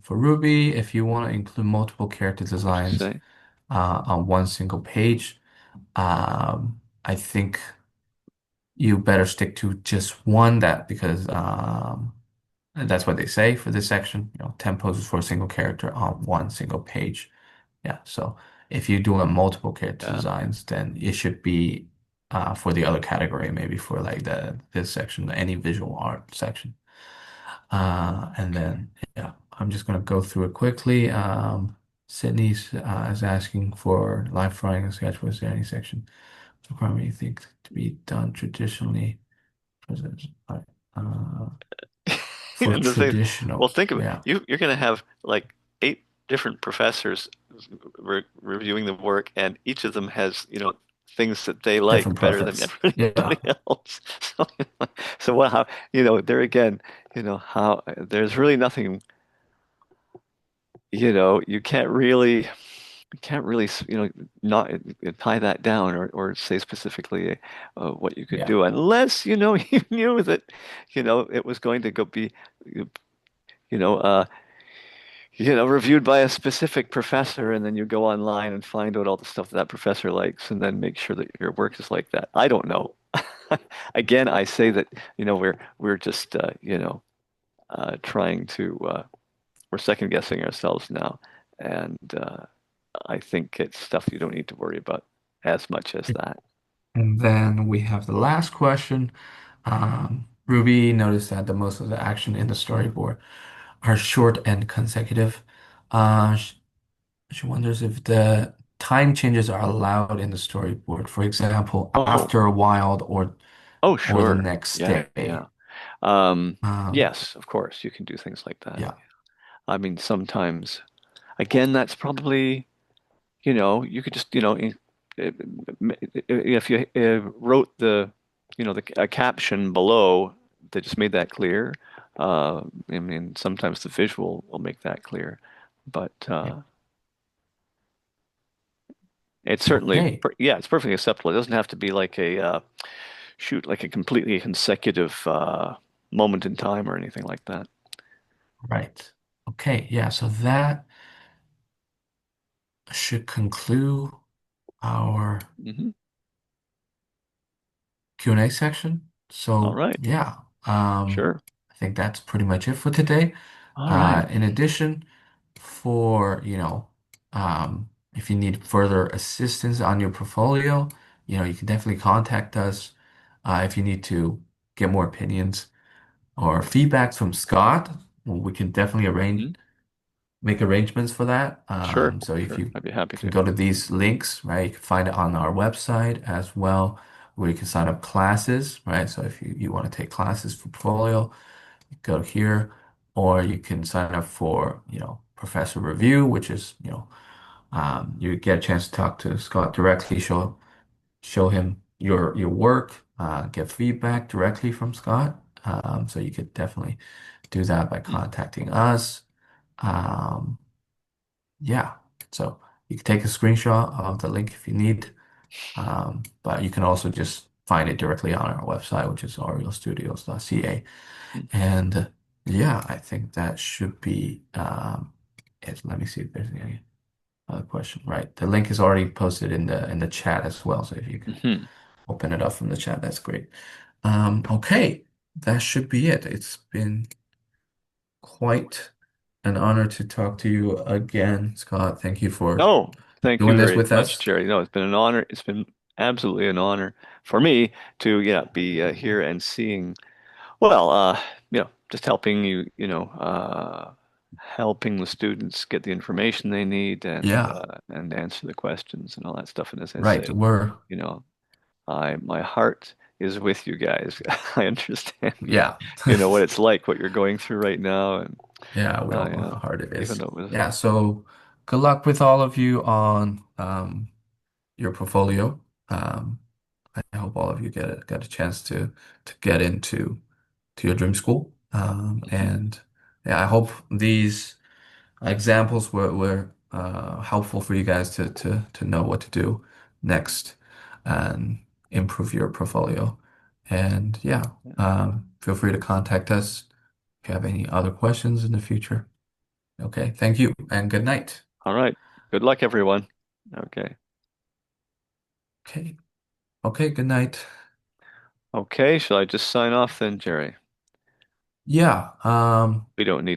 for Ruby, if you want to include multiple character What'd you designs say? on one single page, I think you better stick to just one that because that's what they say for this section, 10 poses for a single character on one single page. Yeah, so if you're doing multiple character Yeah. designs, then it should be for the other category, maybe for like this section, any visual art section. And then, yeah, I'm just going to go through it quickly. Sydney is asking for live drawing and sketch. Was there any section requirement you think to be done traditionally? Uh, for And the thing, well, traditional, think of it. yeah, You're going to have like eight different professors reviewing the work, and each of them has, things that they different like better than preference. Yeah, everybody else. So, so what? How, there again, how there's really nothing, you can't really, not tie that down or say specifically what you could yeah, do unless, you knew that, it was going to go be, you know, uh, reviewed by a specific professor, and then you go online and find out all the stuff that professor likes, and then make sure that your work is like that. I don't know. Again, I say that, we're just, trying to, we're second guessing ourselves now, and I think it's stuff you don't need to worry about as much as that. and then we have the last question. Ruby noticed that the most of the action in the storyboard are short and consecutive. She wonders if the time changes are allowed in the storyboard. For example, Oh, after a while oh, or the sure. next Yeah, yeah. day. Um, Um, yes, of course, you can do things like that. yeah. I mean, sometimes, again, that's probably, you could just, if you wrote a caption below that just made that clear, I mean, sometimes the visual will make that clear, but Yeah. it's certainly, Okay. yeah, it's perfectly acceptable. It doesn't have to be like like a completely consecutive moment in time or anything like that. Right. Okay. Yeah. So that should conclude our Hmm. Q&A section. All So right. yeah, Sure. I think that's pretty much it for today. All right. In addition, for if you need further assistance on your portfolio, you can definitely contact us. If you need to get more opinions or feedback from Scott, we can definitely Hmm. make arrangements for that. Sure. So if Sure. you I'd be happy can to. go to these links, right, you can find it on our website as well, where you can sign up classes, right? So if you want to take classes for portfolio, you go here, or you can sign up for, professor review, which is, you get a chance to talk to Scott directly, show him your work, get feedback directly from Scott. So you could definitely do that by Hmm. contacting us. Um, yeah, so you can take a screenshot of the link if you need, but you can also just find it directly on our website, which is oriolestudios.ca. Hmm. And yeah, I think that should be it. Let me see if there's any other question. Right, the link is already posted in the chat as well, so if you can Hmm. open it up from the chat, that's great. Okay, that should be it. It's been quite an honor to talk to you again, Scott. Thank you for Oh, thank you doing this very with much, us. Jerry. No, it's been an honor. It's been absolutely an honor for me to, yeah, be here and seeing, well, just helping you, helping the students get the information they need Yeah, and answer the questions and all that stuff. And as I right. say, We're you know, my heart is with you guys. I understand, yeah. what it's like, what you're going through right now, and Yeah, we all know yeah, how hard it even is. though it was, Yeah, so good luck with all of you on your portfolio. Um, I hope all of you get a chance to get into to your dream school. Mhm. And yeah, I hope these examples were helpful for you guys to know what to do next and improve your portfolio. And yeah, feel free to contact us if you have any other questions in the future. Okay, thank you and good night. All right. Good luck, everyone. Okay. Okay, okay, good night. Okay, shall I just sign off then, Jerry? Yeah, We don't need